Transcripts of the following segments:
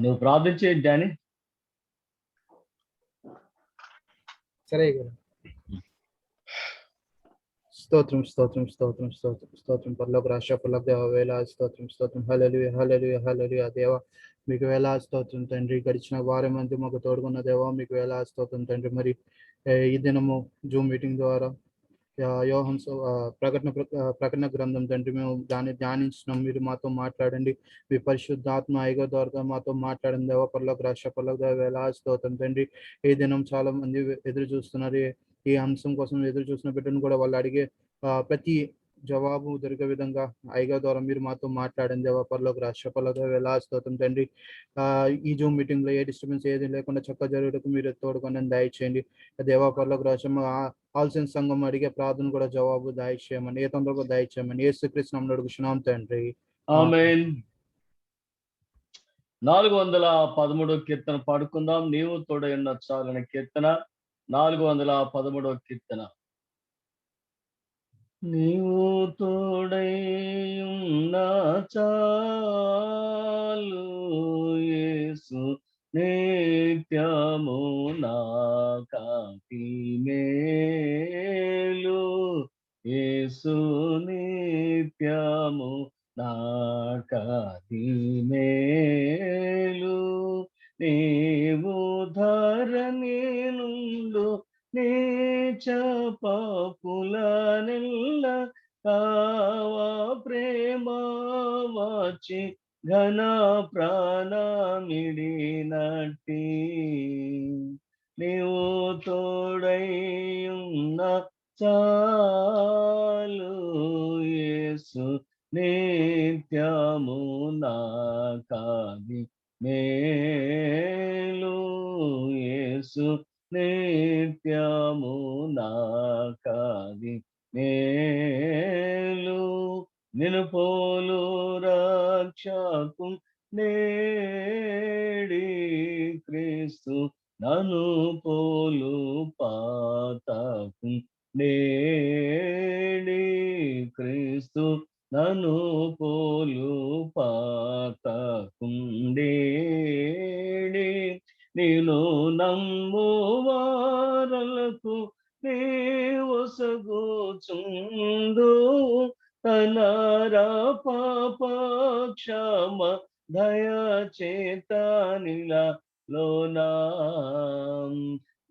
నువ్వు ప్రార్థించే డానీ. సరే స్తోత్రం స్తోత్రం స్తోత్రం స్తోత్రం స్తోత్రం పరలోక రాష్ట్ర పరలోక దేవ వేలాది స్తోత్రం స్తోత్రం హల్లెలూయా హల్లెలూయా హల్లెలూయా దేవ మీకు వేలాది స్తోత్రం తండ్రి. గడిచిన వారం మంది మాకు తోడుకున్న దేవ మీకు వేలాది స్తోత్రం తండ్రి. మరి ఈ దినము జూమ్ మీటింగ్ ద్వారా యోహాను ప్రకటన గ్రంథం తండ్రి మేము దాన్ని ధ్యానించినాం. మీరు మాతో మాట్లాడండి. మీ పరిశుద్ధాత్మ ఐగో ద్వారా మాతో మాట్లాడండి దేవ. పరలోక రాష్ట్ర పరలోక దేవ వేలాది స్తోత్రం తండ్రి. ఈ దినం చాలా మంది ఎదురు చూస్తున్నారు. ఈ అంశం కోసం ఎదురు చూసిన బిడ్డను కూడా వాళ్ళు అడిగే ప్రతి జవాబు దొరికే విధంగా ఐగా ద్వారా మీరు మాతో మాట్లాడండి దేవా. పరలోక రాష్ట్ర పరలోక వేలాది స్తోత్రం తండ్రి. ఈ జూమ్ మీటింగ్ లో ఏ డిస్టర్బెన్స్ ఏది లేకుండా చక్కగా జరుగుటకు మీరు తోడుకొని దయచేయండి దేవా. పరలోక రాష్ట్రం ఆల్సిన సంఘం అడిగే ప్రార్థన కూడా జవాబు దయచేయమని, ఏ తొందరగా దయచేయమని యేసుక్రీస్తు నామములో అడుగుచున్నాం తండ్రి. ఆమేన్. 413 కీర్తన పాడుకుందాం. నీవు తోడై ఉన్న చాలని కీర్తన 413 కీర్తన. నీవు తోడై ఉన్న చాలు యేసు నిత్యము నా కాంతి మేలు యేసు నిత్యము నా కాంతి మేలు నీవు ధరణి నుండు నీచ పాపులనెల్ల కావా ప్రేమ వచ్చి ఘన ప్రాణమిడినట్టి నీవు తోడై ఉన్న చాలు యేసు నిత్యము నా కాంతి మేలు యేసు నిత్యము నా కాంతి మేలు నిన్ను పోలు రక్షకు నేడి క్రీస్తు నన్ను పోలు పాతకు నేడి క్రీస్తు నన్ను పోలు పాతకుండేడి నేను నమ్ము వారలకు నీవొసగుచుందు తనరా పాప క్షమ దయచేత నిలలోనా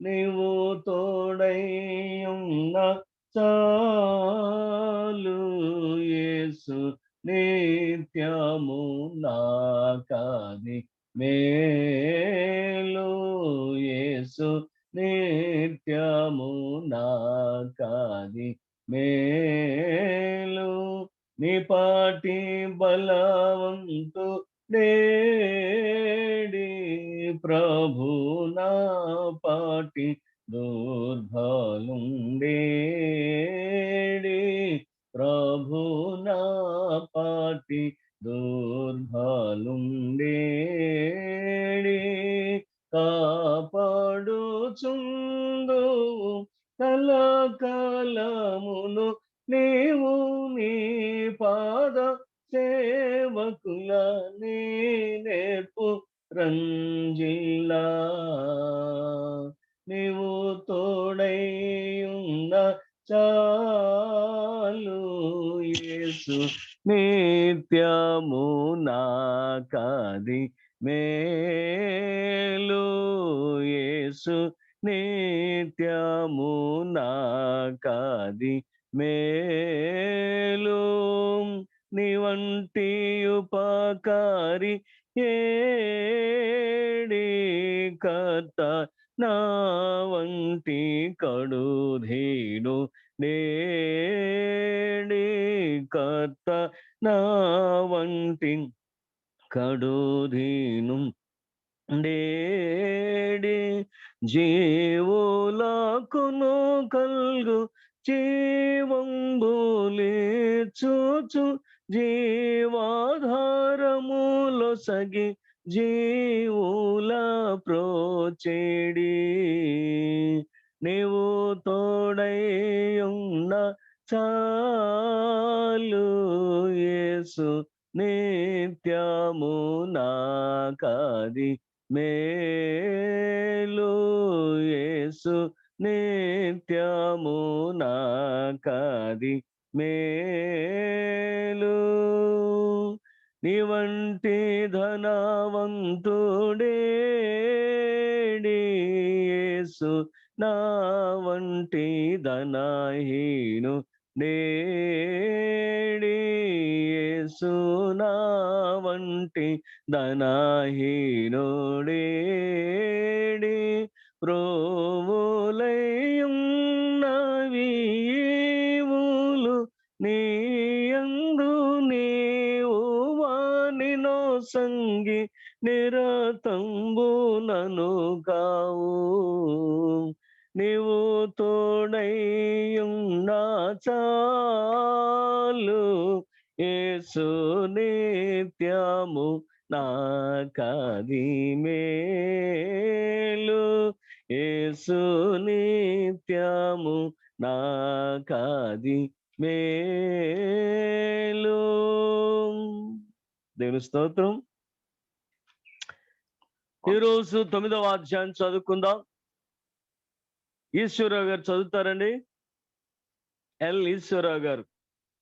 నీవు తోడై ఉన్న చాలు యేసు నిత్యము నా కాంతి మేలు యేసు నిత్యము నా కాంతి మేలు నీ పాటి బలవంతు నేడి ప్రభు నా పాటి దుర్బలుండేడి ప్రభు నా పాటి దుర్బలుండేడి కాపాడుచుందు కలకాలమును నీవు నీ పాద సేవకుల నీ నేర్పు రంజిల్లా నీవు తోడై ఉన్న చాలు యేసు నిత్యము నా కాంతి మేలు యేసు నిత్యము నా కాంతి మేలు నీ వంటి ఉపకారి ఏడి కర్త నా వంటి కడుధీను నేడి కర్త నా వంటి కడుధీను డేడి జీవులకును కల్గు జీవంబులి చూచు జీవాధారములో సగి జీవుల ప్రోచేడి నీవు తోడై ఉన్న చాలు యేసు నిత్యము నాకది మేలు. యేసు నిత్యము నాకది మేలు. నీ వంటి ధనవంతుడేడి యేసు నా వంటి ధనహీను నేడి యేసు నా వంటి ధనహీనుడేడి. ప్రోవులయున్నవి ఈవులు నీయందు నీవు వానినో సంగి నిరతంబునను కావు. నీవు తోడైయున్నా చాలు యేసు నిత్యము నాకది మేలు. యేసు నిత్యము నాకది మేలు. దేవుని స్తోత్రం. ఈరోజు 9వ అధ్యాయం చదువుకుందాం. ఈశ్వరరావు గారు చదువుతారండి. ఎల్ ఈశ్వరరావు గారు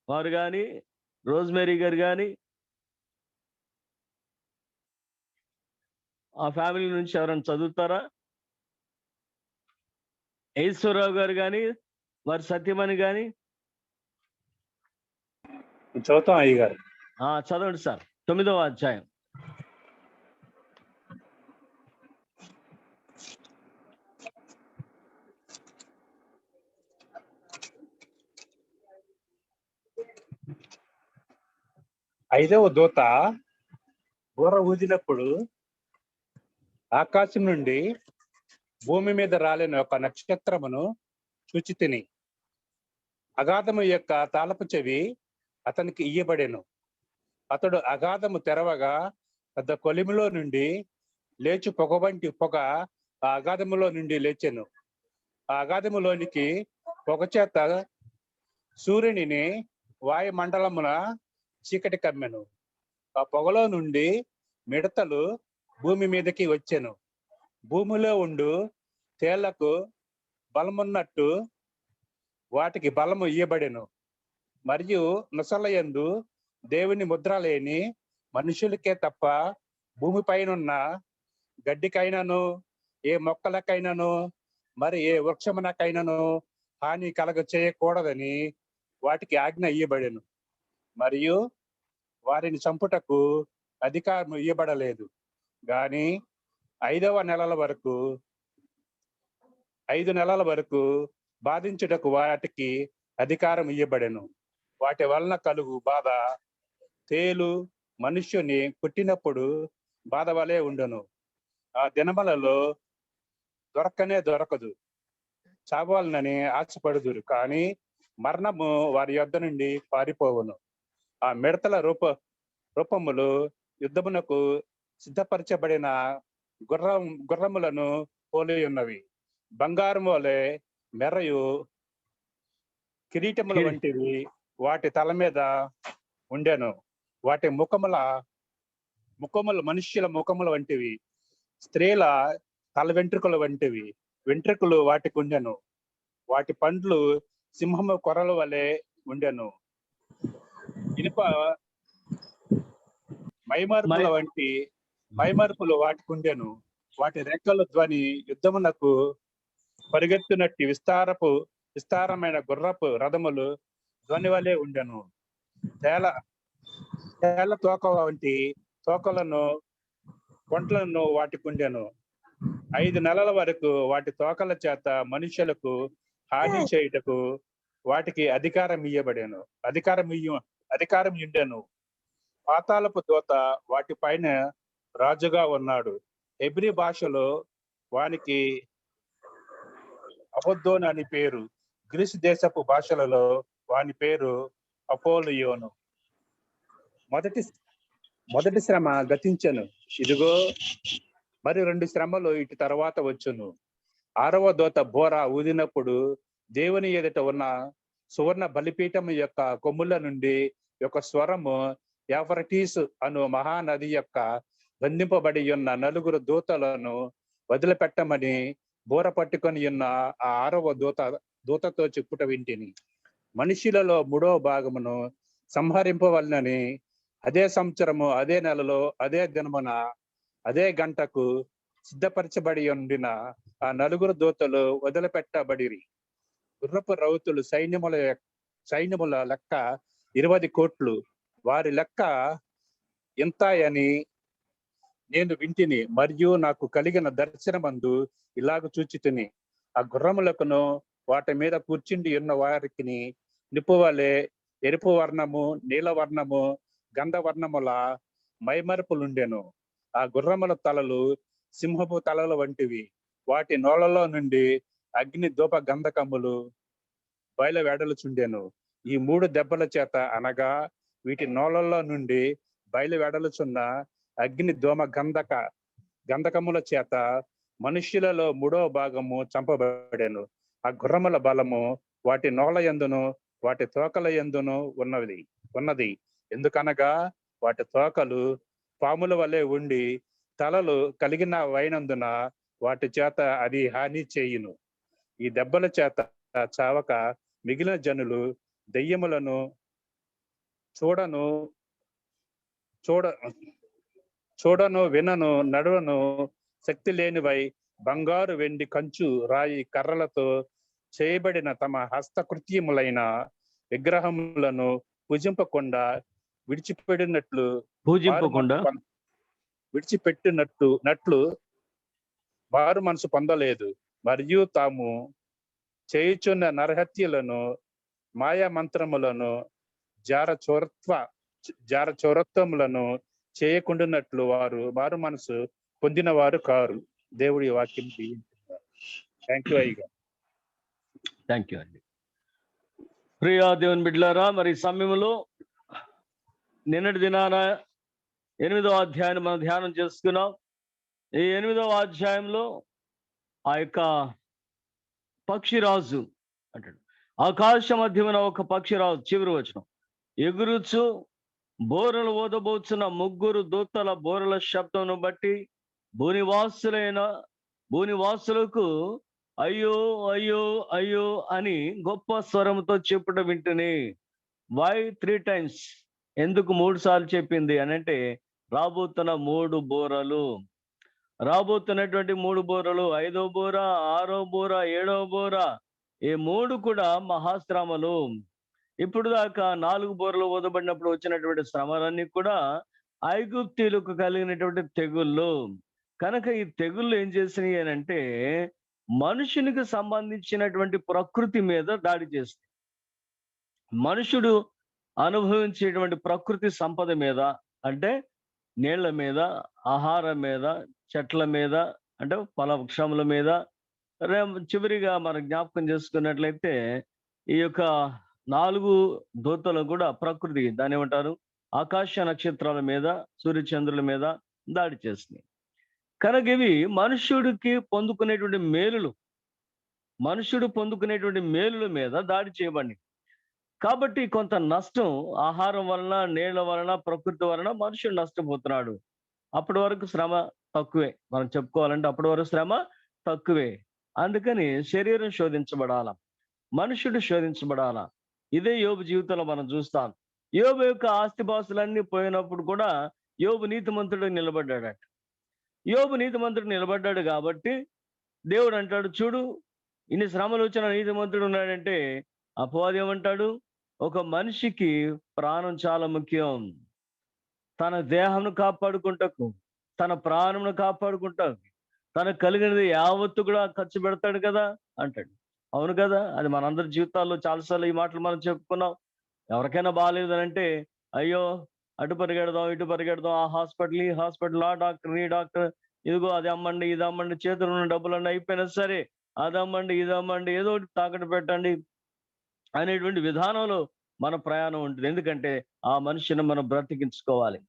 వారు కానీ, రోజ్మేరీ గారు కానీ, ఆ ఫ్యామిలీ నుంచి ఎవరైనా చదువుతారా? ఈశ్వరరావు గారు కానీ, వారి సత్యమణి కానీ చదువుతాం అయ్యగారు. చదవండి సార్. 9వ అధ్యాయం. ఐదవ దూత బూర ఊదినప్పుడు ఆకాశం నుండి భూమి మీద రాలిన ఒక నక్షత్రమును చూచి తిని, అగాధము యొక్క తాళపు చెవి అతనికి ఇయ్యబడెను. అతడు అగాధము తెరవగా పెద్ద కొలిమిలో నుండి లేచి పొగ వంటి పొగ ఆ అగాధములో నుండి లేచెను. ఆ అగాధములోనికి పొగ చేత సూర్యునిని వాయుమండలమున చీకటి కమ్మెను. ఆ పొగలో నుండి మిడతలు భూమి మీదకి వచ్చెను. భూమిలో ఉండు తేళ్లకు బలమున్నట్టు వాటికి బలము ఇయ్యబడెను. మరియు నొసలయందు దేవుని ముద్ర లేని మనుషులకే తప్ప భూమిపైనున్న గడ్డికైనను ఏ మొక్కలకైనను మరి ఏ వృక్షమునకైనను హాని కలగ చేయకూడదని వాటికి ఆజ్ఞ ఇయ్యబడెను. మరియు వారిని చంపుటకు అధికారం ఇవ్వబడలేదు. గాని 5 నెలల వరకు బాధించుటకు వాటికి అధికారం ఇవ్వబడెను. వాటి వలన కలుగు బాధ తేలు మనుష్యుని కుట్టినప్పుడు బాధ వలె ఉండును. ఆ దినములలో దొరకదు. చావాలనని ఆశపడుదురు, కానీ మరణము వారి యొద్ద నుండి పారిపోవును. ఆ మిడతల రూపములు యుద్ధమునకు సిద్ధపరచబడిన గుర్రములను పోలి ఉన్నవి. బంగారం వలె మెరయు కిరీటముల వంటివి వాటి తల మీద ఉండెను. వాటి ముఖములు మనుష్యుల ముఖముల వంటివి, స్త్రీల తల వెంట్రుకల వంటివి. వెంట్రుకలు వాటికి ఉండెను. వాటి పండ్లు సింహము కొరల వలె ఉండెను. ఇనుప మైమరుపులు వాటికి ఉండెను. వాటి రెక్కల ధ్వని యుద్ధమునకు పరిగెత్తునట్టి విస్తారమైన గుర్రపు రథములు ధ్వని వలె ఉండెను. తేళ్ల తోక వంటి తోకలను కొంట్లను వాటికి ఉండెను. 5 నెలల వరకు వాటి తోకల చేత మనుషులకు హాని చేయుటకు వాటికి అధికారం ఇయ్యబడెను. అధికారం ఉండెను. పాతాళపు దూత వాటి పైన రాజుగా ఉన్నాడు. హెబ్రీ భాషలో వానికి అబద్దోన్ అని పేరు. గ్రీసు దేశపు భాషలలో వాని పేరు అపోలియోను. మొదటి శ్రమ గతించెను, ఇదిగో మరి 2 శ్రమలు ఇటు తర్వాత వచ్చును. 6వ దూత బోర ఊదినప్పుడు దేవుని ఎదుట ఉన్న సువర్ణ బలిపీఠం యొక్క కొమ్ముల నుండి ఒక స్వరము ఎవరటీస్ అను మహానది యొక్క బంధింపబడి ఉన్న 4 దూతలను వదిలిపెట్టమని బూర పట్టుకొని ఉన్న ఆ 6వ దూతతో చెప్పుట వింటిని. మనుషులలో 3వ భాగమును సంహరింపవలనని అదే సంవత్సరము, అదే నెలలో, అదే దినమున, అదే గంటకు సిద్ధపరచబడి ఉండిన ఆ 4 దూతలు వదిలిపెట్టబడిరి. గుర్రపు రౌతులు సైన్యముల లెక్క 20 కోట్లు. వారి లెక్క ఎంత అని నేను వింటిని. మరియు నాకు కలిగిన దర్శనమందు ఇలాగ చూచితిని. ఆ గుర్రములకును వాటి మీద కూర్చుండి ఉన్న వారికి నిప్పువలే ఎరుపు వర్ణము, నీలవర్ణము, గంధవర్ణముల మైమరుపులుండెను. ఆ గుర్రముల తలలు సింహపు తలల వంటివి. వాటి నోళ్లలో నుండి అగ్ని ధూప గంధకములు బయలువెడలుచుండెను. ఈ 3 దెబ్బల చేత, అనగా వీటి నోళ్లలో నుండి బయలువెడలుచున్న అగ్ని ధూమ గంధకముల చేత మనుష్యులలో 3వ భాగము చంపబడెను. ఆ గుర్రముల బలము వాటి నోళ్ల యందును వాటి తోకల యందును ఉన్నది. ఎందుకనగా వాటి తోకలు పాముల వలె ఉండి తలలు కలిగిన వైనందున వాటి చేత అది హాని చేయును. ఈ దెబ్బల చేత చావక మిగిలిన జనులు దెయ్యములను చూడను వినను నడువను శక్తి లేనివై బంగారు, వెండి, కంచు, రాయి, కర్రలతో చేయబడిన తమ హస్తకృత్యములైన విగ్రహములను పూజింపకుండా విడిచిపెట్టినట్లు వారు మనసు పొందలేదు. మరియు తాము చేయుచున్న నరహత్యలను, మాయా మంత్రములను, జారచోరత్వములను చేయకుండానట్లు వారు మనసు పొందిన వారు కారు. దేవుడి వాక్యం దీవించుగాక. థ్యాంక్ యూ అండి. ప్రియా దేవుని బిడ్డలారా, మరి సమయంలో నిన్నటి దినాన 8వ అధ్యాయాన్ని మనం ధ్యానం చేసుకున్నాం. ఈ 8వ అధ్యాయంలో ఆ యొక్క పక్షిరాజు అంటాడు. ఆకాశ మధ్యమున ఒక పక్షిరాజు, చివరి వచనం, ఎగురుచు బోరలు ఓదబోచున్న 3 దూతల బోరల శబ్దమును బట్టి భూనివాసులకు అయ్యో అయ్యో అయ్యో అని గొప్ప స్వరంతో చెప్పుట వింటుని. Why 3 times? ఎందుకు 3 సార్లు చెప్పింది అని అంటే, రాబోతున్నటువంటి 3 బోరలు, 5వ బోర, 6వ బోర, 7వ బోర, ఈ 3 కూడా మహాశ్రమలు. ఇప్పుడు దాకా 4 బోరలు ఓదబడినప్పుడు వచ్చినటువంటి శ్రమలన్నీ కూడా ఐగుప్తీయులకు కలిగినటువంటి తెగుళ్ళు. కనుక ఈ తెగుళ్ళు ఏం చేసినాయి అని అంటే, మనుషునికి సంబంధించినటువంటి ప్రకృతి మీద దాడి చేస్తుంది. మనుషుడు అనుభవించేటువంటి ప్రకృతి సంపద మీద, అంటే నీళ్ల మీద, ఆహారం మీద, చెట్ల మీద, అంటే ఫలవృక్షముల మీద, చివరిగా మనం జ్ఞాపకం చేసుకున్నట్లయితే ఈ యొక్క 4 దూతలు కూడా ప్రకృతి, దాని ఏమంటారు, ఆకాశ నక్షత్రాల మీద, సూర్యచంద్రుల మీద దాడి చేస్తున్నాయి. కనుక ఇవి మనుషుడు పొందుకునేటువంటి మేలుల మీద దాడి చేయబడి, కాబట్టి కొంత నష్టం ఆహారం వలన, నీళ్ల వలన, ప్రకృతి వలన మనుషుడు నష్టపోతున్నాడు. అప్పటి వరకు శ్రమ తక్కువే, మనం చెప్పుకోవాలంటే అప్పటి వరకు శ్రమ తక్కువే. అందుకని శరీరం శోధించబడాల, మనుషుడు శోధించబడాల. ఇదే యోబు జీవితంలో మనం చూస్తాం. యోబు యొక్క ఆస్తిపాస్తులన్నీ పోయినప్పుడు కూడా యోబు నీతిమంతుడు నిలబడ్డాడట. యోబు నీతిమంతుడు నిలబడ్డాడు కాబట్టి దేవుడు అంటాడు, చూడు ఇన్ని శ్రమలు వచ్చిన నీతిమంతుడు ఉన్నాడంటే, అపవాది ఏమంటాడు, ఒక మనిషికి ప్రాణం చాలా ముఖ్యం. తన దేహంను కాపాడుకుంటకు, తన ప్రాణంను కాపాడుకుంటాకు, తనకు కలిగినది యావత్తు కూడా ఖర్చు పెడతాడు కదా అంటాడు. అవును కదా, అది మనందరి జీవితాల్లో చాలాసార్లు ఈ మాటలు మనం చెప్పుకున్నాం. ఎవరికైనా బాగాలేదు అని అంటే, అయ్యో అటు పరిగెడదాం, ఇటు పరిగెడదాం, ఆ హాస్పిటల్, ఈ హాస్పిటల్, ఆ డాక్టర్, ఈ డాక్టర్, ఇదిగో అది అమ్మండి, ఇది అమ్మండి, చేతులు ఉన్న డబ్బులన్నీ అయిపోయినా సరే అది అమ్మండి, ఇది అమ్మండి, ఏదో ఒకటి తాకట్టు పెట్టండి అనేటువంటి విధానంలో మన ప్రయాణం ఉంటుంది. ఎందుకంటే ఆ మనిషిని మనం బ్రతికించుకోవాలి.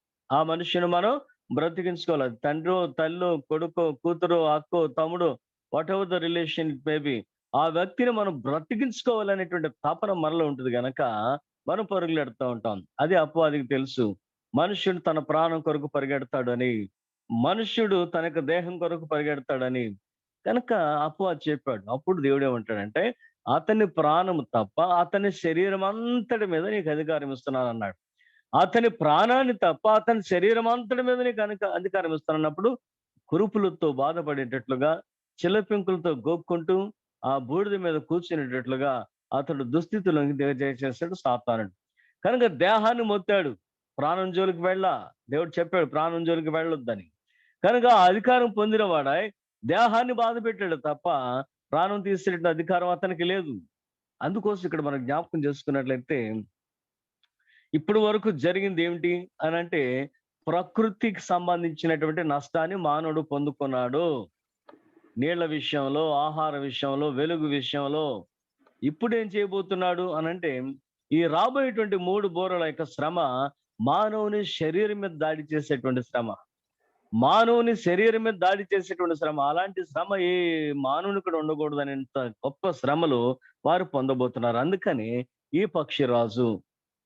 తండ్రి, తల్లి, కొడుకు, కూతురు, అక్కో, తమ్ముడు, what ever the relation it may B, ఆ వ్యక్తిని మనం బ్రతికించుకోవాలనేటువంటి తపన మనలో ఉంటుంది. గనక మనం పరుగులెడుతూ ఉంటాం. అది అపవాదికి తెలుసు. మనుష్యుడు తన ప్రాణం కొరకు పరిగెడతాడని, మనుష్యుడు తన యొక్క దేహం కొరకు పరిగెడతాడని కనుక అపవాది చెప్పాడు. అప్పుడు దేవుడు ఏమంటాడంటే, అతని ప్రాణము తప్ప అతని శరీరం అంతటి మీద నీకు అధికారం ఇస్తున్నాను అన్నాడు. అతని ప్రాణాన్ని తప్ప అతని శరీరం అంతటి మీద నీకు అధికారం ఇస్తానన్నప్పుడు కురుపులతో బాధపడేటట్లుగా, చిల్లపెంకులతో గోక్కుంటూ ఆ బూడిద మీద కూర్చునేటట్లుగా అతడు దుస్థితిలోకి దిగజేసేసాడు సాతానుడు. కనుక దేహాన్ని మొత్తాడు, ప్రాణం జోలికి దేవుడు చెప్పాడు ప్రాణం జోలికి వెళ్ళొద్దని. కనుక ఆ అధికారం పొందిన వాడాయ్ దేహాన్ని బాధ పెట్టాడు తప్ప ప్రాణం తీసే అధికారం అతనికి లేదు. అందుకోసం ఇక్కడ మనం జ్ఞాపకం చేసుకున్నట్లయితే ఇప్పుడు వరకు జరిగింది ఏమిటి అని అంటే, ప్రకృతికి సంబంధించినటువంటి నష్టాన్ని మానవుడు పొందుకున్నాడు. నీళ్ల విషయంలో, ఆహార విషయంలో, వెలుగు విషయంలో. ఇప్పుడు ఏం చేయబోతున్నాడు అనంటే, ఈ రాబోయేటువంటి 3 బూరల యొక్క శ్రమ మానవుని శరీరం మీద దాడి చేసేటువంటి శ్రమ. మానవుని శరీరం మీద దాడి చేసేటువంటి శ్రమ. అలాంటి శ్రమ ఏ మానవుని కూడా ఉండకూడదనేంత గొప్ప శ్రమలు వారు పొందబోతున్నారు. అందుకని ఈ పక్షిరాజు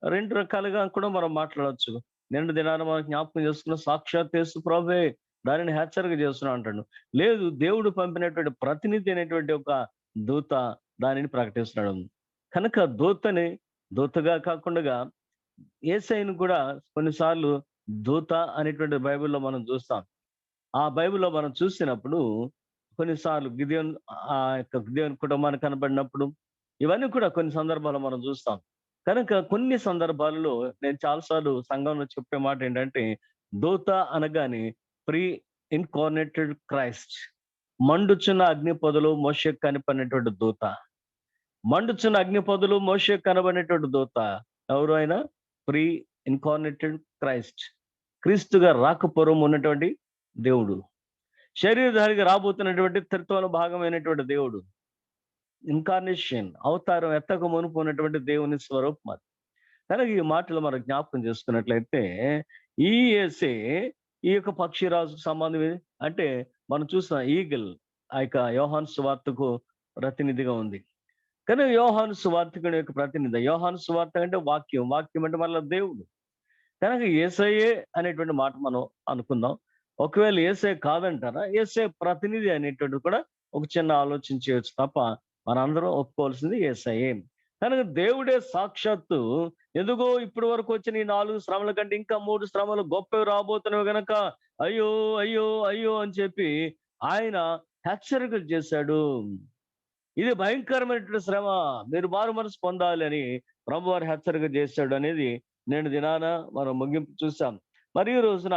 2 రకాలుగా కూడా మనం మాట్లాడొచ్చు. నిండు దినాన మనం జ్ఞాపకం చేసుకున్న సాక్షాత్ యేసు ప్రభువే దానిని హెచ్చరిక చేస్తున్నా అంటాడు. లేదు, దేవుడు పంపినటువంటి ప్రతినిధి అనేటువంటి ఒక దూత దానిని ప్రకటిస్తున్నాడు. కనుక దూతగా కాకుండా యేసయ్యను కూడా కొన్నిసార్లు దూత అనేటువంటి బైబిల్లో మనం చూస్తాం. ఆ బైబిల్లో మనం చూసినప్పుడు కొన్నిసార్లు గిదెయోను కుటుంబానికి కనబడినప్పుడు ఇవన్నీ కూడా కొన్ని సందర్భాల్లో మనం చూస్తాం. కనుక కొన్ని సందర్భాలలో నేను చాలాసార్లు సంఘంలో చెప్పే మాట ఏంటంటే, దూత అనగానే ప్రీ ఇన్కార్నేటెడ్ క్రైస్ట్. మండుచున్న అగ్ని పొదలు మోషేకు కనపడినటువంటి దూత. మండుచున్న అగ్ని పొదలు మోషేకు కనబడినటువంటి దూత ఎవరు? ఆయన ప్రీ ఇన్కార్నేటెడ్ క్రైస్ట్. క్రీస్తుగా రాకపూర్వం ఉన్నటువంటి దేవుడు, శరీరధారిగా రాబోతున్నటువంటి త్రిత్వంలో భాగమైనటువంటి దేవుడు. ఇన్కార్నేషన్, అవతారం ఎత్తక మునుపు ఉన్నటువంటి దేవుని స్వరూపం అది. కనుక ఈ మాటలు మనం జ్ఞాపకం చేసుకున్నట్లయితే ఈ యేసే ఈ యొక్క పక్షిరాజుకు సంబంధం అంటే మనం చూసిన ఈగిల్ ఆ యొక్క యోహాను సువార్తకు ప్రతినిధిగా ఉంది. కానీ యోహాను సువార్తికుడి యొక్క ప్రతినిధి. యోహాను సువార్త అంటే వాక్యం అంటే మళ్ళీ దేవుడు. కనుక యేసయ్యే అనేటువంటి మాట మనం అనుకుందాం. ఒకవేళ యేసయ్య కాదంటారా, యేసయ్య ప్రతినిధి అనేటువంటి కూడా ఒక చిన్న ఆలోచన చేయొచ్చు తప్ప మనందరం ఒప్పుకోవాల్సింది యేసయ్యే. కనుక దేవుడే సాక్షాత్తు ఎందుకో ఇప్పటి వరకు వచ్చిన ఈ 4 శ్రమల కంటే ఇంకా 3 శ్రమలు గొప్పవి రాబోతున్నవి గనక అయ్యో అయ్యో అయ్యో అని చెప్పి ఆయన హెచ్చరికలు చేశాడు. ఇది భయంకరమైనటువంటి శ్రమ, మీరు మారు మనసు పొందాలి అని ప్రభువారు హెచ్చరిక చేశాడు అనేది నేను దినాన మనం ముగింపు చూసాం. మరి ఈ రోజున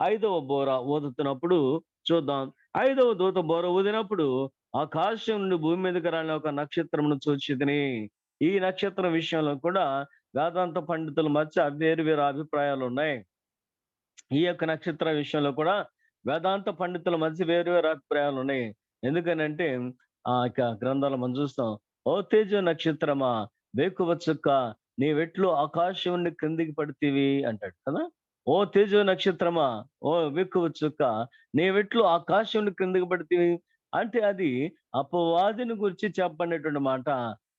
5వ బోర ఊదుతున్నప్పుడు చూద్దాం. 5వ దూత బోర ఊదినప్పుడు ఆకాశం నుండి భూమి మీదకి రాలిన ఒక నక్షత్రమును చూచితిని. ఈ నక్షత్రం విషయంలో కూడా వేదాంత పండితుల మధ్య వేరు అభిప్రాయాలు ఉన్నాయి. ఈ యొక్క నక్షత్ర విషయంలో కూడా వేదాంత పండితుల మధ్య వేరు అభిప్రాయాలు ఉన్నాయి. ఎందుకనంటే ఆ యొక్క గ్రంథాలు మనం చూస్తాం. ఓ తేజ నక్షత్రమా, వేకువ చుక్క, నీవెట్లు ఆకాశం నుండి క్రిందికి పడితివి అంటాడు కదా. ఓ తేజ నక్షత్రమా, ఓ వేకువ చుక్క, నీవెట్లు ఆకాశం నుండి క్రిందికి పడితివి అంటే అది అపవాదిని గురించి చెప్పబడినటువంటి మాట.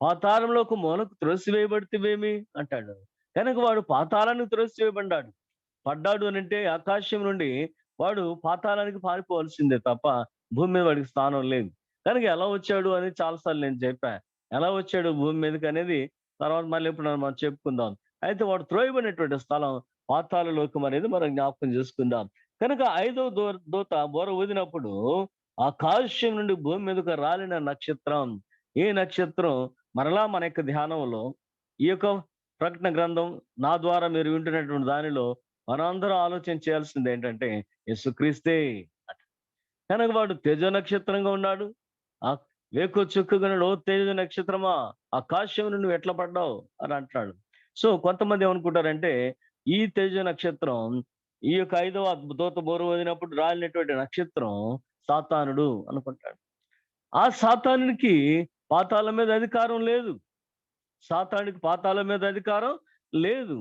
పాతాళంలోకి మూలకు త్రోసివేయబడితేవేమి అంటాడు. కనుక వాడు పాతాళానికి త్రోసివేయబడ్డాడు. పడ్డాడు అని అంటే ఆకాశం నుండి వాడు పాతాళానికి పారిపోవాల్సిందే తప్ప భూమి మీద వాడికి స్థానం లేదు. కనుక ఎలా వచ్చాడు అని చాలాసార్లు నేను చెప్పా. ఎలా వచ్చాడు భూమి మీదకి అనేది తర్వాత మళ్ళీ ఇప్పుడు మనం చెప్పుకుందాం. అయితే వాడు త్రోయబడినటువంటి స్థలం పాతాళ లోకం అనేది మనం జ్ఞాపకం చేసుకుందాం. కనుక 5వ దూత బోర ఊదినప్పుడు ఆకాశం నుండి భూమి మీదకు రాలిన నక్షత్రం. ఈ నక్షత్రం మరలా మన యొక్క ధ్యానంలో ఈ యొక్క ప్రకటన గ్రంథం నా ద్వారా మీరు వింటున్నటువంటి దానిలో మనందరం ఆలోచన చేయాల్సింది ఏంటంటే యేసుక్రీస్తే. కనుక వాడు తేజ నక్షత్రంగా ఉన్నాడు. ఆ వేకు చుక్కుగా తేజ నక్షత్రమా, ఆకాశం నుండి ఎట్లా పడ్డావు అని అంటున్నాడు. సో కొంతమంది ఏమనుకుంటారంటే ఈ తేజ నక్షత్రం ఈ యొక్క 5వ దూత బోర ఊదినప్పుడు రాలినటువంటి నక్షత్రం సాతానుడు అనుకుంటాడు. ఆ సాతానునికి పాతాళం మీద అధికారం లేదు. సాతానునికి పాతాళం మీద అధికారం లేదు.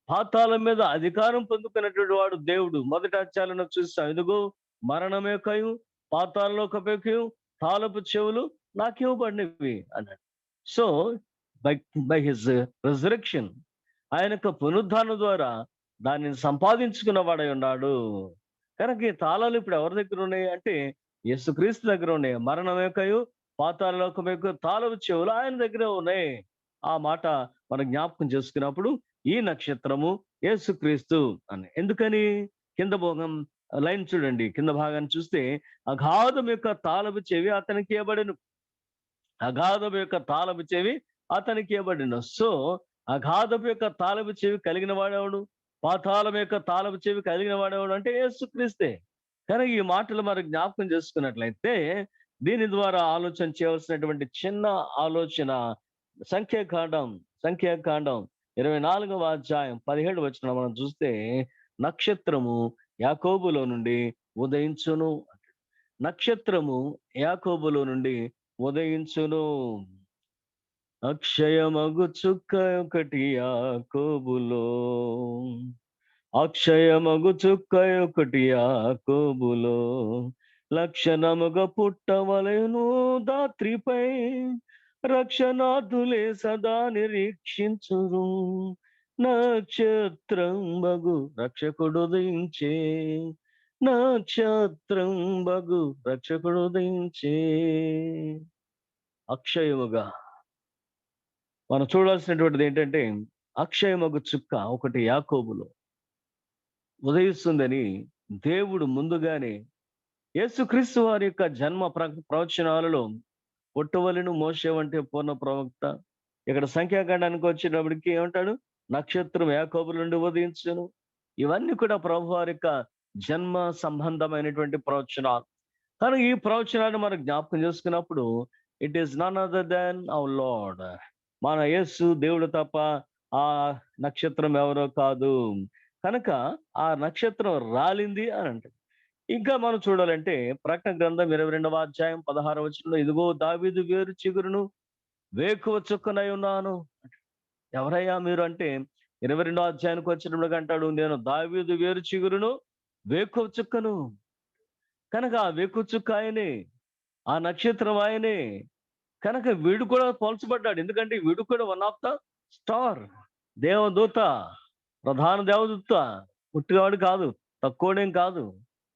పాతాళం మీద అధికారం పొందుకున్నటువంటి వాడు దేవుడు. మొదటి అధ్యాయంలో చూస్తాం. ఇదిగో మరణమేకయు పాతాళలోకమేకయు తాళపు చెవులు నాకివ్వబడినవి అన్నాడు. సో బై హిజ్ రిజరెక్షన్, ఆయన యొక్క పునరుద్ధానం ద్వారా దానిని సంపాదించుకున్న వాడై ఉన్నాడు. కనుక ఈ తాళాలు ఇప్పుడు ఎవరి దగ్గర ఉన్నాయి అంటే యేసుక్రీస్తు దగ్గర ఉన్నాయి. మరణం యొక్కయు పాతాళ లోకం యొక్క తాళపు చెవులు ఆయన దగ్గరే ఉన్నాయి. ఆ మాట మనం జ్ఞాపకం చేసుకున్నప్పుడు ఈ నక్షత్రము యేసుక్రీస్తు అని. ఎందుకని? కింద భాగం లైన్ చూడండి, కింద భాగాన్ని చూస్తే అగాధం యొక్క తాళపు చెవి అతనికి ఇవ్వబడెను. అగాధం యొక్క తాళపు చెవి అతనికి ఇవ్వబడిన. సో అగాధపు యొక్క తాళపు చెవి కలిగిన వాడేవాడు, పాతాళం యొక్క తాళపు చెవి కలిగిన వాడేవాడు అంటే యేసుక్రీస్తే. కనుక ఈ మాటలు మరి జ్ఞాపకం చేసుకున్నట్లయితే దీని ద్వారా ఆలోచన చేయవలసినటువంటి చిన్న ఆలోచన సంఖ్యాకాండం 24వ అధ్యాయం 17 వచనం మనం చూస్తే నక్షత్రము యాకోబులో నుండి ఉదయించును. నక్షత్రము యాకోబులో నుండి ఉదయించును. అక్షయమగు చుక్క ఒకటి యాకోబులో, అక్షయమగు చుక్క ఒకటి యాకోబులో, లక్షణముగా పుట్టవలెను దాత్రిపై, రక్షణార్థులే సదా నిరీక్షించురు. నక్షత్రం బగు రక్షకుడు ఉదయించే, నక్షత్రం బగు రక్షకుడు ఉదయించే. అక్షయముగా మనం చూడాల్సినటువంటిది ఏంటంటే అక్షయమగు చుక్క ఒకటి యాకోబులో ఉదయిస్తుందని దేవుడు ముందుగానే యేసుక్రీస్తు వారి యొక్క జన్మ ప్రవచనాలలో పుట్టవలెను మోషే వంటి పూర్ణ ప్రవక్త. ఇక్కడ సంఖ్యాకాండానికి వచ్చినప్పటికీ ఏమంటాడు? నక్షత్రం యాకోబుల నుండి ఉదయించును. ఇవన్నీ కూడా ప్రభు వారి యొక్క జన్మ సంబంధమైనటువంటి ప్రవచనాలు. కానీ ఈ ప్రవచనాన్ని మనం జ్ఞాపకం చేసుకున్నప్పుడు it is none other than our lord, మన యేసు దేవుడు తప్ప ఆ నక్షత్రం ఎవరో కాదు. కనుక ఆ నక్షత్రం రాలింది అని అంటారు. ఇంకా మనం చూడాలంటే ప్రకటన గ్రంథం 22వ అధ్యాయం 16వ వచనంలో ఇదిగో దావీదు వేరు చిగురును వేకువ చుక్కనై ఉన్నాను. ఎవరయ్యా మీరు అంటే 22వ అధ్యాయానికి వచ్చినప్పుడు అంటాడు, నేను దావీదు వేరు చిగురును వేకువ చుక్కను. కనుక ఆ వేకువ చుక్క ఆయనే, ఆ నక్షత్రం ఆయనే. కనుక వీడు కూడా పోల్చబడ్డాడు. ఎందుకంటే వీడు కూడా వన్ ఆఫ్ ద స్టార్, దేవదూత, ప్రధాన దేవదూత. పుట్టినవాడు కాదు, తక్కువడేం కాదు,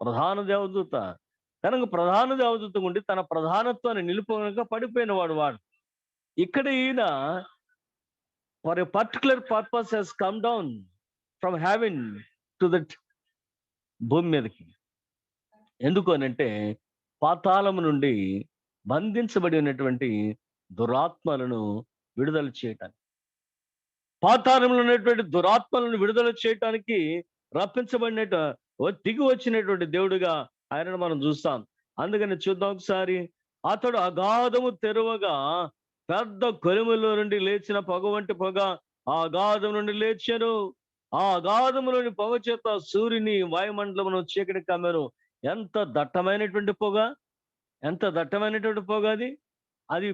ప్రధాన దేవదూత. కనుక ప్రధాన దేవదూత ఉండి తన ప్రధానత్వాన్ని నిలుపుగా పడిపోయిన వాడు. ఇక్కడ ఈయన for a particular purpose he's come down from heaven to that భూమి మీదకి. ఎందుకు అనంటే పాతాళము నుండి బంధించబడి ఉన్నటువంటి దురాత్మలను విడుదల చేయటానికి, పాతాళంలో ఉన్నటువంటి దురాత్మలను విడుదల చేయటానికి రప్పించబడినట్టు దిగి వచ్చినటువంటి దేవుడుగా ఆయనను మనం చూస్తాం. అందుకని చూద్దాం ఒకసారి. అతడు అగాధము తెరవగా పెద్ద కొలిములో నుండి లేచిన పొగ వంటి పొగ ఆ అగాధం నుండి లేచాను. ఆ అగాధములోని పొగ చేత సూర్యుని వాయుమండలమును చీకటి కమ్మెను. ఎంత దట్టమైనటువంటి పొగ, ఎంత దట్టమైనటువంటి పొగ అది. అది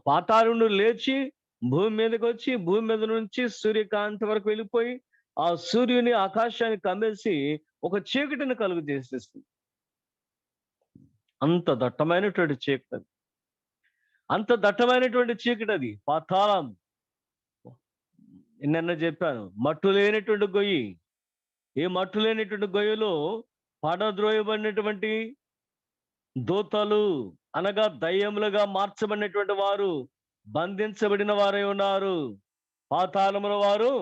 పాతాళం నుండి లేచి భూమి మీదకి వచ్చి భూమి మీద నుంచి సూర్యకాంతి వరకు వెళ్ళిపోయి ఆ సూర్యుని ఆకాశాన్ని కమ్మేసి ఒక చీకటిని కలుగు చేసేస్తుంది. అంత దట్టమైనటువంటి చీకటి అది, అంత దట్టమైనటువంటి చీకటి అది పాతాళం. నిన్న చెప్పాను, మట్టు లేనటువంటి గొయ్యి. ఈ మట్టు లేనటువంటి గొయ్యలో పడద్రోయబడినటువంటి దూతలు అనగా దయ్యములుగా మార్చబడినటువంటి వారు బంధించబడిన వారై ఉన్నారు. పాతాళముల వారు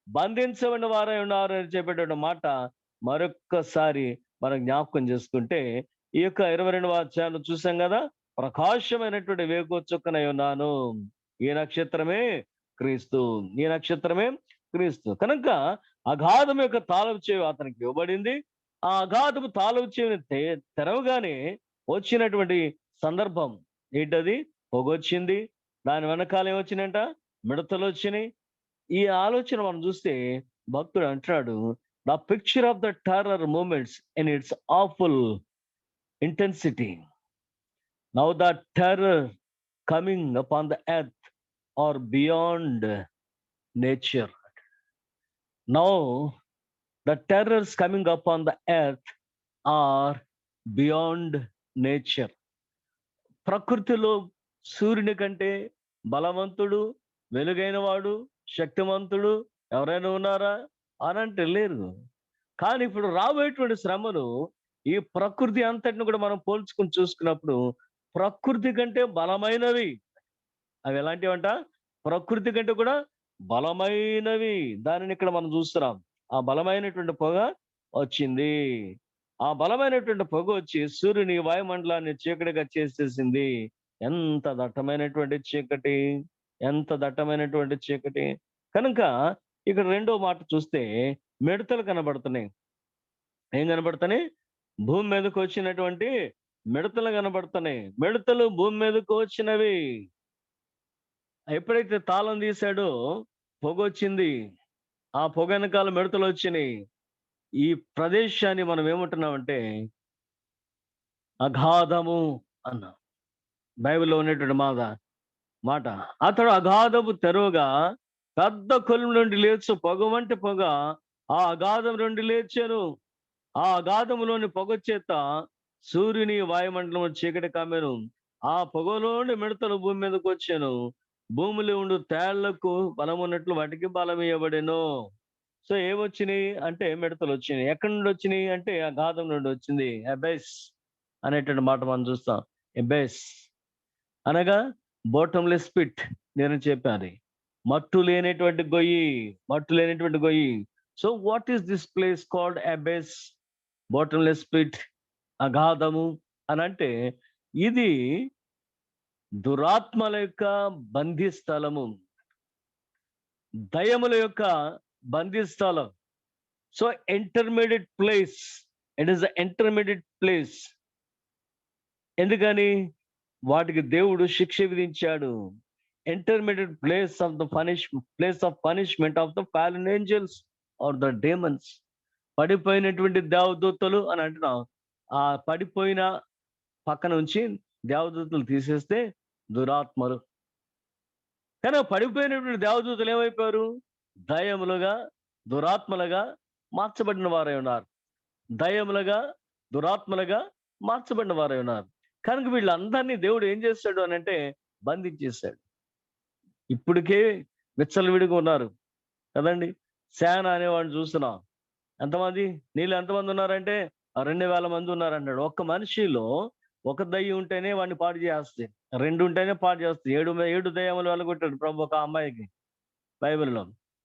బంధించబడిన వారై ఉన్నారు అని చెప్పేటువంటి మాట మరొక్కసారి మనం జ్ఞాపకం చేసుకుంటే ఈ యొక్క 22వ అధ్యాయంలో చూసాం కదా, ప్రకాశమైనటువంటి వేకువ చుక్కనై ఉన్నాను. ఈ నక్షత్రమే క్రీస్తు, ఈ నక్షత్రమే క్రీస్తు. కనుక అగాధం యొక్క తాళపు చెవి అతనికి ఇవ్వబడింది. ఆ అగాధపు తాళపు చెవిని తెరవగానే వచ్చినటువంటి సందర్భం ఏంటది? పొగొచ్చింది. దాని వెనకాల ఏమొచ్చినంట? మిడతలు వచ్చినాయి. ఈ ఆలోచన మనం చూస్తే భక్తుడు అంటున్నాడు, the picture of the terror moments in its awful intensity. Now the terror coming upon the earth are beyond nature. Now the terrors coming upon the earth are beyond nature. ప్రకృతిలో సూర్యుని కంటే బలవంతుడు, వెలుగైన వాడు, శక్తివంతుడు ఎవరైనా ఉన్నారా? అని అంటే లేరు. కానీ ఇప్పుడు రాబోయేటువంటి శ్రమలు ఈ ప్రకృతి అంతటిని కూడా మనం పోల్చుకొని చూసుకున్నప్పుడు ప్రకృతి కంటే బలమైనవి. అవి ఎలాంటివంట? ప్రకృతి కంటే కూడా బలమైనవి. దానిని ఇక్కడ మనం చూస్తున్నాం. ఆ బలమైనటువంటి పొగ వచ్చింది. ఆ బలమైనటువంటి పొగ వచ్చి సూర్యుని వాయుమండలాన్ని చీకటిగా చేసేసింది. ఎంత దట్టమైనటువంటి చీకటి! ఎంత దట్టమైనటువంటి చీకటి! కనుక ఇక్కడ రెండో మాట చూస్తే మిడతలు కనబడుతున్నాయి. ఏం కనబడుతున్నాయి? భూమి మీదకు వచ్చినటువంటి మిడతలు కనబడుతున్నాయి. మిడతలు భూమి మీదకు వచ్చినవి. ఎప్పుడైతే తాళం తీశాడో పొగొచ్చింది. ఆ పొగ వెనకాల మిడతలు వచ్చినాయి. ఈ ప్రదేశాన్ని మనం ఏమంటున్నామంటే అగాధము అన్నాం. బైబిల్‌లో ఉన్నటువంటి మాట. అతడు అగాధపు తెరవగా పెద్ద కొలుము నుండి లేచు పొగ వంటి పొగ ఆ అగాధం నుండి లేచాను. ఆ అగాధములోని పొగ చేత సూర్యుని వాయుమండలము చీకటి కమ్మెను. ఆ పొగలోని మిడతలు భూమి మీదకి వచ్చాను. భూమిలో ఉండు తేళ్లకు బలం ఉన్నట్లు వాటికి బలం ఇవ్వబడెను. సో ఏమొచ్చినాయి అంటే మిడతలు వచ్చినాయి. ఎక్కడి నుండి వచ్చినాయి అంటే అగాధం నుండి వచ్చింది. అబెస్ అనేటువంటి మాట మనం చూస్తాం. ఎబెస్ అనగా బాటమ్‌లెస్ పిట్. నేను చెప్పాను. మట్టు లేనటువంటి గొయ్యి. మట్టు లేనటువంటి గొయ్యి. So what is this place called abyss, bottomless pit, అగాధము అనంటే ఇది దురాత్మల యొక్క బందీ స్థలము. దయ్యముల యొక్క బందీ స్థలం. So intermediate place. It is the intermediate place. ఎందుకని? వాటికి దేవుడు శిక్ష విధించాడు. Intermediate place of punishment of the fallen angels or the demons. పడిపోయినటువంటి దేవదూతలు అని అంటున్నాం. ఆ పడిపోయిన పక్క నుంచి దేవదూతలు తీసేస్తే దురాత్మలు. కానీ పడిపోయినటువంటి దేవదూతలు ఏమైపోయారు? దయ్యములుగా, దురాత్మలుగా మార్చబడిన వారై ఉన్నారు. దయ్యములుగా, దురాత్మలుగా మార్చబడిన వారై ఉన్నారు. కనుక వీళ్ళందరినీ దేవుడు ఏం చేశాడు అని అంటే బంధించేశాడు. ఇప్పటికే విచ్చలవిడిగా ఉన్నారు కదండి. సేన అనేవాడిని చూస్తున్నాం. ఎంతమంది? నీళ్ళు ఎంతమంది ఉన్నారంటే 2000 మంది ఉన్నారన్నాడు. ఒక్క మనిషిలో ఒక దయ్యం ఉంటేనే వాడిని పాడు చేస్తాయి. 2 ఉంటేనే పాడు చేస్తాయి. 7 దయ్యములు వెళ్ళగొట్టాడు ప్రభు ఒక అమ్మాయికి బైబిల్‌లో.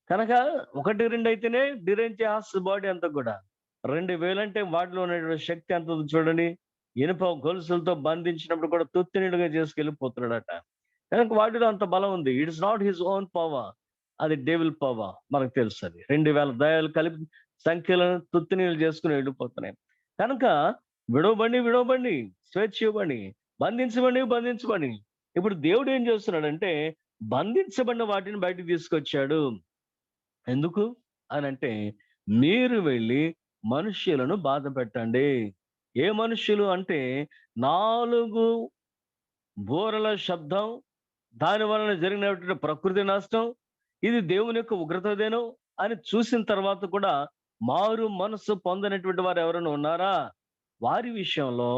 కనుక 1, 2 అయితేనే డిరైన్ చేస్తుంది బాడీ అంతా కూడా. 2000 అంటే వాటిలో ఉన్నటువంటి శక్తి ఎంత ఉందో చూడండి. ఇనుప గొలుసులతో బంధించినప్పుడు కూడా తుత్తినీడుగా చేసుకెళ్ళిపోతున్నాడట. కనుక వాటిలో అంత బలం ఉంది. It is not his own power. అది డెవిల్ పవర్. మనకు తెలుసు అది. 2000 దయ్యాలు కలిపి సంఖ్యలను తుత్తినీళ్ళు చేసుకుని వెళ్ళిపోతున్నాయి. కనుక విడవబండి, స్వేచ్ఛ ఇవ్వండి, బంధించబడి. ఇప్పుడు దేవుడు ఏం చేస్తున్నాడంటే బంధించబడిన వాటిని బయటకు తీసుకొచ్చాడు. ఎందుకు అనంటే మీరు వెళ్ళి మనుష్యులను బాధ పెట్టండి. ఏ మనుష్యులు అంటే 4 బూరల శబ్దం, దాని వలన జరిగినటువంటి ప్రకృతి నష్టం, ఇది దేవుని యొక్క ఉగ్రతదేనో అని చూసిన తర్వాత కూడా మారు మనస్సు పొందనటువంటి వారు ఎవరైనా ఉన్నారా? వారి విషయంలో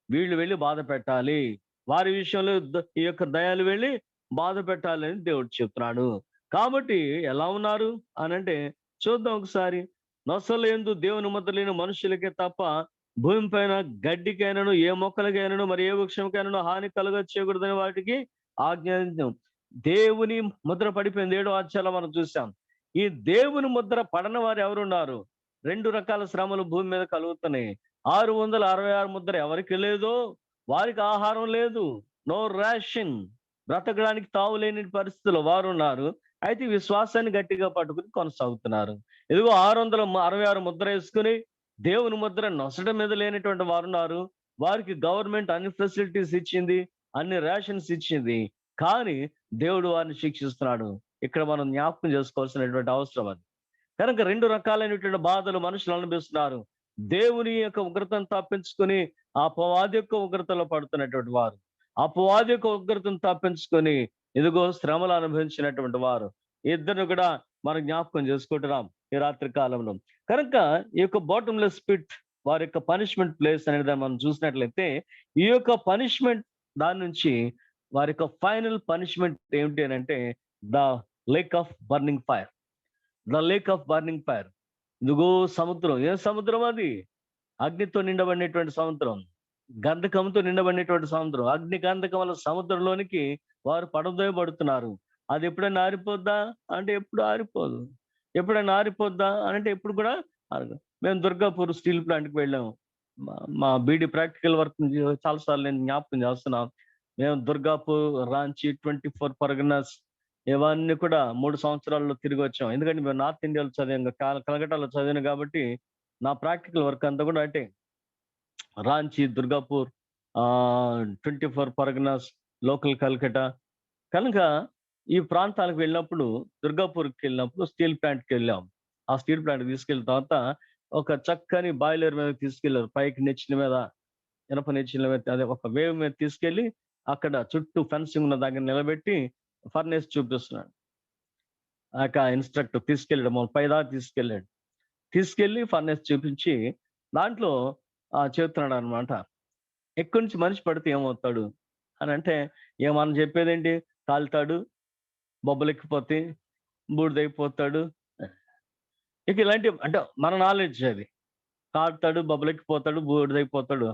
వీళ్ళు వెళ్ళి బాధ పెట్టాలి. వారి విషయంలో ఈ యొక్క దయాలు వెళ్ళి బాధ పెట్టాలని దేవుడు చెప్తున్నాడు. కాబట్టి ఎలా ఉన్నారు అనంటే చూద్దాం ఒకసారి. నొసలేందు దేవుని ముద్ర లేని మనుషులకే తప్ప భూమి పైన గడ్డికైనను, ఏ మొక్కలకైనను, మరి ఏ వృక్షంకైనను హాని కలుగ చేయకూడదని వాటికి ఆజ్ఞానించాం. దేవుని ముద్ర పడిపోయింది. 7వ అధ్యాయంలో మనం చూసాం. ఈ దేవుని ముద్ర పడని వారు ఎవరున్నారు? 2 రకాల శ్రమలు భూమి మీద కలుగుతున్నాయి. 666 ముద్ర ఎవరికి లేదో వారికి ఆహారం లేదు. No ration. బ్రతకడానికి తావు లేని పరిస్థితుల్లో వారు ఉన్నారు. అయితే విశ్వాసాన్ని గట్టిగా పట్టుకుని కొనసాగుతున్నారు. ఇదిగో 666 ముద్ర వేసుకుని దేవుని ముద్ర నొసడం మీద లేనటువంటి వారు ఉన్నారు. వారికి గవర్నమెంట్ అన్ని ఫెసిలిటీస్ ఇచ్చింది, అన్ని రేషన్స్ ఇచ్చింది. కానీ దేవుడు వారిని శిక్షిస్తున్నాడు. ఇక్కడ మనం జ్ఞాపకం చేసుకోవాల్సినటువంటి అవసరం అది. కనుక 2 రకాలైనటువంటి బాధలు మనుషులు అనుభవిస్తున్నారు. దేవుని యొక్క ఉగ్రతను తప్పించుకొని అపవాది యొక్క ఉగ్రతలో పడుతున్నటువంటి వారు, అపవాది యొక్క ఉగ్రతను తప్పించుకొని ఇదిగో శ్రమలు అనుభవించినటువంటి వారు, ఇద్దరిని కూడా మనం జ్ఞాపకం చేసుకుంటున్నాం ఈ రాత్రి కాలంలో. కనుక ఈ యొక్క బాటమ్‌లెస్ పిట్ వారి యొక్క పనిష్మెంట్ ప్లేస్ అనేది మనం చూసినట్లయితే ఈ యొక్క పనిష్మెంట్ దాని నుంచి వారి యొక్క ఫైనల్ పనిష్మెంట్ ఏమిటి అని అంటే the lake of burning fire. The lake of burning fire. ఇదిగో సముద్రం. ఏ సముద్రం అది? అగ్నితో నిండబడినటువంటి సముద్రం, గంధకంతో నిండబడినటువంటి సముద్రం. అగ్ని గంధకం వల్ల సముద్రంలోనికి వారు పడదోయబడుతున్నారు. అది ఎప్పుడైనా ఆరిపోద్దా అంటే ఎప్పుడు ఆరిపోదు. ఎప్పుడైనా ఆరిపోద్దా అని అంటే ఎప్పుడు కూడా ఆరదు. మేము దుర్గాపూర్ స్టీల్ ప్లాంట్కి వెళ్ళాము. మా బీడీ ప్రాక్టికల్ వర్క్ చాలా సార్లు నేను జ్ఞాపకం చేస్తున్నాం. మేము దుర్గాపూర్, రాంచీ, 24 పరగనాస్ ఇవన్నీ కూడా 3 సంవత్సరాల్లో తిరిగి వచ్చాం. ఎందుకంటే మేము నార్త్ ఇండియాలో చదివాం, కలకట్టాలో చదివాను కాబట్టి నా ప్రాక్టికల్ వర్క్ అంతా కూడా అంటే రాంచీ, దుర్గాపూర్, 24 పరగనాస్, లోకల్ కల్కటా. కనుక ఈ ప్రాంతాలకు వెళ్ళినప్పుడు, దుర్గాపూర్కి వెళ్ళినప్పుడు స్టీల్ ప్లాంట్కి వెళ్ళాం. ఆ స్టీల్ ప్లాంట్ తీసుకెళ్ళిన తర్వాత ఒక చక్కని బాయిలర్ మీద తీసుకెళ్లారు. పైకి నెచ్చిన మీద, ఇనప నెచ్చిన మీద, అదే ఒక వేవ్ మీద తీసుకెళ్లి అక్కడ చుట్టూ ఫెన్సింగ్ ఉన్న దగ్గర నిలబెట్టి ఫర్నేస్ చూపిస్తున్నాడు. ఇన్స్ట్రక్టర్ తీసుకెళ్ళాడు, పైదాకా తీసుకెళ్ళాడు. తీసుకెళ్లి ఫర్నేస్ చూపించి దాంట్లో చెప్తున్నాడు అనమాట. ఎక్కడి నుంచి మనిషి పడితే ఏమవుతాడు అని అంటే, ఏమన్నా చెప్పేదేంటి, కాలుతాడు, బొబ్బలెక్కిపోతే, బూడిదైపోతాడు. ఇక ఇలాంటి అంటే మన నాలెడ్జ్ అది. కాలుతాడు, బొబ్బలెక్కిపోతాడు, బూడిదైపోతాడు.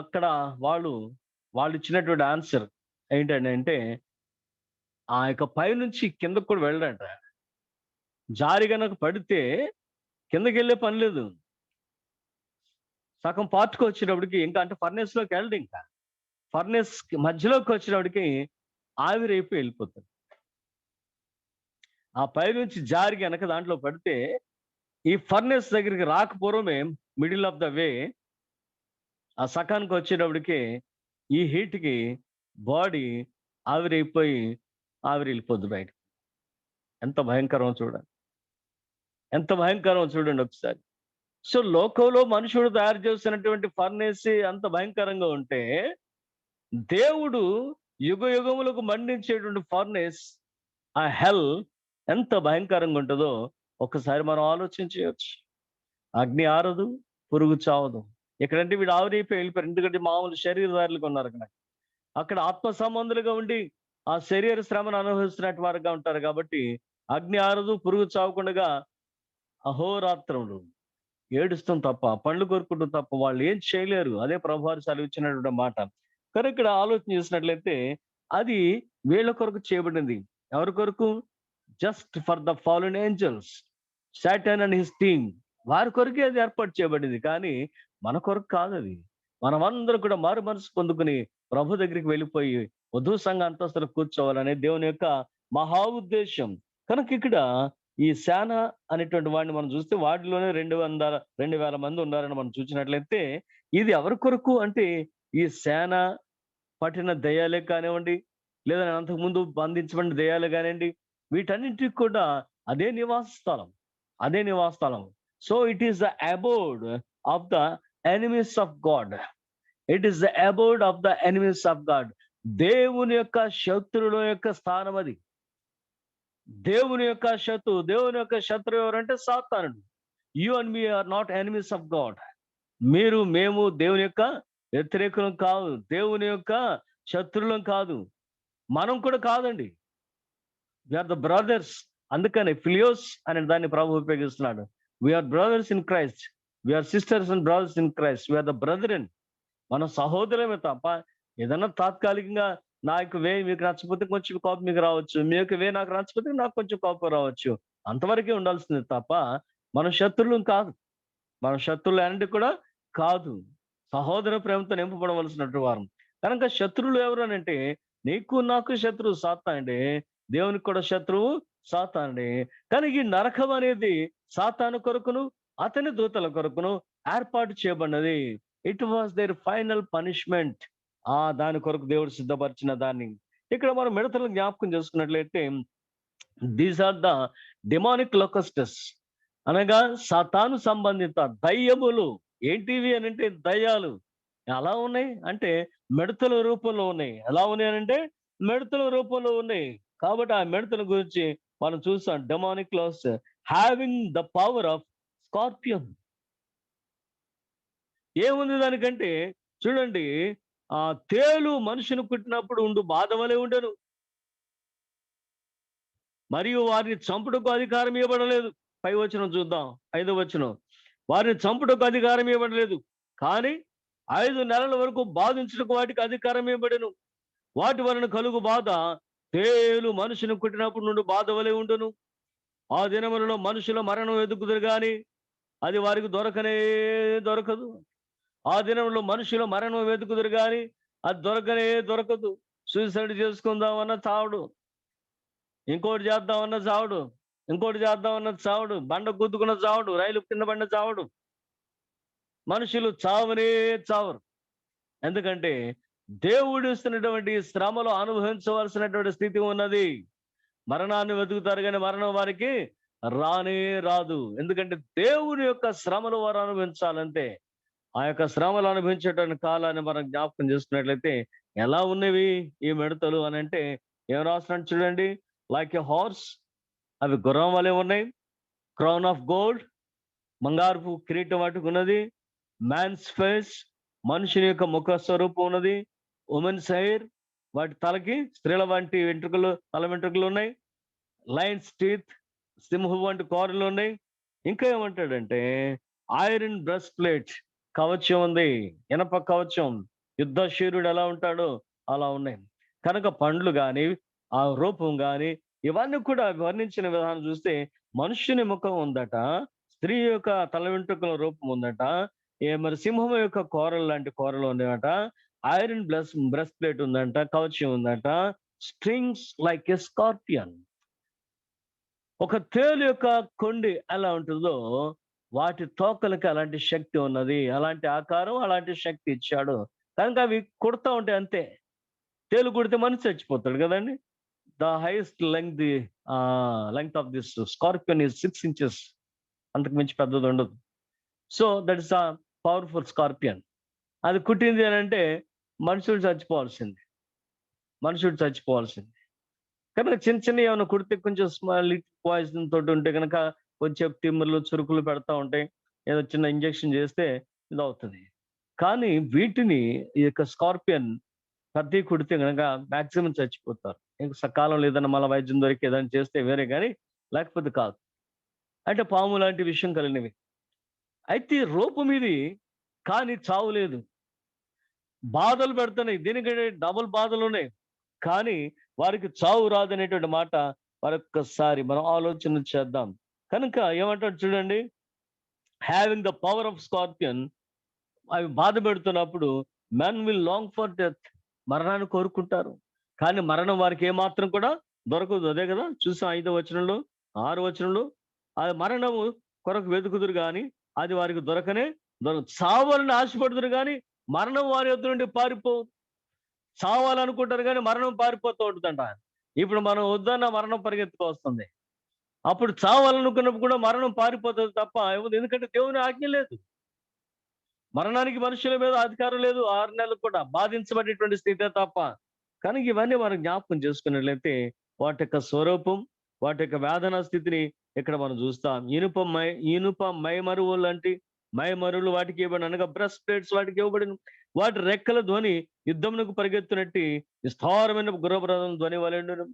అక్కడ వాళ్ళు ఇచ్చినటువంటి ఆన్సర్ ఏంటంటే అంటే, ఆ యొక్క పైనుంచి కిందకు కూడా వెళ్ళడంట. జారి గనక పడితే కిందకెళ్ళే పని లేదు. సగం పార్ట్‌కి వచ్చేటప్పటికి ఇంకా అంటే ఫర్నేస్‌లోకి వెళ్ళడు ఇంకా. ఫర్నేస్ మధ్యలోకి వచ్చేటప్పటికి ఆవిరైపోయి వెళ్ళిపోతుంది. ఆ పైనుంచి జారి గనక దాంట్లో పడితే ఈ ఫర్నేస్ దగ్గరికి రాకపూర్వమే మిడిల్ ఆఫ్ ద వే ఆ సకానికి వచ్చేటప్పటికి ఈ హీట్‌కి బాడీ ఆవిరైపోయి వెళ్ళిపోద్ది బయటకి. ఎంత భయంకరమో చూడండి. ఎంత భయంకరమో చూడండి ఒకసారి. సో లోకంలో మనుషుడు తయారు చేస్తున్నటువంటి ఫర్నేస్ అంత భయంకరంగా ఉంటే, దేవుడు యుగములకు మండించేటువంటి ఫర్నేస్, ఆ హెల్ ఎంత భయంకరంగా ఉంటుందో ఒకసారి మనం ఆలోచించవచ్చు. అగ్ని ఆరదు, పురుగు చావదు. ఇక్కడంటే వీడు ఆవిరైపోయి వెళ్ళిపోయారు. ఎందుకంటే మామూలు శరీరధారులుగా ఉన్నారు అక్కడ ఆత్మ సంబంధులుగా ఉండి ఆ శరీర శ్రమను అనుభవిస్తున్నట్టు వారుగా ఉంటారు కాబట్టి అగ్ని ఆరదు, పురుగు చావకుండా అహోరాత్రములు ఏడుస్తాం తప్ప, పండ్లు కోరుకుంటూ తప్ప వాళ్ళు ఏం చేయలేరు. అదే ప్రభువారు సెలవిచ్చినటువంటి మాట. కానీ ఇక్కడ ఆలోచన చేసినట్లయితే అది వీళ్ళ కొరకు చేయబడింది. ఎవరి కొరకు? Just for the fallen angels, Satan and his team. వారి కొరకే అది ఏర్పాటు చేయబడింది, కానీ మన కొరకు కాదు అది. మనమందరం కూడా మారు మనసు పొందుకుని ప్రభు దగ్గరికి వెళ్ళిపోయి వధువు సంఘ అంతస్తులు కూర్చోవాలనే దేవుని యొక్క మహా ఉద్దేశం. కనుక ఇక్కడ ఈ సేన అనేటువంటి వాడిని మనం చూస్తే వాటిలోనే 2,000 మంది ఉన్నారని మనం చూసినట్లయితే ఇది ఎవరి కొరకు అంటే, ఈ సేన పట్టిన దయ్యాలే కానివ్వండి, లేదా అంతకుముందు బంధించబడిన దయ్యాలే కానివ్వండి, వీటన్నింటికి కూడా అదే నివాస స్థలం. So it is the అబోర్డ్ of the enemies of God. It is the అబోర్డ్ of the enemies of God. దేవుని యొక్క శత్రువుల యొక్క స్థానం అది. దేవుని యొక్క శత్రువు ఎవరంటే సాతానుడు. You and me are not enemies of God. మేము దేవుని యొక్క వ్యతిరేకులం కాదు, దేవుని యొక్క శత్రువులం కాదు, మనం కూడా కాదండి. We are the brothers. అందుకని ఫిలియోస్ అనే దాన్ని ప్రభు ఉపయోగిస్తున్నాడు. We are brothers in Christ, we are sisters and brothers in Christ, we are the brethren. మన సహోదరమే తప్ప ఏదన్నా తాత్కాలికంగా నాకు మీకు నచ్చకపోతే కొంచెం కోపం మీకు రావచ్చు, మీకు నాకు నచ్చకపోతే నాకు కొంచెం కోపం రావచ్చు, అంతవరకే ఉండాల్సింది తప్ప మన శత్రువులు కాదు. మన శత్రువులు అంటే కూడా కాదు, సహోదర ప్రేమతో నింపబడవలసినటువంటి వారం. కనుక శత్రువులు ఎవరు అని అంటే, నీకు నాకు శత్రువు సాతానుడే, దేవునికి కూడా శత్రువు సాతానుడే. కానీ ఈ నరకం అనేది సాతాను కొరకును అతని దూతల కొరకును ఏర్పాటు చేయబడినది. It was there final punishment. దాని కొరకు దేవుడు సిద్ధపరిచిన దాన్ని ఇక్కడ మనం మిడతలను జ్ఞాపకం చేసుకున్నట్లయితే, దీస్ ఆర్ ద డెమానిక్ లొకస్టస్, అనగా సాతాను సంబంధిత దయ్యములు. ఏంటివి అని అంటే దయ్యాలు. ఎలా ఉన్నాయి అంటే మిడతల రూపంలో ఉన్నాయి. ఎలా ఉన్నాయి అని అంటే మిడతల రూపంలో ఉన్నాయి. కాబట్టి ఆ మిడతల గురించి మనం చూస్తాం. Demonic laws having the power of scorpion. ఏముంది దానికంటే చూడండి, ఆ తేలు మనుషుని కుట్టినప్పుడు ఉండు బాధ వలె ఉండను, మరియు వారిని చంపుటకు అధికారం ఇవ్వబడలేదు. పై వచనం చూద్దాం, 5వ వచనం. వారిని చంపుటకు అధికారం ఇవ్వబడలేదు, కానీ 5 నెలల వరకు బాధించుటకు వాటికి అధికారం ఇవ్వబడెను. వాటి వలన కలుగు బాధ తేలు మనుషుని కుట్టినప్పుడు నుండి బాధ వలె ఉండును. ఆ దినములలో మనుషుల మరణం వెతుకుదురు గాని అది వారికి దొరకదు. ఆ దినంలో మనుషుల మరణం వెతుకుదురు గాని అది దొరకదు. సూసైడ్ చేసుకుందామన్న చావుడు, ఇంకోటి చేద్దామన్న చావుడు, ఇంకోటి చేద్దామన్న చావుడు, బండ గుద్దుకున్న చావుడు, రైలు కింద బండ చావుడు. మనుషులు చావరు. ఎందుకంటే దేవుడు ఇస్తున్నటువంటి శ్రమలో అనుభవించవలసినటువంటి స్థితి ఉన్నది. మరణాన్ని వెతుకుతారు కానీ మరణం వారికి రాదు. ఎందుకంటే దేవుని యొక్క శ్రమలు వారు అనుభవించాలంటే ఆ యొక్క శ్రమలు అనుభవించేటువంటి కాలాన్ని మనం జ్ఞాపకం చేసుకున్నట్లయితే ఎలా ఉన్నవి ఈ మిడతలు అని అంటే ఏం రాస్తున్నాడు చూడండి. లైక్ ఎ హార్స్, అవి గుర్రం వలె ఉన్నాయి. క్రౌన్ ఆఫ్ గోల్డ్, బంగారపు కిరీటం వాటికి ఉన్నది. మ్యాన్స్ ఫేస్, మనుషుని యొక్క ముఖ స్వరూపం ఉన్నది. ఉమెన్స్ హెయిర్, వాటి తలకి స్త్రీల వంటి వెంట్రుకలు, తల వెంట్రుకలు ఉన్నాయి. లయన్స్ టీత్, సింహం వంటి కోరలు ఉన్నాయి. ఇంకా ఏమంటాడంటే ఐరన్ బ్రెస్ట్ ప్లేట్, కవచం ఉంది, ఇనప కవచం. యుద్ధ శూరుడు ఎలా ఉంటాడో అలా ఉన్నాయి. కనుక పండ్లు కానీ ఆ రూపం కానీ ఇవన్నీ కూడా వర్ణించిన విధానం చూస్తే మనుష్యుని ముఖం ఉందట, స్త్రీ యొక్క తల వెంట్రుకల రూపం ఉందట, మరి సింహం యొక్క కోరలు లాంటి కోరలు ఉన్నాయట, ఐరన్ బ్రెస్ట్ ప్లేట్ ఉందంట, కవచం ఉందంట, స్ట్రింగ్స్ లైక్ ఎ స్కార్పియన్. ఒక తేలు యొక్క కొండి ఎలా ఉంటుందో వాటి తోకలకి అలాంటి శక్తి ఉన్నది, అలాంటి ఆకారం, అలాంటి శక్తి ఇచ్చాడు. కనుక అవి కుడతా ఉంటాయి అంతే. తేలు కుడితే మనిషి చచ్చిపోతాడు కదండి. The highest length of this scorpion is 6 inches. అంతకు మించి పెద్దది ఉండదు. So that is a powerful scorpion. అది కుట్టింది అని అంటే మనుషుడు చచ్చిపోవాల్సింది. కనుక చిన్న ఏమైనా కుడితే కొంచెం స్మాల్ పాయిజన్ తోటి ఉంటే కనుక కొంచెం తిమ్ములు, చురుకులు పెడతా ఉంటాయి. ఏదో చిన్న ఇంజెక్షన్ చేస్తే ఇది అవుతుంది. కానీ వీటిని ఈ యొక్క స్కార్పియన్ కత్తి కుడితే కనుక మాక్సిమం చచ్చిపోతారు. ఇంకా సకాలంలో ఏదైనా మళ్ళీ వైద్యం దొరికి ఏదైనా చేస్తే వేరే, కానీ లేకపోతే కాదు. అంటే పాము లాంటి విషయం కలిగినవి. అయితే రూపం ఇది, కానీ చావు లేదు. బాధలు పెడుతున్నాయి, దీనికంటే డబుల్ బాధలు ఉన్నాయి, కానీ వారికి చావు రాదనేటువంటి మాట మరొక్కసారి మనం ఆలోచన చేద్దాం. కనుక ఏమంటాడు చూడండి, having the power of scorpion. అవి బాధ పెడుతున్నప్పుడు men will long for death, మరణాన్ని కోరుకుంటారు, కానీ మరణం వారికి ఏమాత్రం కూడా దొరకదు. అదే కదా చూసాం 5వ వచనంలో, 6వ వచనంలో. అది మరణము కొరకు వెతుకుదురు కానీ అది వారికి చావాలని ఆశపడుతురు కానీ మరణం వారి యొద్ద నుండి చావాలనుకుంటారు కానీ మరణం పారిపోతూ ఉంటుందంట. ఇప్పుడు మనం వద్దన్న మరణం పరిగెత్తుకు వస్తుంది. అప్పుడు చావాలనుకున్నప్పుడు కూడా మరణం పారిపోతుంది తప్ప, ఎందుకంటే దేవుని ఆజ్ఞ లేదు. మరణానికి మనుషుల మీద అధికారం లేదు. 6 నెలలు కూడా బాధించబడేటువంటి స్థితే తప్ప. కనుక ఇవన్నీ మనం జ్ఞాపకం చేసుకున్నట్లయితే వాటి యొక్క స్వరూపం, వాటి యొక్క వేదన స్థితిని ఇక్కడ మనం చూస్తాం. ఇనుప మైమరువు లాంటి మైమరువులు వాటికి ఇవ్వబడి, అనగా బ్రెస్ట్ ప్లేట్స్ వాటికి ఇవ్వబడిన. వాటి రెక్కల ధ్వని యుద్ధమునకు పరిగెత్తునట్టి విస్తారమైన గుర్రపు రథం ధ్వని వలెను.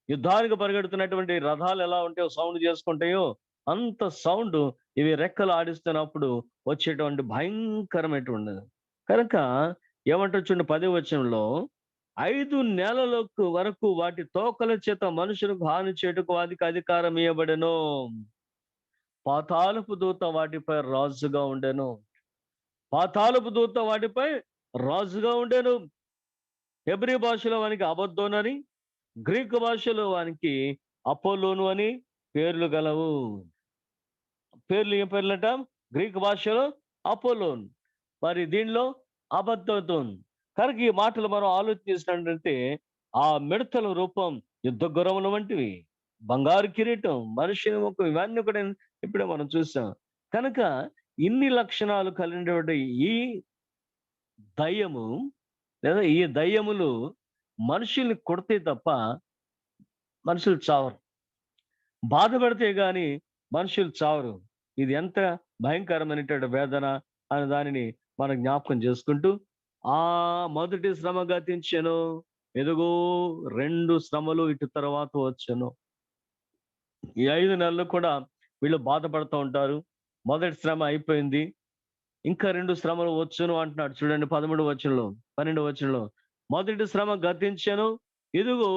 యుద్ధానికి పరిగెడుతున్నటువంటి రథాలు ఎలా ఉంటాయో, సౌండ్ చేసుకుంటాయో అంత సౌండ్ ఇవి రెక్కలు ఆడిస్తున్నప్పుడు వచ్చేటువంటి భయంకరమైనటువంటిది. కనుక ఏమంటారు చూడండి 10వ వచనంలో, 5 నెలల వరకు వాటి తోకల చేత మనుషులకు హాని చేయుటకు వాటికి అధికారం ఇవ్వబడెను. పాతాళపు దూత వాటిపై రాజుగా ఉండెను. హెబ్రీ భాషలో వానికి అబద్దోను అని, గ్రీకు భాషలో వానికి అపోలోను అని పేర్లు గలవు. పేర్లు ఏం పేర్లట? గ్రీకు భాషలో అపోలోన్, మరి దీనిలో అబద్దోన్. కనుక ఈ మాటలు మనం ఆలోచించినట్లయితే ఆ మిడతల రూపం యుద్ధ గుర్రముల వంటివి, బంగారు కిరీటం, మనుషుని ముఖం, ఇవన్నీ కూడా ఇప్పుడే మనం చూసాం. కనుక ఇన్ని లక్షణాలు కలిగినటువంటి ఈ దయ్యము లేదా ఈ దయ్యములు మనుషుల్ని కొడితే తప్ప మనుషులు చావరు, బాధ పెడితే గాని మనుషులు చావరు. ఇది ఎంత భయంకరమైనటువంటి వేదన అనే దానిని మనం జ్ఞాపకం చేసుకుంటూ, ఆ మొదటి శ్రమ గతించెను, ఎదుగో 2 శ్రమలు ఇటు తర్వాత వచ్చెను. ఈ 5 నెలలు కూడా వీళ్ళు బాధపడుతూ ఉంటారు. మొదటి శ్రమ అయిపోయింది, ఇంకా 2 శ్రమలు వచ్చును అంటున్నాడు. చూడండి 13వ వచనంలో, 12వ వచనంలో, మొదటి శ్రమ గతించెను, ఇదిగో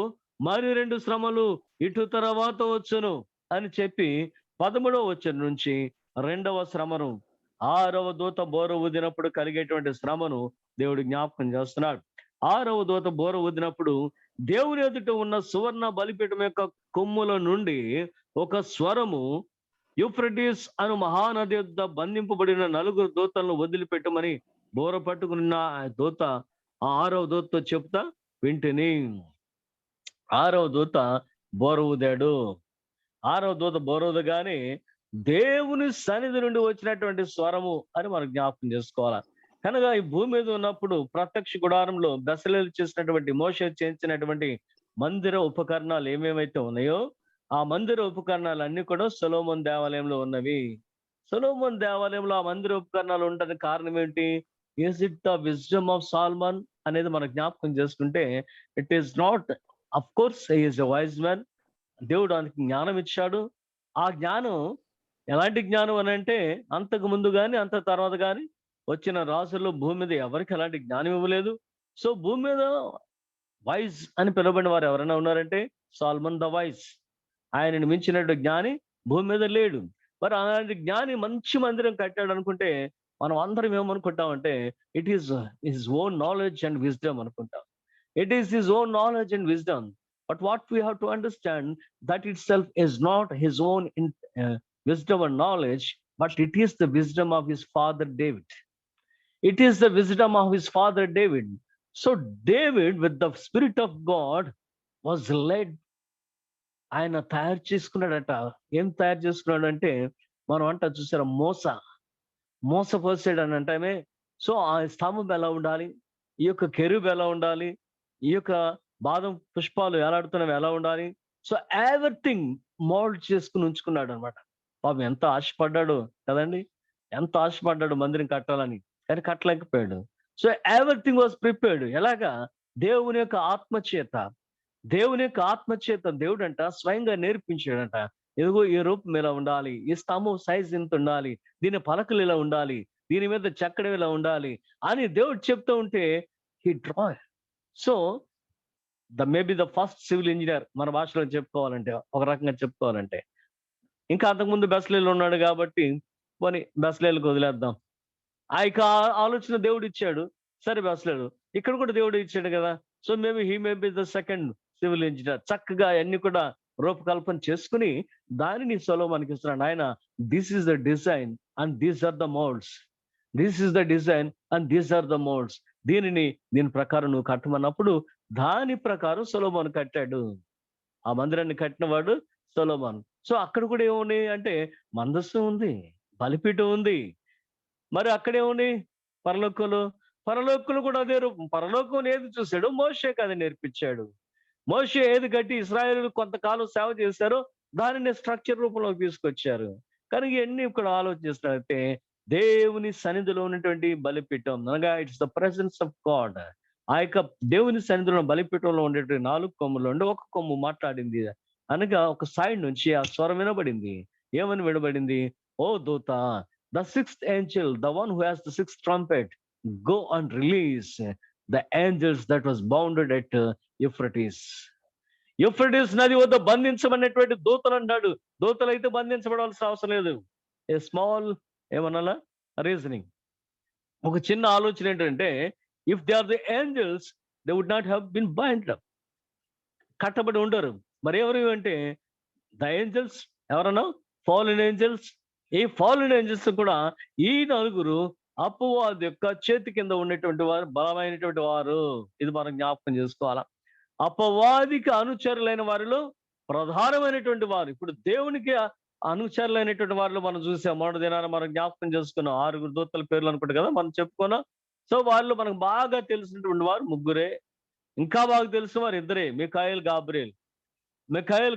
మరి 2 శ్రమలు ఇటు తర్వాత వచ్చును అని చెప్పి 13వ వచనం నుంచి 2వ శ్రమను, 6వ దూత బోర ఊదినప్పుడు కలిగేటువంటి శ్రమను దేవుడు జ్ఞాపకం చేస్తున్నాడు. 6వ దూత బోర ఊదినప్పుడు దేవుని ఎదుట ఉన్న సువర్ణ బలిపీఠం యొక్క కొమ్ముల నుండి ఒక స్వరము, యూఫ్రటీస్ అను మహానది యొద్ద బంధింపబడిన 4 దూతలను వదిలిపెట్టమని బోర పట్టుకున్న ఆ దూత, ఆ 6వ దూతతో చెప్తా వింటిని. 6వ దూత బోర ఊదాడు. 6వ దూత బోర ఊదగానే దేవుని సన్నిధి నుండి వచ్చినటువంటి స్వరము అని మనం జ్ఞాపకం చేసుకోవాలి. కనుక ఈ భూమి మీద ఉన్నప్పుడు ప్రత్యక్ష గుడారంలో బెసలేలు చేసినటువంటి, మోషే చేయించినటువంటి మందిర ఉపకరణాలు ఏమేమైతే ఉన్నాయో ఆ మందిర ఉపకరణాలన్నీ కూడా సొలొమోను దేవాలయంలో ఉన్నవి. సొలొమోను దేవాలయంలో ఆ మందిర ఉపకరణాలు ఉండడానికి కారణం ఏంటి? Is it the wisdom of Solomon అనేది మనం జ్ఞాపకం చేసుకుంటే, it is not, of course he is a wise man. దేవుడు ఆయనకి జ్ఞానం ఇచ్చాడు. ఆ జ్ఞానం ఎలాంటి జ్ఞానం అని అంటే, అంతకు ముందు కానీ అంత తర్వాత కానీ వచ్చిన రాజుల్లో భూమి మీద ఎవరికి ఎలాంటి జ్ఞానం ఇవ్వలేదు. సో భూమి మీద వైజ్ అని పిలువబడిన వారు ఎవరైనా ఉన్నారంటే సాల్మన్ ద వైజ్. ఆయనను మించినట్టు జ్ఞాని భూమి మీద లేడు. మరి అలాంటి జ్ఞాని మంచి మందిరం కట్టాడు అనుకుంటే మనం అందరం ఏమనుకుంటామంటే, it is his own knowledge and wisdom అనుకుంటాం. It is his own knowledge and wisdom. But what we have to understand, that itself is not his own wisdom and knowledge, but it is the wisdom of his father David. It is the wisdom of his father David. So David, with the Spirit of God, was led. ఆయన తయారు చేసుకున్నాడట. ఏం తయారు చేసుకున్నాడంటే, మనం అంట చూసారా, మోసపోసాడు అని అంటామే. So ఆ స్తంభం ఎలా ఉండాలి, ఈ యొక్క కెరూబు ఎలా ఉండాలి, ఈ యొక్క బాదం పుష్పాలు ఎలాడుతున్నవి ఎలా ఉండాలి, సో ఎవ్రీథింగ్ మోల్డ్ చేసుకుని ఉంచుకున్నాడు అనమాట. పాపం ఎంత ఆశపడ్డాడు కదండి, ఎంత ఆశపడ్డాడు మందిరం కట్టాలని, కానీ కట్టలేకపోయాడు. So everything was prepared. ఎలాగా? దేవుని యొక్క ఆత్మచేత. దేవుని యొక్క ఆత్మచేత దేవుడు అంట స్వయంగా నేర్పించాడంట. ఇదిగో ఈ రూపం ఇలా ఉండాలి, ఈ స్తంభం సైజ్ ఇంత ఉండాలి, దీని పలకలు ఇలా ఉండాలి, దీని మీద చెక్కడం ఇలా ఉండాలి అని దేవుడు చెప్తూ ఉంటే he draw. So maybe the first civil engineer మన భాషలో చెప్పుకోవాలంటే, ఒక రకంగా చెప్పుకోవాలంటే. ఇంకా అంతకుముందు బెసలేలు ఉన్నాడు కాబట్టి పోనీ బెసలేలకు వదిలేద్దాం. ఆ యొక్క ఆలోచన దేవుడు ఇచ్చాడు. సరే బెసలేడు ఇక్కడ కూడా దేవుడు ఇచ్చాడు కదా. So he may be the second civil engineer. చక్కగా అన్ని కూడా రూపకల్పన చేసుకుని దానిని సొలొమోనుకి ఇస్తున్నాడు. ఆయన this is the design and these are the moulds. This is the design and these are the moulds. దీని ప్రకారం నువ్వు కట్టమన్నప్పుడు దాని ప్రకారం సొలొమోను కట్టాడు. ఆ మందిరాన్ని కట్టిన వాడు సొలొమోను. సో అక్కడ కూడా ఏముంది అంటే, మందస్సు ఉంది, బలిపీఠం ఉంది. మరి అక్కడేముంది? పరలోకంలో కూడా అదే రూపం. పరలోకం ఏది చూశాడు? మోషేకి అది నేర్పించాడు. మోషే ఏది కట్టి ఇశ్రాయేలు కొంతకాలం సేవ చేశారో దానిని స్ట్రక్చర్ రూపంలోకి తీసుకొచ్చారు. కానీ ఇవన్నీ ఇక్కడ ఆలోచిస్తున్నట్టే దేవుని సన్నిధిలో ఉన్నటువంటి బలిపీఠం అనగా it's the presence of God. ఆ యొక్క దేవుని సన్నిధిలో బలిపీఠంలో ఉండేటువంటి 4 కొమ్ములు ఉండి ఒక కొమ్ము మాట్లాడింది అనగా ఒక సైడ్ నుంచి ఆ స్వరం వినబడింది. ఏమని వినబడింది? ఓ దూత, the 6th angel, the one who has the 6th trumpet, go and release the angels that was bounded at Euphrates. Euphrates నది వద్ద బంధించమన్నటువంటి దూతలు అన్నాడు. దూతలు అయితే బంధించబడాల్సిన అవసరం లేదు. ఏ స్మాల్ ఏమన్నా రీజనింగ్, ఒక చిన్న ఆలోచన ఏంటంటే, if they are the angels they would not have been bound up. కట్టబడి ఉండరు. మరి ఎవరు అంటే ద ఏంజల్స్. ఎవరన్నా? Fallen angels. ఈ ఫాలెన్ ఏంజల్స్ కూడా ఈ 4 అపవాది యొక్క చేతి కింద ఉన్నటువంటి వారు, బలమైనటువంటి వారు. ఇది మనం జ్ఞాపకం చేసుకోవాలా. అపవాదికి అనుచరులైన వారిలో ప్రధానమైనటువంటి వారు. ఇప్పుడు దేవునికి అనుచరులైనటువంటి వారిలో మనం చూసాం. మొదటి దినాన మనం జ్ఞాపకం చేసుకున్నాం. 6 దూతల పేర్లు అనుకుంటా కదా మనం చెప్పుకున్నాం. సో వాళ్ళు మనకు బాగా తెలిసినటువంటి వారు 3. ఇంకా బాగా తెలిసిన వారు 2. మిఖాయేల్,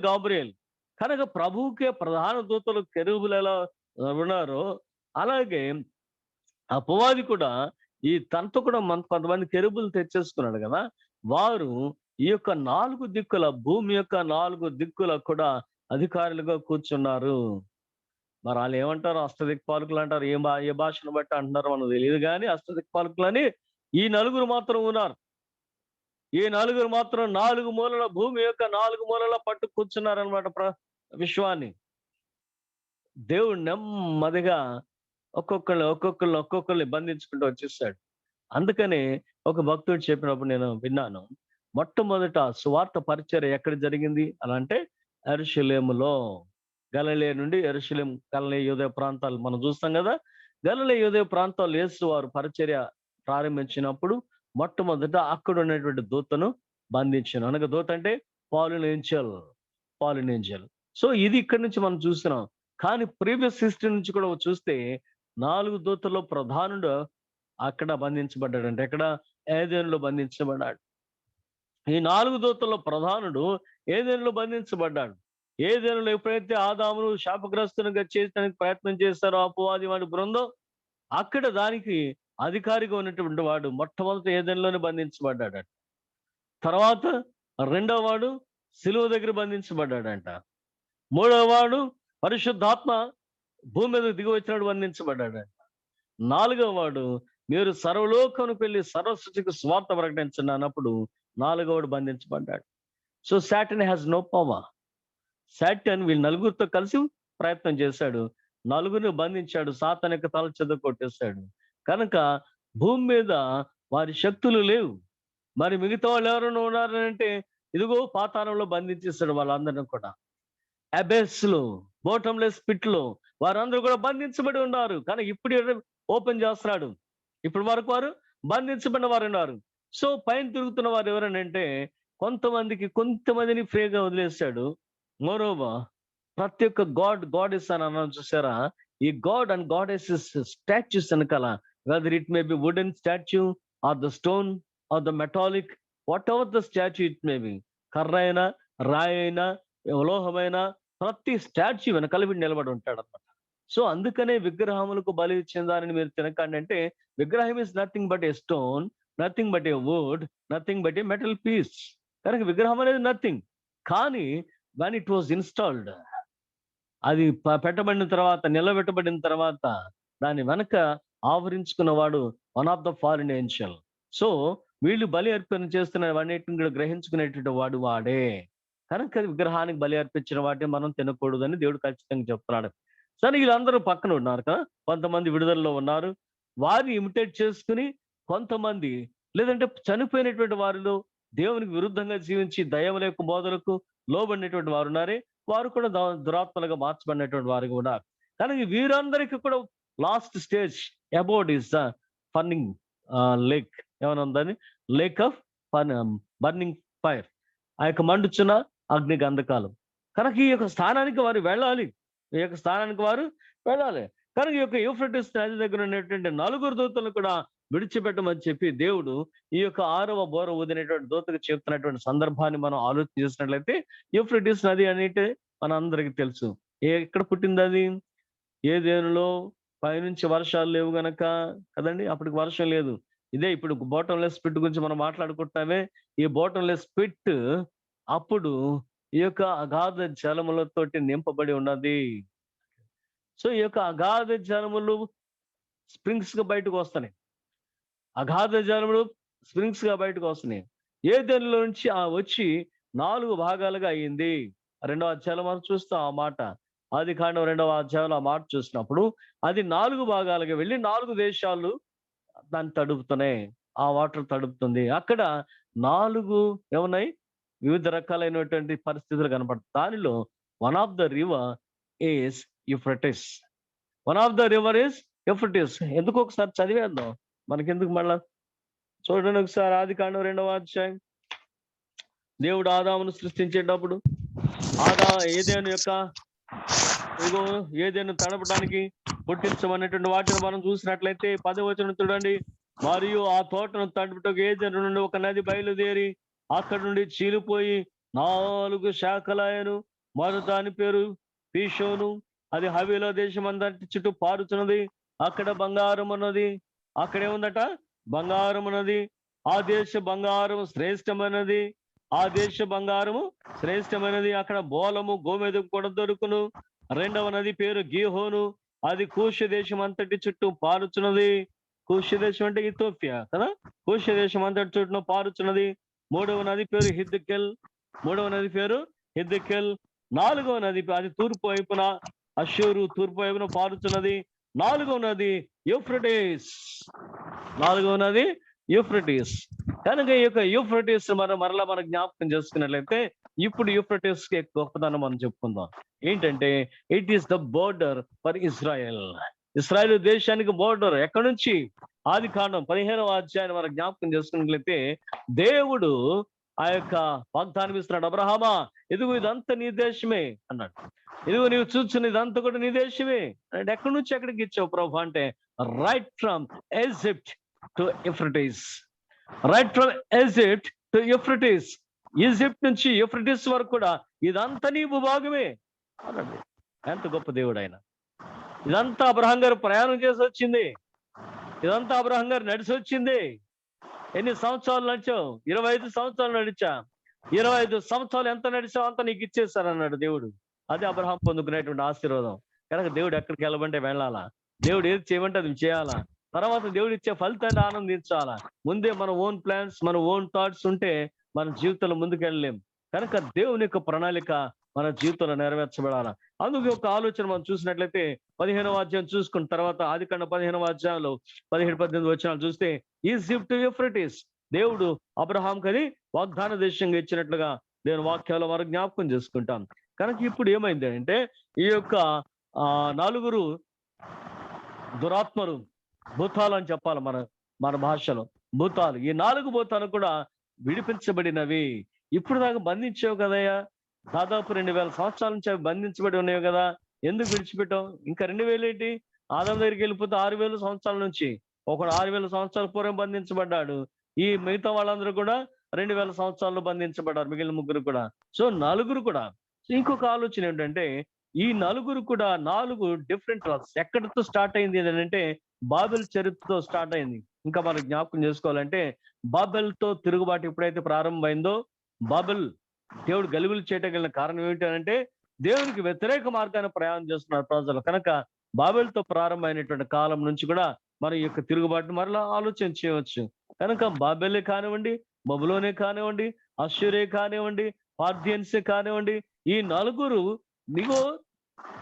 గాబ్రియల్. కనుక ప్రభువుకే ప్రధాన దూతలు కెరూబులు ఎలా ఉన్నారో అలాగే అపవాది కూడా ఈ తనతో కూడా కొంతమంది కెరూబులు తెచ్చేసుకున్నాడు కదా. వారు ఈ యొక్క 4 దిక్కుల, భూమి యొక్క 4 దిక్కుల కూడా అధికారులుగా కూర్చున్నారు. మరి వాళ్ళు ఏమంటారు, అష్టదిక్పాలకులు అంటారు. ఏ భాషను బట్టి అంటున్నారో మనకు తెలియదు, కానీ అష్టదిక్పాలకులని ఈ నలుగురు మాత్రం ఉన్నారు. ఈ నలుగురు మాత్రం 4 మూలల, భూమి యొక్క 4 మూలల పట్టు కూర్చున్నారనమాట విశ్వాన్ని. దేవుడు నెమ్మదిగా ఒక్కొక్కరిని బంధించుకుంటూ వచ్చేసాడు. అందుకని ఒక భక్తుడు చెప్పినప్పుడు నేను విన్నాను, మొట్టమొదట సువార్త పరిచర్య ఎక్కడ జరిగింది అని అంటే యెరూషలేములో. గలిలయ నుండి యెరూషలేం, గలిలయ యూదయ ప్రాంతాలు మనం చూస్తాం కదా. గలిలయ యూదయ ప్రాంతాలు యేసు వారు పరిచర్య ప్రారంభించినప్పుడు మొట్టమొదట అక్కడ ఉన్నటువంటి దూతను బంధించాను. అనగా దూత అంటే ఫాలెన్ ఏంజెల్. సో ఇది ఇక్కడి నుంచి మనం చూస్తున్నాం. కానీ ప్రీవియస్ హిస్టరీ నుంచి కూడా చూస్తే 4 దూతల్లో ప్రధానుడు అక్కడ బంధించబడ్డాడు. అంటే ఎక్కడ? ఏదెనులో బంధించబడ్డాడు. ఈ 4 దూతల్లో ప్రధానుడు ఏదెనులో బంధించబడ్డాడు. ఏదెనులో ఎప్పుడైతే ఆదామును శాపగ్రస్తునిగా చేయడానికి ప్రయత్నం చేస్తారో అపవాది వాడి బృందం, అక్కడ దానికి అధికారిగా ఉన్నటువంటి వాడు మొట్టమొదటి ఏదెనులోనే బంధించబడ్డాడు. తర్వాత 2వ వాడు సిలువ దగ్గర బంధించబడ్డాడంట. 3వ వాడు పరిశుద్ధాత్మ భూమి మీద దిగి వచ్చినప్పుడు బంధించబడ్డాడంట. 4వ వాడు మీరు సర్వలోకానికి వెళ్ళి సర్వసృష్టికి స్వార్థ ప్రకటించండి అన్నప్పుడు 4వ వాడు బంధించబడ్డాడు. So Satan has no power. Satan వీళ్ళు నలుగురితో కలిసి ప్రయత్నం చేశాడు, నలుగురిని బంధించాడు, సాతాను యొక్క తల చెద కొట్టేశాడు. కనుక భూమి మీద వారి శక్తులు లేవు. మరి మిగతా వాళ్ళు ఎవరైనా ఉన్నారంటే ఇదిగో పాతాళంలో బంధించేస్తాడు వాళ్ళందరినీ కూడా. అబెస్ లో, బోటంలెస్ పిట్ లో వారందరూ కూడా బంధించబడి ఉన్నారు. కానీ ఇప్పుడు ఓపెన్ చేస్తున్నాడు. ఇప్పుడు వరకు వారు బంధించబడిన వారు ఉన్నారు. సో పైన తిరుగుతున్న వారు ఎవరనంటే కొంతమందిని ఫ్రీగా వదిలేశాడు. మోరోవర్ ప్రతి ఒక్క గాడ్ ఇస్ అని అన్నాను చూసారా, ఈ గాడ్ అండ్ గాడెస్ స్టాచ్యూస్ వెనకాల, whether it may be wooden statue or the stone or the metallic, whatever the statue it may be, కర్ర అయినా, రాయి అయినా, లోహమైన ప్రతి స్టాచ్యూ వెనకాల వీడు నిలబడి ఉంటాడు అనమాట. సో అందుకనే విగ్రహములకు బలి ఇచ్చిన దానిని మీరు తినకండి అంటే, విగ్రహం is nothing but a stone, nothing but a wood, nothing but a metal piece. కనుక విగ్రహం అనేది నథింగ్. కానీ when it was installed, అది పెట్టబడిన తర్వాత, నిలబెట్టబడిన తర్వాత దాని వెనక ఆవరించుకున్నవాడు one of the fallen angel. So వీళ్ళు బలి అర్పణ చేస్తున్న వాటిని కూడా గ్రహించుకునేటువంటి వాడు వాడే. కనుక విగ్రహానికి బలి అర్పించిన వాటిని మనం తినకూడదని దేవుడు ఖచ్చితంగా చెప్తున్నాడు. సరే వీళ్ళందరూ పక్కన ఉన్నారు కదా, కొంతమంది విడుదలలో ఉన్నారు. వారిని ఇమిటేట్ చేసుకుని కొంతమంది, లేదంటే చనిపోయినటువంటి వారిలో దేవునికి విరుద్ధంగా జీవించి దయ్యం లేక బోధలకు లోబడినటువంటి వారు ఉన్నారే, వారు కూడా దురాత్మలుగా మార్చబడినటువంటి వారు కూడా. కానీ వీరందరికీ కూడా last stage about is the burning lake. ఏమైనా ఉందని, లేక్ ఆఫ్ బర్నింగ్ ఫైర్, ఆ యొక్క మండుచున్న అగ్ని గంధకాలం. కనుక ఈ యొక్క స్థానానికి వారు వెళ్ళాలి. కనుక ఈ యొక్క యూఫ్రటీస్ నది దగ్గర ఉన్నటువంటి 4 దూతలను కూడా విడిచిపెట్టమని చెప్పి దేవుడు ఈ యొక్క 6వ బోర ఊదినటువంటి దూతకు చెప్తున్నటువంటి సందర్భాన్ని మనం ఆలోచన చేసినట్లయితే, యూఫ్రటీస్ నది అనేది మన అందరికీ తెలుసు. ఎక్కడ పుట్టింది అది? ఏదెనులో. పైనుంచి వర్షాలు లేవు గనక కదండి, అప్పటికి వర్షం లేదు. ఇదే ఇప్పుడు బోటంలెస్ పిట్ గురించి మనం మాట్లాడుకుంటామే. ఈ బోటంలెస్ పిట్ అప్పుడు ఈ యొక్క అగాధ జలములతోటి నింపబడి ఉన్నది. సో ఈ యొక్క అగాధ జలములు స్ప్రింగ్స్ గా బయటకు వస్తున్నాయి. అగాధ జలములు స్ప్రింగ్స్ గా బయటకు వస్తున్నాయి. ఏదెనులో నుంచి వచ్చి 4 భాగాలుగా అయ్యింది. 2వ అధ్యాయంలో మనం చూస్తాం ఆ మాట. ఆదికాండం 2వ అధ్యాయంలో ఆ మాట చూసినప్పుడు అది 4 భాగాలుగా వెళ్ళి 4 దేశాలు దాన్ని తడుపుతున్నాయి. ఆ వాటర్ తడుపుతుంది. అక్కడ 4 ఏమున్నాయి? వివిధ రకాలైనటువంటి పరిస్థితులు కనపడతాయి. దానిలో one of the river is Euphrates. ఎందుకు ఒకసారి చదివేద్దాం, మనకెందుకు మళ్ళా. చూడండి ఒకసారి ఆదికాండం 2వ అధ్యాయం. దేవుడు ఆదామును సృష్టించేటప్పుడు ఏదేను తడపడానికి పుట్టించమనేటువంటి వాటిని మనం చూసినట్లయితే 10వ వచనం చూడండి. మరియు ఆ తోటను తడుపుటకు ఏదెను నుండి ఒక నది బయలుదేరి అక్కడి నుండి చీలిపోయి 4 శాఖలాయను. మొదట దాని పేరు పీషోను. అది హవీలో దేశం అందరి చుట్టూ పారుతున్నది. అక్కడ బంగారం ఉన్నది. అక్కడేముందట? బంగారం ఉన్నది. ఆ దేశ బంగారం శ్రేష్టమైనది. ఆ దేశ బంగారము శ్రేష్టమైనది, అక్కడ బోలము గోమేదకు కూడా దొరుకును. రెండవ నది పేరు గీహోను, అది కూష దేశం అంతటి చుట్టూ పారుచున్నది. కూష దేశం అంటే ఇథోపియా కదా, కూష దేశం అంతటి చుట్టూ పారుచున్నది. మూడవ నది పేరు హిద్దెకెల్. నాలుగవ నది అది తూర్పు వైపున అష్షూరు తూర్పు వైపున పారుచున్నది. నాలుగవ నది యూఫ్రటీస్. కనుక ఈ యొక్క యూఫ్రటీస్ మరలా మనం జ్ఞాపకం చేసుకున్నట్లయితే ఇప్పుడు యూఫ్రటీస్ కి గొప్పదనం మనం చెప్పుకుందాం. ఏంటంటే it is the border for Israel దేశానికి బోర్డర్. ఎక్కడి నుంచి? ఆది కాండం 15వ అధ్యాయం మనం జ్ఞాపకం చేసుకున్నట్లయితే దేవుడు ఆ యొక్క వాగ్దానం ఇస్తున్నాడు. అబ్రహామా, ఇదిగో ఇదంతా నీ దేశమే అన్నాడు. ఇదిగో నీవు చూస్తున్న ఇదంతా కూడా నీ దేశమే అంటే ఎక్కడి నుంచి ఎక్కడికి ఇచ్చావు ప్రభు అంటే right from Egypt to Euphrates. Egypt నుంచి యూఫ్రటీస్ వరకు కూడా ఇదంతా నీ భూభాగమే అన్నాడు. ఎంత గొప్ప దేవుడు ఆయన! ఇదంతా అబ్రహాం గారు ప్రయాణం చేసి వచ్చింది, ఇదంతా అబ్రహాం గారు నడిచి వచ్చింది. ఎన్ని సంవత్సరాలు నడిచావు? 25 సంవత్సరాలు నడిచా. 25 సంవత్సరాలు ఎంత నడిచావు అంత నీకు ఇచ్చేస్తానన్నాడు దేవుడు. అది అబ్రహాం పొందుకునేటువంటి ఆశీర్వాదం. కనుక దేవుడు ఎక్కడికి వెళ్ళమంటే వెళ్ళాలా, దేవుడు ఏది చేయమంటే అది చేయాలా, తర్వాత దేవుడు ఇచ్చే ఫలితాన్ని ఆనందించాలా. ముందే మన ఓన్ ప్లాన్స్, మన ఓన్ థాట్స్ ఉంటే మన జీవితంలో ముందుకు వెళ్ళలేం. కనుక దేవుని యొక్క ప్రణాళిక మన జీవితంలో నెరవేర్చబడాల. అందుకు ఒక ఆలోచన మనం చూసినట్లయితే 15వ అధ్యాయం చూసుకున్న తర్వాత ఆదికాండ 15వ అధ్యాయంలో 17-18 వచనాలు చూస్తే ఈజిప్ట్ యూఫ్రటీస్ దేవుడు అబ్రహాం కది వాగ్దాన దేశంగా ఇచ్చినట్లుగా దేవుని వాక్యాలు వారు జ్ఞాపకం చేసుకుంటాం. కనుక ఇప్పుడు ఏమైంది అంటే ఈ యొక్క 4 దురాత్మలు, భూతాలు అని చెప్పాలి మన భాషలో, భూతాలు. ఈ 4 భూతాలు కూడా విడిపించబడినవి. ఇప్పుడు దాకా బంధించావు కదయ్యా, దాదాపు 2000 సంవత్సరాల నుంచి అవి బంధించబడి ఉన్నాయి కదా, ఎందుకు విడిచిపెట్టావు? ఇంకా 2000 ఏంటి? ఆదాం దగ్గరికి వెళ్ళిపోతే 6000 సంవత్సరాల నుంచి, ఒకడు 6000 సంవత్సరాల పూర్వం బంధించబడ్డాడు. ఈ మిగతా వాళ్ళందరూ కూడా 2000 సంవత్సరాలు బంధించబడ్డారు, మిగిలిన 3 కూడా. సో 4 కూడా. ఇంకొక ఆలోచన ఏంటంటే ఈ 4 కూడా 4 డిఫరెంట్ రాస్. ఎక్కడితో స్టార్ట్ అయింది అంటే బాబెల్ చరిత్రతో స్టార్ట్ అయింది. ఇంకా మనం జ్ఞాపకం చేసుకోవాలంటే బాబెల్తో తిరుగుబాటు ఎప్పుడైతే ప్రారంభమైందో, బాబెల్ దేవుడు గలిబిలి చేయటం కారణం ఏమిటంటే దేవునికి వ్యతిరేక మార్గాన్ని ప్రయాణం చేస్తున్నారు ప్రజలు. కనుక బాబెల్తో ప్రారంభమైనటువంటి కాలం నుంచి కూడా మన యొక్క తిరుగుబాటును మరలా ఆలోచన చేయవచ్చు. కనుక బాబెలే కానివ్వండి, బబులోనే కానివ్వండి, అష్షూరే కానివ్వండి, పార్థియన్సే కానివ్వండి, ఈ 4 నిగో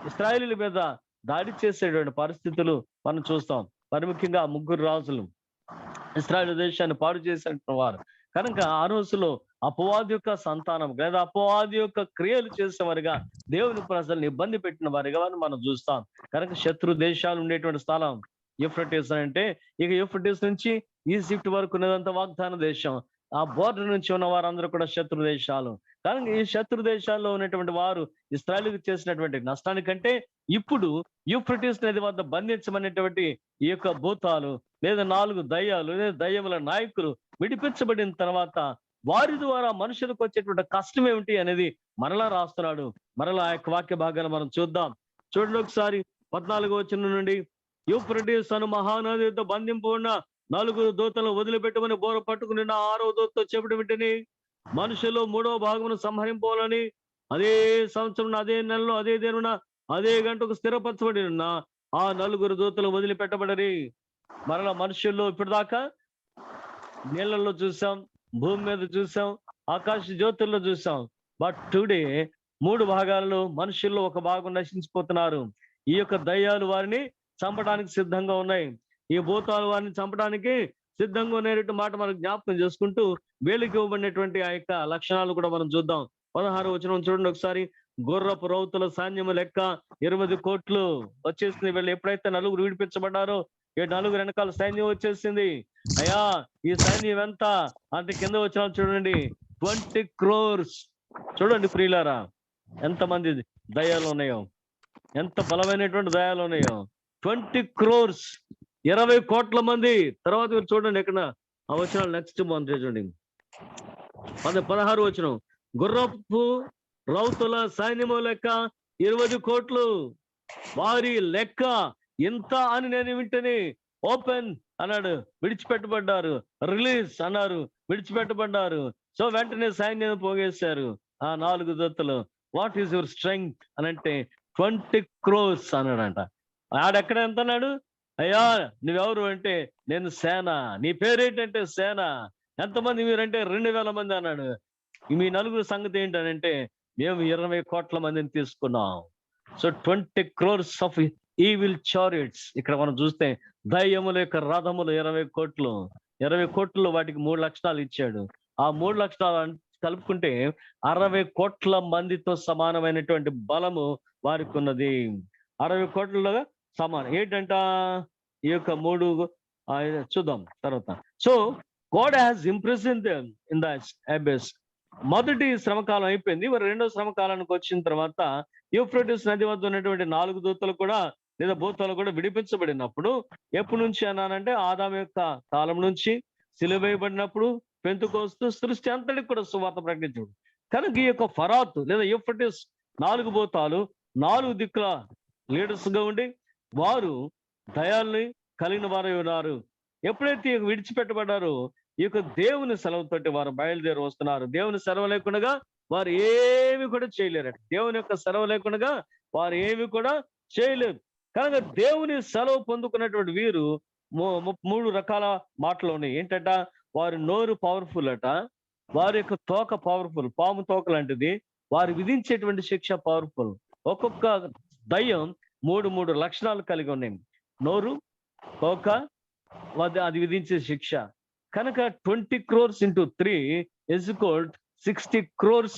ఇశ్రాయేలీయుల మీద దాడి చేసేటువంటి పరిస్థితులు మనం చూస్తాం. మరి ముఖ్యంగా 3 రాజులు ఇశ్రాయేలు దేశాన్ని పాడు చేసినటువంటి వారు. కనుక ఆ రోజులో అపవాది యొక్క సంతానం లేదా అపవాది యొక్క క్రియలు చేసేవారుగా దేవుని ప్రజల్ని ఇబ్బంది పెట్టిన వారిగా మనం చూస్తాం. కనుక శత్రు దేశాలు ఉండేటువంటి స్థలం యూఫ్రటీస్ అంటే ఇక యూఫ్రటీస్ నుంచి ఈజిప్ట్ వరకు ఉన్నదంతా వాగ్దాన దేశం. ఆ బోర్డర్ నుంచి ఉన్న వారందరూ కూడా శత్రు దేశాలు. కానీ ఈ శత్రు దేశాల్లో ఉన్నటువంటి వారు ఇశ్రాయేలుకు చేసినటువంటి నష్టానికంటే ఇప్పుడు యూఫ్రటీస్ నది వద్ద బంధించమనేటువంటి ఈ యొక్క భూతాలు లేదా 4 దయ్యాలు లేదా దయ్యముల నాయకులు విడిపించబడిన తర్వాత వారి ద్వారా మనుషులకు వచ్చేటువంటి కష్టం ఏమిటి అనేది మరలా రాస్తున్నాడు. మరలా ఆ యొక్క వాక్య భాగాలు మనం చూద్దాం. చూడండి ఒకసారి 14వ వచనం నుండి. యూఫ్రటీస్ అను మహానదితో బంధింపు ఉన్న 4 దూతలను వదిలిపెట్టమని బోర పట్టుకుని 6వ దూతతో చెప్పడం వెంటనే మనుషులు 3వ భాగమును సంహరింపాలని అదే సంవత్సరం అదే నెలలో అదే దినమున అదే గంటకు స్థిరపరచబడి ఉన్న ఆ 4 దూతలు వదిలిపెట్టబడరి. మరలా మనుషుల్లో ఇప్పటిదాకా నీళ్ళల్లో చూసాం, భూమి మీద చూసాం, ఆకాశ జ్యోతుల్లో చూసాం. బట్ టుడే 3 భాగాల్లో మనుషుల్లో ఒక భాగం నశించిపోతున్నారు. ఈ యొక్క దయ్యాలు వారిని చంపడానికి సిద్ధంగా ఉన్నాయి, ఈ భూతాలు వారిని చంపడానికి సిద్ధంగా ఉన్నటువంటి మాట మనం జ్ఞాపకం చేసుకుంటూ వేలికి ఇవ్వబడినటువంటి ఆ యొక్క లక్షణాలు కూడా మనం చూద్దాం. 16వ వచనం చూడండి ఒకసారి. గుర్రపు రౌతుల సైన్యము లెక్క 20 కోట్లు వచ్చేసింది. వీళ్ళు ఎప్పుడైతే 4 విడిపించబడ్డారో 4 వెనకాల సైన్యం వచ్చేసింది. అయ్యా ఈ సైన్యం ఎంత అంటే కింద వచ్చిన చూడండి 20 crores. చూడండి ప్రియులారా ఎంతమంది దయ్యాలు ఉన్నాయో, ఎంత బలమైనటువంటి దయ్యాలు ఉన్నాయో. 20 crores, 20 కోట్ల మంది. తర్వాత మీరు చూడండి ఎక్కడ ఆ వచనాలు నెక్స్ట్ మనం చూడండి 16వ వచనం. గుర్రపు రౌతుల సైన్యము లెక్క 20 కోట్లు, వారి లెక్క ఇంత అని నేను వింటనే ఓపెన్ అన్నాడు, విడిచిపెట్టబడ్డారు. రిలీజ్ అన్నారు, విడిచిపెట్టబడ్డారు. సో వెంటనే సైన్యం పోగేశారు ఆ 4 దూతలు. వాట్ ఈస్ యువర్ స్ట్రెంగ్త్ అని అంటే 20 crores అన్నాడంట. ఆడెక్కడ ఎంత అన్నాడు? అయ్యా నువ్వెవరు అంటే నేను సేన. నీ పేరేంటంటే సేన. ఎంతమంది మీరంటే 2000 మంది అన్నాడు. మీ నలుగురు సంగతి ఏంటనంటే మేము 20 కోట్ల మందిని తీసుకున్నాం. So 20 crores of evil chariots. ఇక్కడ మనం చూస్తే దయ్యముల యొక్క రథములు 20 కోట్లు. 20 కోట్లు వాటికి 3 లక్షణాలు ఇచ్చాడు. ఆ 3 లక్షణాలు కలుపుకుంటే 60 కోట్ల మందితో సమానమైనటువంటి బలము వారికి ఉన్నది. 60 కోట్లలో సమానం ఏంటంట ఈ యొక్క 3 చూద్దాం తర్వాత. So God has impressed them in the abyss. మొదటి శ్రమకాలం అయిపోయింది. మరి రెండో శ్రమకాలానికి వచ్చిన తర్వాత యూఫ్రటీస్ నది వద్ద ఉన్నటువంటి 4 దూతలు కూడా లేదా భూతాలు కూడా విడిపించబడినప్పుడు ఎప్పటి నుంచి అన్నానంటే ఆదాము యొక్క కాలం నుంచి సిలువ వేయబడినప్పుడు పెంతుకోస్తూ సృష్టి అంతటికి కూడా సువార్త ప్రకటించడు. కనుక ఈ యొక్క ఫరాత్ లేదా యూఫ్రటీస్ 4 భూతాలు 4 దిక్కుల లీడర్స్ గా ఉండి వారు దయాల్ని కలిగిన వారై ఉన్నారు. ఎప్పుడైతే విడిచిపెట్టబడ్డారో ఈ యొక్క దేవుని సెలవుతోటి వారు బయలుదేరి వస్తున్నారు. దేవుని సెలవు లేకుండా వారు ఏమి కూడా చేయలేరట. దేవుని యొక్క సెలవు లేకుండా వారు ఏమి కూడా చేయలేరు. కనుక దేవుని సెలవు పొందుకున్నటువంటి వీరు 3 రకాల మాటలు ఉన్నాయి. ఏంటంట? వారి నోరు పవర్ఫుల్ అట, వారి యొక్క తోక పవర్ఫుల్, పాము తోక లాంటిది, వారు విధించేటువంటి శిక్ష పవర్ఫుల్. ఒక్కొక్క దయ్యం 3 లక్షణాలు కలిగి ఉన్నాయి. నోరు, తోక, అది విధించే శిక్ష. కనుక 20 crores into 3 is equal 60 crores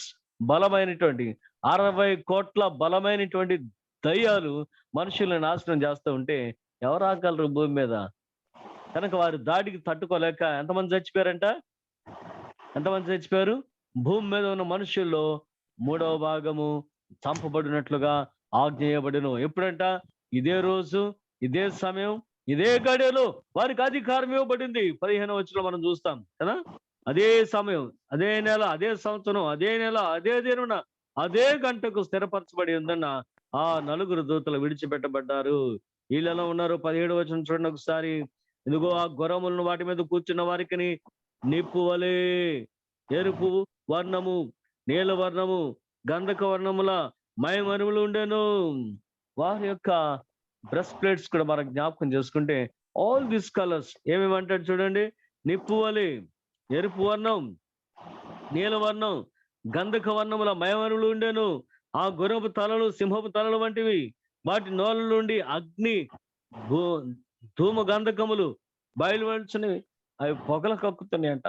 బలమైనటువంటి 60 కోట్ల బలమైనటువంటి దయ్యాలు మనుషుల్ని నాశనం చేస్తూ ఉంటే ఎవరు ఆగలరు భూమి మీద? కనుక వారి దాడికి తట్టుకోలేక ఎంతమంది చచ్చిపోయారంట? ఎంతమంది చచ్చిపోయారు? భూమి మీద ఉన్న మనుషుల్లో 3వ భాగము చంపబడినట్లుగా ఆజ్ఞేయబడిను. ఎప్పుడంట? ఇదే రోజు, ఇదే సమయం, ఇదే గడియలో వారికి అధికారం ఇవ్వబడింది. 15వ వచనంలో మనం చూస్తాం కదా. అదే సమయం, అదే నెల, అదే సంవత్సరం, అదే నెల, అదే దినమున, అదే గంటకు స్థిరపరచబడి ఉందన్న ఆ 4 దూతలు విడిచిపెట్టబడ్డారు. వీళ్ళు ఎలా ఉన్నారు? 17వ వచనం చూడండి ఒకసారి. ఇదిగో ఆ గుర్రములను వాటి మీద కూర్చున్న వారికి నిప్పు వలె, ఎరుపు వర్ణము, నీల వర్ణము, గంధక వర్ణముల మయమరుములు ఉండేను. వారి యొక్క బ్రెస్ట్ ప్లేట్స్ కూడా మనం జ్ఞాపకం చేసుకుంటే ఆల్ దిస్ కలర్స్ ఏమేమంటాడు చూడండి. నిప్పు వలె, ఎరుపు వర్ణం, నీల వర్ణం, గంధక వర్ణముల మయమరుములు ఉండేను. ఆ గుర్రపు తలలు సింహపు తలలు వంటివి. వాటి నోళ్ళ నుండి అగ్ని ధూమ గంధకములు బయలువెళ్చున్నవి. అవి పొగలు కక్కుతున్నాయి అంట.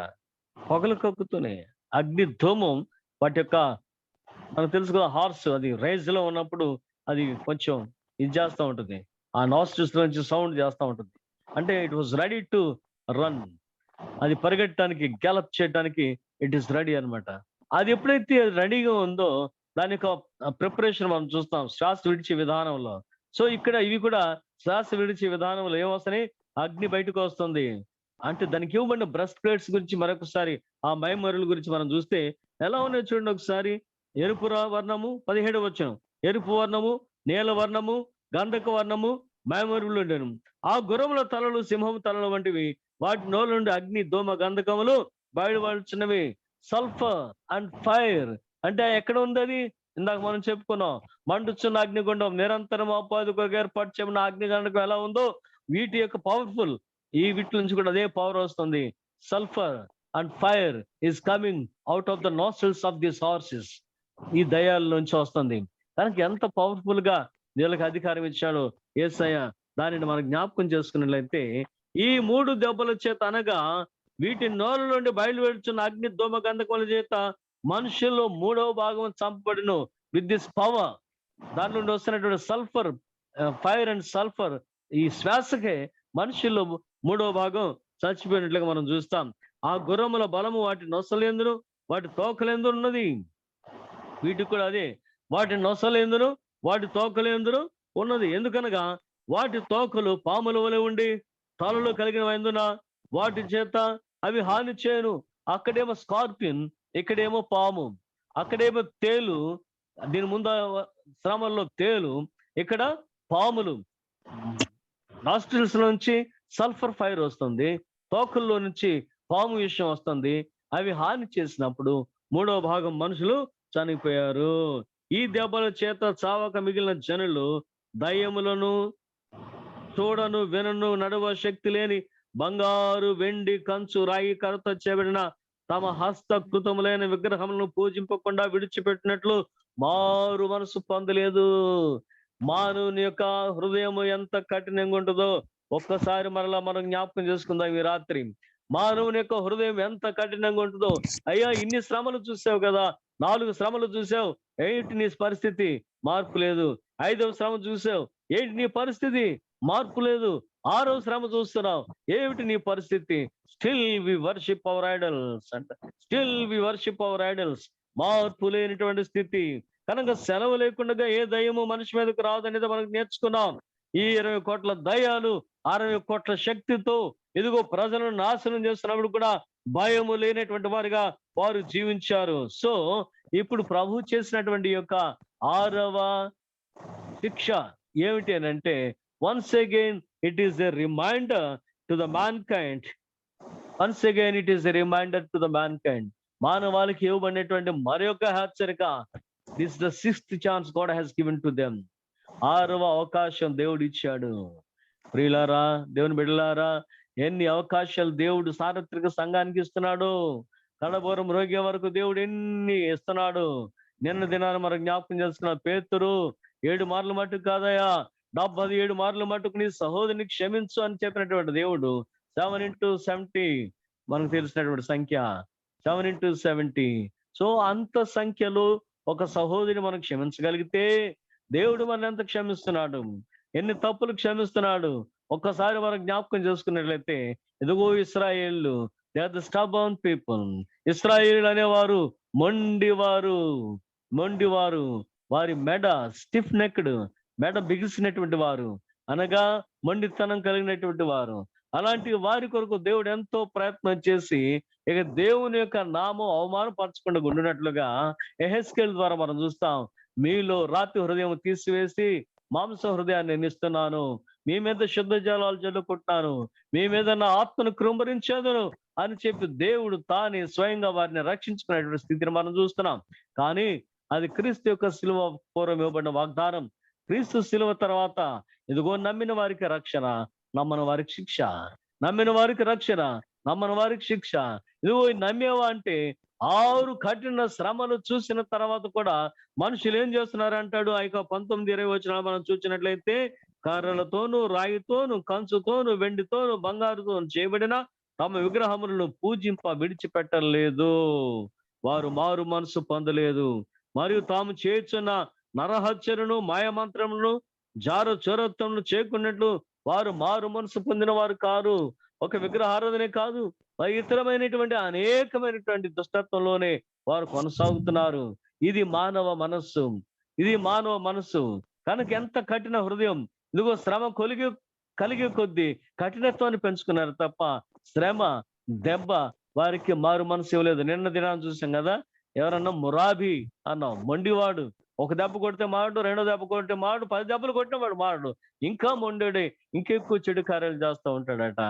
పొగలు కక్కుతున్నాయి. అగ్ని ధూమం వాటి యొక్క, మనకు తెలుసు కదా, హార్స్ అది రైజ్ లో ఉన్నప్పుడు అది కొంచెం ఇది చేస్తూ ఉంటుంది. ఆ నాస్ట్రిల్స్ నుంచి సౌండ్ చేస్తూ ఉంటుంది. అంటే it was ready to run. అది పరిగెట్టడానికి, గ్యాలప్ చేయడానికి ఇట్ ఈస్ రెడీ అన్నమాట. అది ఎప్పుడైతే రెడీగా ఉందో దాని యొక్క ప్రిపరేషన్ మనం చూస్తాం శ్వాస విడిచే విధానంలో. సో ఇక్కడ ఇవి కూడా శ్వాస విడిచే విధానంలో ఏమొస్తాయి? అగ్ని బయటకు వస్తుంది. అంటే దానికి ఇవ్వబడిన బ్రెస్ట్ ప్లేట్స్ గురించి మరొకసారి, ఆ మైమరుల గురించి మనం చూస్తే ఎలా ఉన్నాయో చూడండి ఒకసారి. ఎరుపు వర్ణము, 17వ వచనం, ఎరుపు వర్ణము, నీల వర్ణము, గంధక వర్ణము, మైమరులు ఉండేను. ఆ గుర్రముల తలలు సింహము తలలు వంటివి. వాటి నోళ్ళ నుండి అగ్ని ధూమ గంధకములు బయలువడుచున్నవి. సల్ఫర్ అండ్ ఫైర్ అంటే ఎక్కడ ఉంది అది? ఇందాక మనం చెప్పుకున్నాం. మండుచున్న అగ్నిగుండం, నిరంతరం అపాధి కొరకు ఏర్పాటు చేయబడిన అగ్నిగండకం ఎలా ఉందో వీటి యొక్క పవర్ఫుల్, ఈ వీటి నుంచి కూడా అదే పవర్ వస్తుంది. Sulphur and fire is coming out of the nostrils of this horses. ఈ దయాల నుంచి వస్తుంది. కనుక ఎంత పవర్ఫుల్ గా వీళ్ళకి అధికారం ఇచ్చాడో యేసయ్య, దానిని మనం జ్ఞాపకం చేసుకున్నట్లయితే ఈ 3 దెబ్బల చేత అనగా వీటి నోళ్ళ నుండి బయలువెడుచున్న అగ్ని ధూమ గంధకముల చేత మనుషుల్లో 3వ భాగం చంపబడిను విత్ దిస్ పవర్. దాని నుండి వస్తున్నటువంటి సల్ఫర్, ఫైర్ అండ్ సల్ఫర్, ఈ శ్వాసకే మనుషుల్లో 3వ భాగం చచ్చిపోయినట్లుగా మనం చూస్తాం. ఆ గుర్రముల బలము వాటి నొసలేందును వాటి తోకలేందును ఉన్నది. వీటికి కూడా అదే, వాటి నొసలేందును వాటి తోకలేందును ఉన్నది. ఎందుకనగా వాటి తోకలు పాముల వలె ఉండి తలలో కలిగినవందున వాటి చేత అవి హాని చేయను. అక్కడేమో స్కార్పియన్, ఇక్కడేమో పాము, అక్కడేమో తేలు, దీని ముందు శ్రమల్లో తేలు, ఇక్కడ పాములు. నాస్ట్రిల్స్ నుంచి సల్ఫర్ ఫైర్ వస్తుంది, తోకల్లో నుంచి పాము విషయం వస్తుంది. అవి హాని చేసినప్పుడు 3వ భాగం మనుషులు చనిపోయారు. ఈ దెబ్బల చేత చావక మిగిలిన జనులు దయ్యములను, చూడను వినను నడువ శక్తి లేని బంగారు, వెండి, కంచు, రాయి, కరత చేయబడిన తమ హస్తకృతములైన విగ్రహములను పూజింపకుండా విడిచిపెట్టినట్లు మారు మనసు పొందలేదు. మానవుని యొక్క హృదయం ఎంత కఠినంగా ఉంటుందో ఒక్కసారి మరలా మనం జ్ఞాపకం చేసుకుందాం ఈ రాత్రి. మానవుని యొక్క హృదయం ఎంత కఠినంగా ఉంటుందో. అయ్యా, ఇన్ని శ్రమలు చూసావు కదా, 4 శ్రమలు చూసావు, ఏంటి నీ పరిస్థితి? మార్పు లేదు. 5వ శ్రమ చూసావు, ఏంటి నీ పరిస్థితి? మార్పు లేదు. 6వ శ్రమ చూస్తున్నావు, ఏమిటి నీ పరిస్థితి? Still we worship our idols అంట. Still we worship our idols. మార్పు లేనిటువంటి స్థితి. కనుక సెలవు లేకుండా ఏ దయ్యము మనిషి మీదకు రాదనేది మనకు నేర్చుకున్నాం. ఈ 20 కోట్ల దయ్యాలు 60 కోట్ల శక్తితో ఇదిగో ప్రజలను నాశనం చేస్తున్నప్పుడు కూడా భయము లేనటువంటి వారిగా వారు జీవించారు. సో ఇప్పుడు ప్రభు చేసినటువంటి యొక్క 6వ శిక్ష ఏమిటి అని అంటే, once again it is a reminder to the mankind. Once again it is a reminder to the mankind. మానవాళికి ఇవ్వబడినటువంటి మరొక హెచ్చరిక. This the 6th chance God has given to them. 6వ అవకాశం దేవుడు ఇచ్చాడు. ప్రియులారా, దేవుని బిడ్డలారా, ఎన్ని అవకాశాలు దేవుడు సార్వత్రిక సంఘానికి ఇస్తున్నాడు. కడబోరం రోగి వరకు దేవుడు ఎన్ని ఇస్తున్నాడు. నిన్న దినాన్ని మనం జ్ఞాపకం చేసుకున్న పేతురు 7 మార్లు మట్టుకు కాదయా, 77 మార్లు మట్టుకు నీ సహోదరిని క్షమించు అని చెప్పినటువంటి దేవుడు 7 into 70 మనకు తెలిసినటువంటి సంఖ్య 7 into 70. సో అంత సంఖ్యలో ఒక సహోదరిని మనం క్షమించగలిగితే దేవుడు మన ఎంత క్షమిస్తున్నాడు, ఎన్ని తప్పులు క్షమిస్తున్నాడు. ఒక్కసారి మనం జ్ఞాపకం చేసుకున్నట్లయితే, ఇదిగో ఇశ్రాయేలు, they are the stubborn people. ఇశ్రాయేలు అనేవారు మొండివారు, వారి మెడ స్టిఫ్ నెక్డ్, మెడ బిగిసినటువంటి వారు, అనగా మొండితనం కలిగినటువంటి వారు. అలాంటి వారి కొరకు దేవుడు ఎంతో ప్రయత్నం చేసి ఇక దేవుని యొక్క నామం అవమానపరచకుండా ఉండినట్లుగా యెహెజ్కేలు ద్వారా మనం చూస్తాం. మీలో రాతి హృదయం తీసివేసి మాంస హృదయాన్ని నేను ఇస్తున్నాను, మీ మీద శుద్ధ జలాలు చల్లుకుంటున్నాను, మీ మీద నా ఆత్మను కృంభరించేదను అని చెప్పి దేవుడు తానే స్వయంగా వారిని రక్షించుకునేటువంటి స్థితిని మనం చూస్తున్నాం. కానీ అది క్రీస్తు యొక్క శిలువ పూర్వం ఇవ్వబడిన వాగ్దానం. క్రీస్తు శిలువ తర్వాత ఇదిగో నమ్మిన వారికి రక్షణ, నమ్మని వారికి శిక్ష. నమ్మిన వారికి రక్షణ, నమ్మని వారికి శిక్ష. ఇదిగో నమ్మేవా అంటే 6 కఠిన శ్రమలు చూసిన తర్వాత కూడా మనుషులు ఏం చేస్తున్నారు అంటాడు. 19-20 వచనాలు మనం చూసినట్లయితే, కర్రలతోను, రాయితోను, కంచుతోను, వెండితోను, బంగారుతోను చేయబడిన తమ విగ్రహములను పూజింప విడిచిపెట్టలేదు. వారు మారు మనసు పొందలేదు. మరియు తాము చేస్తున్న నరహత్యలను, మాయమంత్రములను, జార చోరత్వములను చేయకున్నట్లు వారు మారు మనసు పొందిన వారు కారు. ఒక విగ్రహారాధనే కాదు, ఇతరమైనటువంటి అనేకమైనటువంటి దుష్టత్వంలోనే వారు కొనసాగుతున్నారు. ఇది మానవ మనస్సు. కనుక ఎంత కఠిన హృదయం. ఇదిగో శ్రమ కలిగే కొద్దీ కఠినత్వాన్ని పెంచుకున్నారు తప్ప శ్రమ దెబ్బ వారికి మారు మనసు ఇవ్వలేదు. నిన్న దినాన్ని చూసాం కదా, ఎవరన్నా మురాబి అన్నాం, మొండివాడు. ఒక దెబ్బ కొడితే మాడు, 2వ దెబ్బ కొడితే మాడు, 10 దెబ్బలు కొట్టిన వాడు మాడు, ఇంకా మొండేడే, ఇంకెక్కువ చెడు కార్యాలు చేస్తూ ఉంటాడట.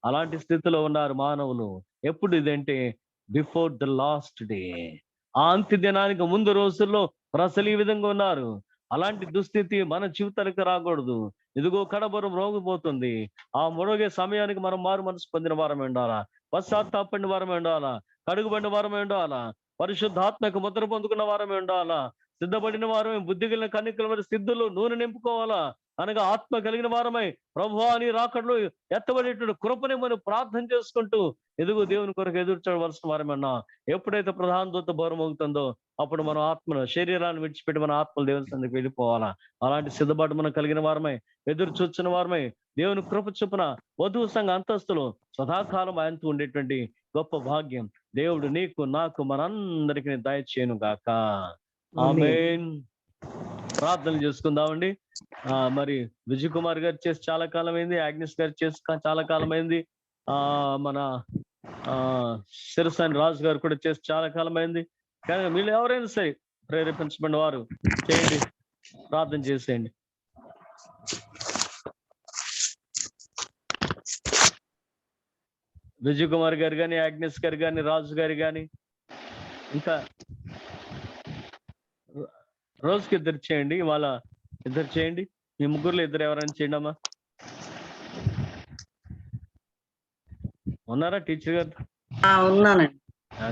అలాంటి స్థితిలో ఉన్నారు మానవులు. ఎప్పుడు ఇదంటే బిఫోర్ ద లాస్ట్ డే, ఆ అంత్య దినానికి ముందు రోజుల్లో ప్రజలు ఈ విధంగా ఉన్నారు. అలాంటి దుస్థితి మన జీవితానికి రాకూడదు. ఇదిగో కడబరం రోగిపోతుంది. ఆ మొరగే సమయానికి మనం మారు మనసు పొందిన వారమే ఉండాలా, పశ్చాత్తాపడిన వారమే ఉండాలా, కడుగుబడిన వారమే ఉండాలా, పరిశుద్ధాత్మకు ముద్ర పొందుకున్న వారమే ఉండాలా, సిద్ధపడిన వారమే, బుద్ధి కలిగిన కన్నికల వారి సిద్ధులు నూనె నింపుకోవాలా, అనగా ఆత్మ కలిగిన వారమై ప్రభువా నీ రాకడలో ఎత్తబడేటువంటి కృపని మనం ప్రార్థన చేసుకుంటూ ఎదుగు దేవుని కొరకు ఎదురు చూడవలసిన వారమన్నా. ఎప్పుడైతే ప్రధాన దూత బోరమోగుతుందో అప్పుడు మనం ఆత్మను, శరీరాన్ని విడిచిపెట్టి మన ఆత్మలు దేవుని సన్నిధికి వెళ్ళిపోవాలా. అలాంటి సిద్ధపాటు మనం కలిగిన వారమై, ఎదురు చూచిన వారమై, దేవుని కృప చొప్పున వధువు సంఘ అంతస్తులు సదాకాలం ఆయనతో ఉండేటువంటి గొప్ప భాగ్యం దేవుడు నీకు, నాకు, మనందరికీ దయచేయును గాక. ఆమేన్. ప్రార్థన చేసుకుందామండి. మరి విజయ్ కుమార్ గారు చేసి చాలా కాలం అయింది, ఆగ్నేస్ గారు చేసి చాలా కాలం అయింది, మన సిరసాని రాజు గారు కూడా చేసి చాలా కాలం అయింది. కానీ మీరు ఎవరైనా సరే ప్రేరేపించబడిన వారు చేయండి, ప్రార్థన చేసేయండి. విజయ్ కుమార్ గారు కానీ, ఆగ్నెస్ గారు కానీ, రాజు గారు కానీ, ఇంకా రోజుకి ఇద్దరు చేయండి. ఇవాళ ఇద్దరు చేయండి. మీ ముగ్గురులో ఇద్దరు ఎవరైనా చేయండి అమ్మా. ఉన్నారా టీచర్ గారు? ఉన్నానండి.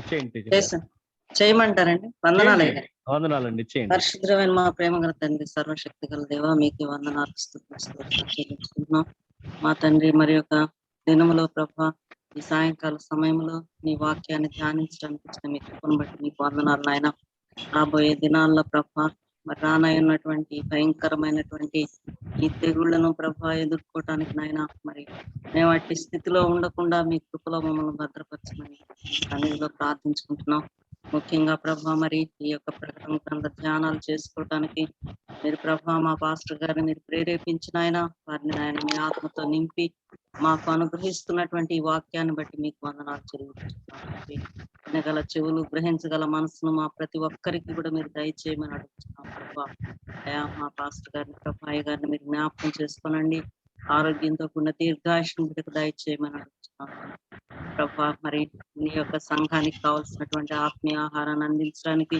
చేయండి టీచర్ గారు. చేయమంటారండి? వందనాలయ్యా. వందనాలండి, చేయండి. పరిశుద్ధమైన మా ప్రేమ గల తండ్రి, సర్వశక్తి గల దేవ, మీకు వందనాలు చెల్లించుకుంటున్నాం. మా తండ్రి మరి యొక్క దినములో ప్రభా, ఈ సాయంకాల సమయంలో నీ వాక్యాన్ని ధ్యానించడానికి ఇచ్చిన మీ కృపను బట్టి మీకు వందనాలు నాయన. రాబోయే దినాల్లో ప్రభా, మరి రానయ్యున్నటువంటి భయంకరమైనటువంటి ఈ తెగుళ్లను ప్రభా ఎదుర్కోవటానికి నాయన, మరి మేము అట్టి స్థితిలో ఉండకుండా మీ కృపలో మమ్మల్ని భద్రపరచమని సన్నిధిలో ప్రార్థించుకుంటున్నాం. ముఖ్యంగా ప్రభా, మరి ఈ యొక్క ప్రకటన గ్రంథ ధ్యానాలు చేసుకోవటానికి మీరు ప్రభా మా పాస్టర్ గారిని మీరు ప్రేరేపించిన ఆయన, వారిని ఆయన మీ ఆత్మతో నింపి మాకు అనుగ్రహిస్తున్నటువంటి ఈ వాక్యాన్ని బట్టి మీకు వందనాలు చెల్లించుకుంటున్నాం. వినగల చెవులు, గ్రహించగల మనసును మా ప్రతి ఒక్కరికి కూడా మీరు దయచేయమని అడుగుతున్నాం ప్రభా. అయా మా పాస్టర్ గారిని, ప్రభాయ్య గారిని మీరు జ్ఞాపకం చేసుకోనండి. ఆరోగ్యంతో కూడిన దీర్ఘాయుష్ను బిడ్డకు దయచేయమని అడుగుతున్నాం ప్రభా. మరి నీ యొక్క సంఘానికి కావాల్సినటువంటి ఆత్మీయ ఆహారాన్ని అందించడానికి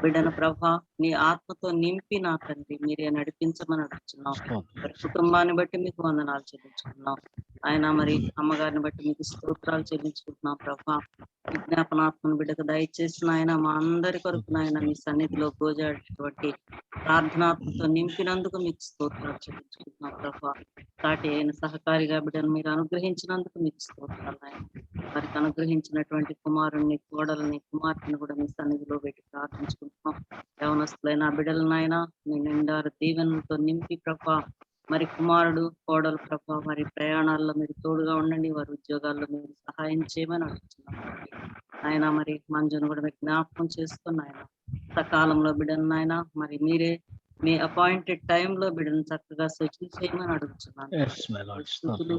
బిడ్డను ప్రభా నీ ఆత్మతో నింపి నా తండ్రి మీరే నడిపించమని అడుగుతున్నాం. మరి కుటుంబాన్ని బట్టి మీకు వందనాలు చెల్లించుకున్నాం ఆయన. మరి అమ్మగారిని బట్టి మీకు స్తోత్రాలు చెల్లించుకుంటున్నాం ప్రభా. విజ్ఞాపనాత్మను బిడ్డకు దయచేసిన ఆయన మా అందరి కొరకు నాయన మీ సన్నిధిలో గోజాడేటువంటి ప్రార్థనాత్మతో నింపినందుకు మీకు స్తోత్రాలు చెల్లించుకుంటున్నాం ప్రభా. కాటి అయిన సహకారిగా బిడ్డను మీరు అనుగ్రహించినందుకు మీకు స్తోత్రాలు ఆయన. వారికి అనుగ్రహించినటువంటి కుమారుణ్ణి, కోడలని, కుమార్తెను కూడా మీ సన్నిధిలో పెట్టి ప్రార్థించుకుంటున్నాం. యవనస్తులైన బిడ్డలనైనా మీ నిండారు దీవెనలతో నింపి ప్రభా. మరి కుమారుడు, కోడలు ప్రభా మరి ప్రయాణాల్లో మీరు తోడుగా ఉండండి. వారి ఉద్యోగాల్లో మీరు సహాయం చేయమని అడుగుతున్నాం ఆయన. మరి మంజును కూడా మీరు జ్ఞాపకం చేసుకున్న ఆయన సకాలంలో బిడ్డను నాయన మరి మీరే మీ అపాయింటెడ్ టైంలో బిడ్డను చక్కగా సెటిల్ చేయమని అడుగుతున్నాను.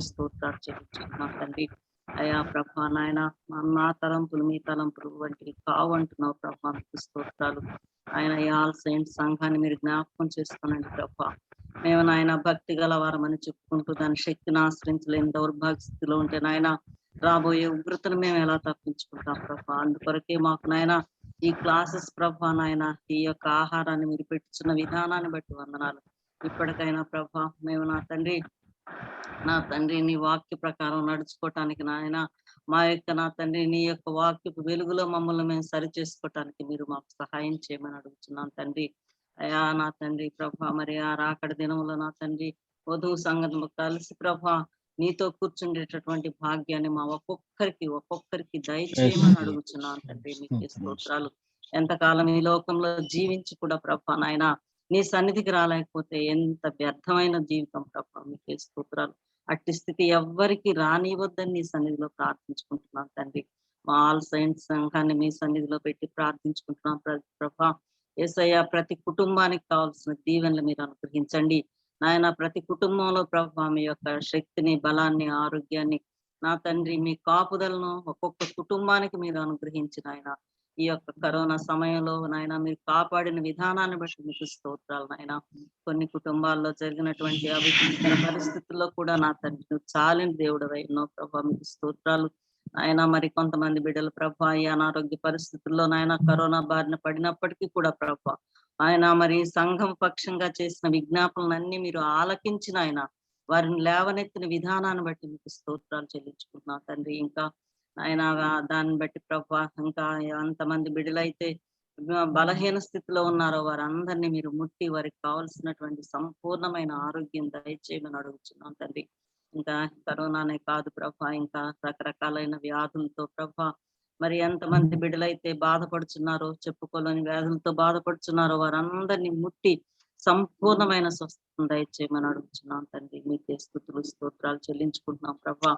స్తోత్రాలు చెల్లించుకున్నాం తండ్రి. అయా ప్రభా నాయన నా తలంపులు మీ తలంపులు వంటివి కావంటున్నావు ప్రభా, మీకు స్తోత్రాలు ఆయన. ఈ ఆల్ సెయింట్స్ సంఘాన్ని మీరు జ్ఞాపకం చేసుకోనండి ప్రభా. మేము నాయన భక్తి గల వారమని చెప్పుకుంటూ దాని శక్తిని ఆశ్రయించలేని దౌర్భాగ్య స్థితిలో ఉంటే నాయన రాబోయే ఉగ్రతను మేము ఎలా తప్పించుకుంటాం ప్రభా. అందుకొరకే మాకు నాయన ఈ క్లాసెస్ ప్రభా నాయన ఈ యొక్క ఆహారాన్ని మీరు పెట్టుచున్న విధానాన్ని బట్టి వందనాలు. ఇప్పటికైనా ప్రభా మేము నా తండ్రి నీ వాక్య ప్రకారం నడుచుకోవటానికి నాయన మా యొక్క నా తండ్రి నీ యొక్క వాక్యపు వెలుగులో మమ్మల్ని మేము సరి చేసుకోవటానికి మీరు మాకు సహాయం చేయమని అడుగుతున్నాం తండ్రి. అయా నా తండ్రి ప్రభా మరి ఆ రాకడ దినంలో నా తండ్రి వధువు సంఘంలో కలిసి ప్రభా నీతో కూర్చుండేటటువంటి భాగ్యాన్ని మా ఒక్కొక్కరికి దయచేయమని అడుగుతున్నాను తండ్రి. మీకే స్తోత్రాలు. ఎంతకాలం ఈ లోకంలో జీవించి కూడా ప్రభా నాయన నీ సన్నిధికి రాలేకపోతే ఎంత వ్యర్థమైన జీవితం ప్రభా. మీకే స్తోత్రాలు. అట్టి స్థితి ఎవ్వరికి రానివద్దని నీ సన్నిధిలో ప్రార్థించుకుంటున్నాను తండ్రి. మా ఆల్ సైన్స్ సంఘాన్ని మీ సన్నిధిలో పెట్టి ప్రార్థించుకుంటున్నాం ప్రభా. యేసయ్య ప్రతి కుటుంబానికి కావాల్సిన దీవెనలు మీరు అనుగ్రహించండి నాయన. ప్రతి కుటుంబంలో ప్రభా మీ యొక్క శక్తిని, బలాన్ని, ఆరోగ్యాన్ని నా తండ్రి మీ కాపుదలను ఒక్కొక్క కుటుంబానికి మీరు అనుగ్రహించిన ఆయన. ఈ యొక్క కరోనా సమయంలో నాయన మీరు కాపాడిన విధానాన్ని బట్టి మీకు స్తోత్రాలు నాయన. కొన్ని కుటుంబాల్లో జరిగినటువంటి అభివృద్ధికర పరిస్థితుల్లో కూడా నా తండ్రి నువ్వు చాలిన దేవుడు అయినో ప్రభా, మీకు స్తోత్రాలు ఆయన. మరి కొంతమంది బిడ్డలు ప్రభా ఈ అనారోగ్య పరిస్థితుల్లో నాయన కరోనా బారిన పడినప్పటికీ కూడా ప్రభా ఆయన మరి సంఘం పక్షంగా చేసిన విజ్ఞాపనలన్నీ మీరు ఆలకించిన ఆయన వారిని లేవనెత్తిన విధానాన్ని బట్టి మీకు స్తోత్రాలు చెల్లించుకుంటున్నాం తండ్రి. ఇంకా ఆయన దాన్ని బట్టి ప్రభా ఇంకా ఎంతమంది బిడ్డలైతే బలహీన స్థితిలో ఉన్నారో వారందరినీ మీరు ముట్టి వారికి కావాల్సినటువంటి సంపూర్ణమైన ఆరోగ్యం దయచేయమని అడుగుతున్నాం తండ్రి. ఇంకా కరోనానే కాదు ప్రభా, ఇంకా రకరకాలైన వ్యాధులతో ప్రభా మరి ఎంతమంది బిడ్డలైతే బాధపడుచున్నారో, చెప్పుకోలేని వ్యాధులతో బాధపడుచున్నారో వారందరినీ ముట్టి సంపూర్ణమైన స్వస్థతను దయచేయమని అడుగుతున్నాం తండ్రి. మీకే స్తుతులు స్తోత్రాలు చెల్లించుకుంటున్నాం ప్రభా.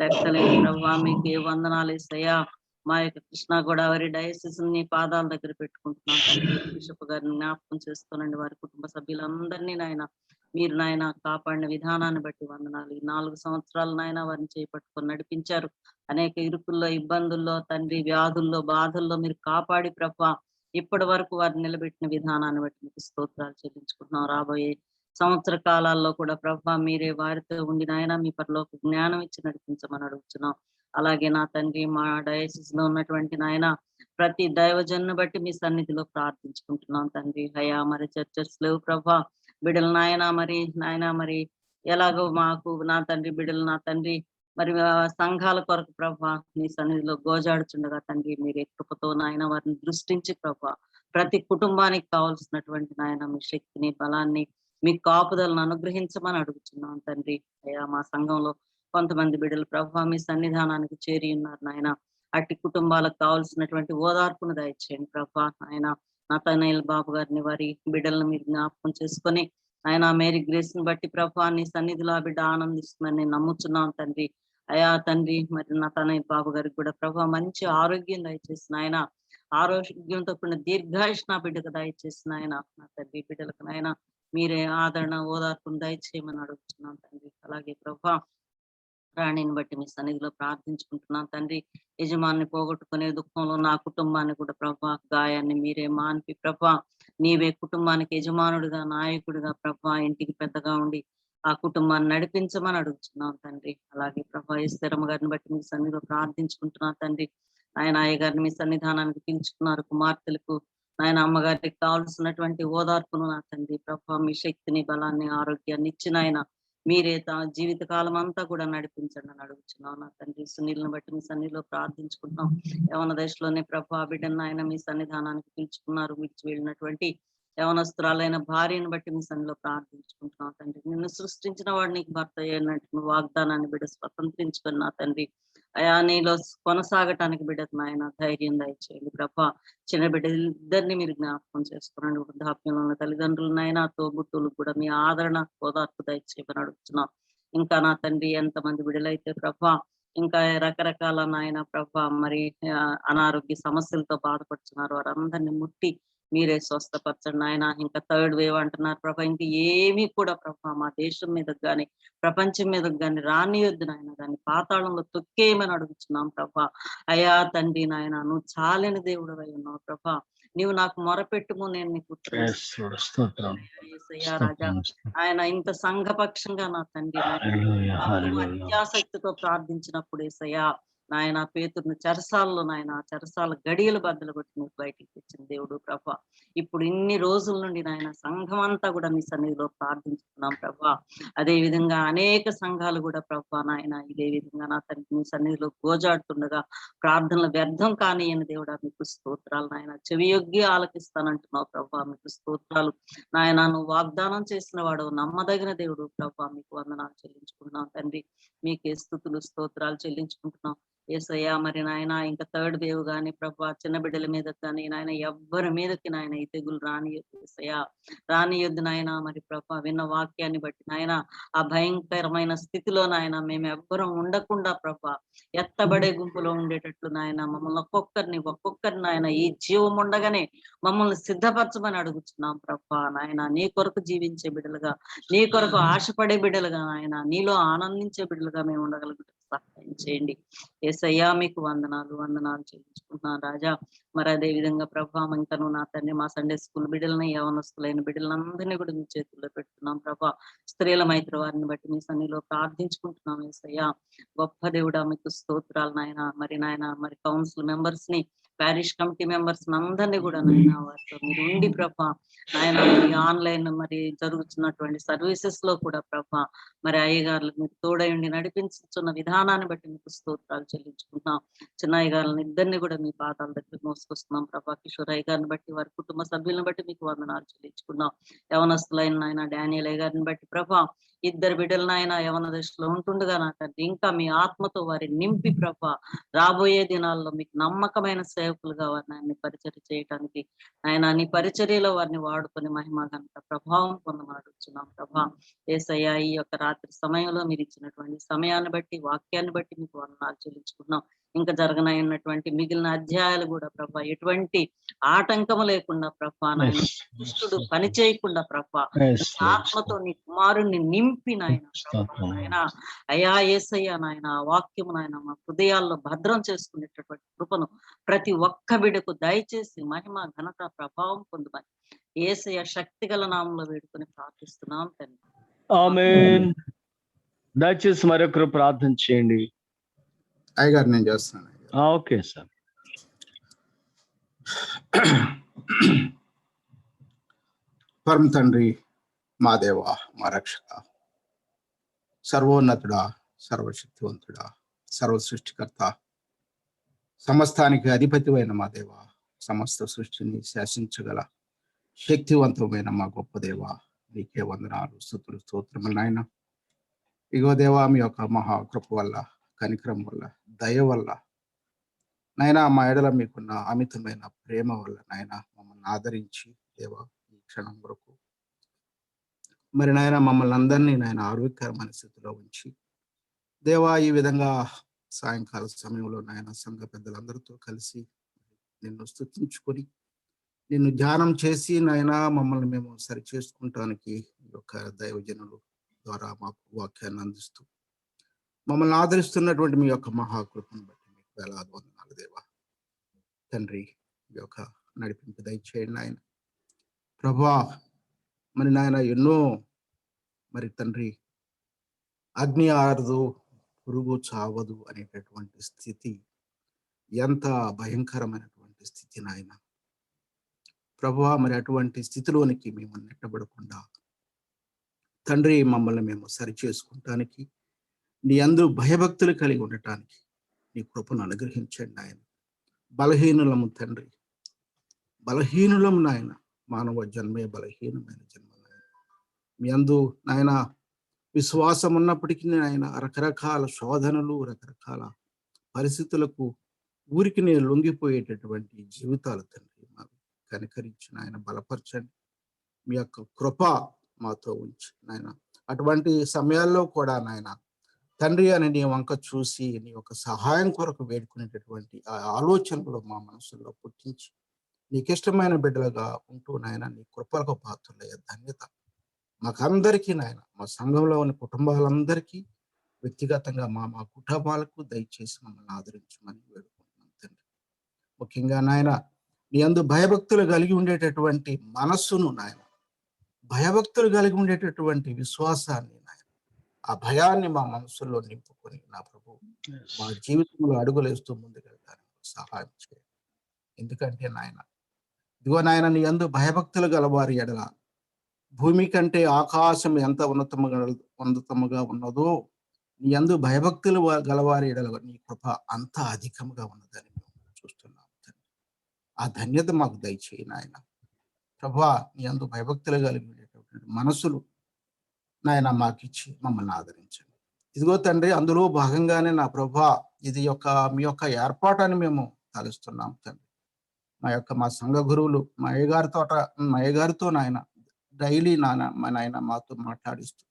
లెక్కలేని ప్రభా మీకే వందనాలు యేసయ్యా. మా యొక్క కృష్ణా గోదావరి డయాసిస్ ని పాదాల దగ్గర పెట్టుకుంటున్నాం తండ్రి. బిషప్ గారిని జ్ఞాపకం చేసుకోనండి, వారి కుటుంబ సభ్యులందరినీ నాయన మీరు నాయన కాపాడిన విధానాన్ని బట్టి వందనాలు. ఈ 4 సంవత్సరాలు నాయన వారిని చేపట్టుకొని నడిపించారు. అనేక ఇరుకుల్లో, ఇబ్బందుల్లో తండ్రి, వ్యాధుల్లో, బాధల్లో మీరు కాపాడి ప్రభా ఇప్పటి వరకు వారిని నిలబెట్టిన విధానాన్ని బట్టి మీకు స్తోత్రాలు చెల్లించుకుంటున్నాం. రాబోయే సంవత్సర కాలాల్లో కూడా ప్రభా మీరే వారితో ఉండి నాయన మీ పరలోక జ్ఞానం ఇచ్చి నడిపించమని అడుగుతున్నాం. అలాగే నా తండ్రి మా డయాసిస్ లో ఉన్నటువంటి నాయన ప్రతి దైవజన్ను బట్టి మీ సన్నిధిలో ప్రార్థించుకుంటున్నాం తండ్రి. అయ్యా మరి చర్చస్ లేవు ప్రభా, బిడ్డలు నాయన మరి ఎలాగో మాకు నా తండ్రి బిడ్డలు నా తండ్రి మరి సంఘాల కొరకు ప్రభా మీ సన్నిధిలో గోజాడుచుండగా తండ్రి మీరే కృపతో నాయన వారిని దృష్టించి ప్రభా ప్రతి కుటుంబానికి కావాల్సినటువంటి నాయన మీ శక్తిని బలాన్ని మీ కాపుదలను అనుగ్రహించమని అడుగుతున్నాం తండ్రి. అయ్యా మా సంఘంలో కొంతమంది బిడ్డలు ప్రభా మీ సన్నిధానానికి చేరి ఉన్నారు నాయన. అట్టి కుటుంబాలకు కావాల్సినటువంటి ఓదార్పును దయచేయండి ప్రభా. ఆయన నతనయేల్ బాబు గారిని వారి బిడ్డలను మీరు జ్ఞాపకం చేసుకొని ఆయన మేరీ గ్రేస్ ని బట్టి ప్రభా నీ సన్నిధిలో ఆ బిడ్డ ఆనందిస్తుందని నేను నమ్ముతున్నాం తండ్రి. అయా తండ్రి మరి నతనయేల్ బాబు గారికి కూడా ప్రభా మంచి ఆరోగ్యం దయచేసిన ఆయన, ఆరోగ్యంతో కూడిన దీర్ఘాయుష్ నా బిడ్డకు దయచేసిన ఆయన నా తండ్రి. బిడ్డలకు నాయన మీరే ఆదరణ ఓదార్పును దయచేయమని అడుగుతున్నాం తండ్రి. అలాగే ప్రభా రాణిని బట్టి మీ సన్నిధిలో ప్రార్థించుకుంటున్నాం తండ్రి. యజమాన్ని పోగొట్టుకునే దుఃఖంలో నా కుటుంబాన్ని కూడా ప్రభా గాయాన్ని మీరే మాన్పి ప్రభా నీవే కుటుంబానికి యజమానుడిగా నాయకుడిగా ప్రభా ఇంటికి పెద్దగా ఉండి ఆ కుటుంబాన్ని నడిపించమని అడుగుతున్నాం తండ్రి. అలాగే ప్రభా ఈశ్వరమ్మ గారిని బట్టి మీ సన్నిధిలో ప్రార్థించుకుంటున్నాం తండ్రి. ఆయన అయ్య గారిని మీ సన్నిధానానికి పిలుచుకున్నారు. కుమార్తెలకు ఆయన అమ్మగారికి కావాల్సినటువంటి ఓదార్పును నా తండ్రి ప్రభా మీ శక్తిని బలాన్ని ఆరోగ్యాన్ని ఇచ్చిన ఆయన మీరే జీవిత కాలం అంతా కూడా నడిపించండి అని అడుగుతున్నాం నా తండ్రి. సునీల్ని బట్టి మీ సన్నిధిలో ప్రార్థించుకుంటున్నాం. యవన దశలోనే ప్రభా బిడ్డను ఆయన మీ సన్నిధానానికి పిలుచుకున్నారు. విడిచి వెళ్ళినటువంటి యవనస్తురాలైన భార్యను బట్టి మీ సన్నిధిలో ప్రార్థించుకుంటున్నాం తండ్రి. నిన్ను సృష్టించిన వాడు నీకు భర్త అయినట్టు వాగ్దానాన్ని బిడ్డ స్వతంత్రించుకుని నా తండ్రి. అయా నీలో కొనసాగటానికి బిడ్డకు నాయన ధైర్యం దయచేయండి ప్రభా. చిన్న బిడ్డ ఇద్దరిని మీరు జ్ఞాపకం చేసుకోండి. వృద్ధాప్యంలో ఉన్న తల్లిదండ్రులు నాయన తోబుట్టులకు కూడా మీ ఆదరణ ఓదార్పు దయచేయమని అడుగుతున్నాం. ఇంకా నా తండ్రి ఎంతమంది బిడ్డలైతే ప్రభా ఇంకా రకరకాల నాయన ప్రభా మరి అనారోగ్య సమస్యలతో బాధపడుతున్నారు వారందరినీ ముట్టి మీరే స్వస్థపరచండి నాయన. ఇంకా థర్డ్ వేవ్ అంటున్నారు ప్రభా. ఇంకా ఏమీ కూడా ప్రభా మా దేశం మీదకి కానీ ప్రపంచం మీదకి కానీ రానియొద్దు నాయన. దాన్ని పాతాళంలో తొక్కేయమని అడుగుతున్నాం ప్రభా. అయా తండ్రి నాయన నువ్వు చాలని దేవుడు అయి ఉన్నావు ప్రభా. నీవు నాకు మొరపెట్టుము నేను నీకు రాజా. ఆయన ఇంత సంఘపక్షంగా నా తండ్రి అత్యాసక్తితో ప్రార్థించినప్పుడు ఏసయ్యా నాయన పేతురుని చెరసాలలో నాయన చెరసాల గడియలు బద్దలు కొట్టి నువ్వు బయటికి తెచ్చిన దేవుడు ప్రభా. ఇప్పుడు ఇన్ని రోజుల నుండి నాయన సంఘం అంతా కూడా మీ సన్నిధిలో ప్రార్థించుకున్నాం ప్రభా. అదే విధంగా అనేక సంఘాలు కూడా ప్రభా నాయన ఇదే విధంగా నా తండ్రి మీ సన్నిధిలో గోజాడుతుండగా ప్రార్థనలు వ్యర్థం కాని అని దేవుడా మీకు స్తోత్రాలు నాయన. చెవియొగ్గి ఆలకిస్తానంటున్నావు ప్రభా మీకు స్తోత్రాలు నాయన. నువ్వు వాగ్దానం చేసిన వాడు నమ్మదగిన దేవుడు ప్రభా. మీకు వందనాలు చెల్లించుకుంటున్నాం తండ్రి. మీకే స్తుతులు స్తోత్రాలు చెల్లించుకుంటున్నాం ఏసయ్యా. మరి నాయన ఇంకా థర్డ్ వేవ్ గాని ప్రభా చిన్న బిడ్డల మీద కానీ నాయన ఎవ్వరి మీదకి నాయన ఈ తెగులు రానియొద్దు ఏసయ్యా, రానియొద్దు నాయన. మరి ప్రభా విన్న వాక్యాన్ని బట్టి నాయన ఆ భయంకరమైన స్థితిలో నాయన మేము ఎవ్వరం ఉండకుండా ప్రభా ఎత్తబడే గుంపులో ఉండేటట్లు నాయన మమ్మల్ని ఒక్కొక్కరిని నాయన ఈ జీవం ఉండగానే మమ్మల్ని సిద్ధపరచమని అడుగుతున్నాం ప్రభా నాయన. నీ కొరకు జీవించే బిడ్డలుగా, నీ కొరకు ఆశపడే బిడ్డలుగా నాయన, నీలో ఆనందించే బిడ్డలుగా మేము ఉండగలుగుతాం సహాయం చేయండి యేసయ్యా. మీకు వందనాలు చెల్లించుకుంటున్నాను రాజా. మరి అదే విధంగా ప్రభా ఇంకను నా తండ్రి మా సండే స్కూల్ బిడ్డలని యవనస్తులైన బిడ్డలందరినీ కూడా మీ చేతుల్లో పెడుతున్నాం ప్రభా. స్త్రీల మైత్రి వారిని బట్టి మీ సన్నిధిలో ప్రార్థించుకుంటున్నాం యేసయ్యా. గొప్ప దేవుడా మీకు స్తోత్రాలు నాయన. మరి కౌన్సిల్ మెంబర్స్ ని పారిష్ కమిటీ మెంబర్స్ అందరినీ కూడా నాయన వారితో మీరు ఉండి ప్రభా నాయన ఆన్లైన్ మరి జరుగుతున్నటువంటి సర్వీసెస్ లో కూడా ప్రభా మరి అయ్యగారులకు మీరు తోడై ఉండి నడిపించుతున్న విధానాన్ని బట్టి మీకు స్తోత్రాలు చెల్లించుకుంటున్నాం. చిన్న అయ్యగారులను ఇద్దరిని కూడా మీ పాదాల దగ్గర మోసుకొస్తున్నాం ప్రభా. కిషోర్ అయ్యగారిని బట్టి వారి కుటుంబ సభ్యులను బట్టి మీకు వందనాలు చెల్లించుకున్నాం. యవనస్తులైన నాయన డానియల్ అయ్యగారిని బట్టి ప్రభా ఇద్దరు బిడ్డలు నాయన యవన దశలో ఉంటుండగా నా తండ్రి ఇంకా మీ ఆత్మతో వారిని నింపి ప్రభా రాబోయే దినాల్లో మీకు నమ్మకమైన సేవకులుగా వారిని పరిచర్య చేయటానికి ఆయన నీ పరిచర్యలో వారిని వాడుకొని మహిమ ఘనత ప్రభావం పొందమాడుచున్నాం ప్రభా. యేసయ్యా ఈ యొక్క రాత్రి సమయంలో మీరు ఇచ్చినటువంటి సమయాన్ని బట్టి వాక్యాన్ని బట్టి మీకు వందనాలు చెల్లించుకున్నాం. ఇంకా జరగనైనటువంటి మిగిలిన అధ్యాయాలు కూడా ప్రభా ఎటువంటి ఆటంకము లేకుండా ప్రభా నాయన దుష్టుడు పని చేయకుండా ప్రభా ఆత్మతో నీ కుమారుణ్ణి నింపి నాయన అయా యేసయ్యా నాయన ఆ వాక్యము నాయన మా హృదయాల్లో భద్రం చేసుకునేటటువంటి కృపను ప్రతి ఒక్క బిడ్డకు దయచేసి మహిమ ఘనత ప్రభావం పొందుమని యేసయ్య శక్తిగల నామంలో వేడుకొని ప్రార్థిస్తున్నాం తండ్రి. ఆమేన్. దయచేసి మరొకరు ప్రార్థన చేయండి. అయ్యగారు నేను చేస్తాను. Okay sir. పరమ తండ్రి, మా దేవ, మా రక్షక, సర్వోన్నతుడా, సర్వశక్తివంతుడా, సర్వ సృష్టికర్త, సమస్తానికి అధిపతివైన మా దేవ, సమస్త సృష్టిని శాసించగల శక్తివంతమైన మా గొప్ప దేవ, నీకే వందనాలు, స్తుతులు, స్తోత్రములు నాయన. ఇగో దేవా, మీ యొక్క మహాకృప వల్ల, కనికరం వల్ల, దయ వల్ల నాయన, మా ఎడల మీకున్న అమితమైన ప్రేమ వల్ల నాయన మమ్మల్ని ఆదరించి దేవా, ఈ క్షణం వరకు మరి నాయన మమ్మల్ని అందరినీ నాయన ఆరోగ్యకరమైన స్థితిలో ఉంచి దేవా, ఈ విధంగా సాయంకాల సమయంలో నాయన సంఘ పెద్దలందరితో కలిసి నిన్ను స్తుతించుకొని నిన్ను ధ్యానం చేసి నాయన మమ్మల్ని మేము సరి చేసుకుంటానికి ఈ యొక్క దైవజనులు ద్వారా మాకు వాక్యాన్ని అందిస్తూ మమ్మల్ని ఆదరిస్తున్నటువంటి మీ యొక్క మహాకృపను బట్టి మీకు వేలాది వందనాలు దేవా. తండ్రి, ఈ యొక్క నడిపింపు దయచేయండి ఆయన. ప్రభా, మరి నాయన ఎన్నో మరి తండ్రి అగ్ని ఆరదు, పురుగు చావదు అనేటటువంటి స్థితి ఎంత భయంకరమైనటువంటి స్థితి నాయన. ప్రభువా, మరి అటువంటి స్థితిలోనికి మేము నెట్టబడకుండా తండ్రి మమ్మల్ని మేము సరి చేసుకుంటానికి, నీ అందు భయభక్తులు కలిగి ఉండటానికి నీ కృపను అనుగ్రహించండి ఆయన. బలహీనులము తండ్రి, బలహీనులము నాయన. మానవ జన్మే బలహీనమైన జన్మ నాయన. మీ అందు నాయన విశ్వాసం ఉన్నప్పటికీ నాయన రకరకాల శోధనలు, రకరకాల పరిస్థితులకు ఊరికి నేను లొంగిపోయేటటువంటి జీవితాలు తండ్రి మాకు కనికరించి నాయన బలపరచండి. మీ యొక్క కృప మాతో ఉంచి నాయన అటువంటి సమయాల్లో కూడా నాయన తండ్రి అని నీ వంక చూసి నీ యొక్క సహాయం కొరకు వేడుకునేటటువంటి ఆ ఆలోచనలు మా మనసులో పుట్టించి నీకిష్టమైన బిడ్డలుగా ఉంటూ నాయన నీ కృపలకు పాత్రలయ్యే ధన్యత మాకందరికీ నాయన, మా సంఘంలో ఉన్న కుటుంబాలందరికీ, వ్యక్తిగతంగా మా మా కుటుంబాలకు దయచేసి మమ్మల్ని ఆదరించమని వేడుకుంటున్నాం తండ్రి. ముఖ్యంగా నాయన నీ అందు భయభక్తులు కలిగి ఉండేటటువంటి మనస్సును నాయన, భయభక్తులు కలిగి ఉండేటటువంటి విశ్వాసాన్ని నాయన, ఆ భయాన్ని మా మనసులో నింపుకొని నా ప్రభు మా జీవితంలో అడుగులేస్తూ ముందుకెళ్ళడానికి సహాయం చేయండి. ఎందుకంటే నాయన, ఇదిగో నాయన, నీ యందు భయభక్తులు గలవారి ఎడల భూమి కంటే ఆకాశం ఎంత ఉన్నతముగా ఉన్నదో, నీ యందు భయభక్తులు గలవారి ఎడల నీ కృప అంత అధికంగా ఉన్నదని మేము చూస్తున్నాం తండ్రి. ఆ ధన్యత మాకు దయచేయి నాయన. ప్రభా, నీ యందు భయభక్తులు కలిగి ఉండేటటువంటి మనసులు నాయన మాకిచ్చి మమ్మల్ని ఆదరించండి. ఇదిగో తండ్రి, అందులో భాగంగానే నా ప్రభా, ఇది మీ యొక్క ఏర్పాటుని మేము తలుస్తున్నాం తండ్రి. మా సంఘ గురువులు మా అయ్యగారితో నాయన డైలీ మా నాయన మాతో మాట్లాడిస్తూ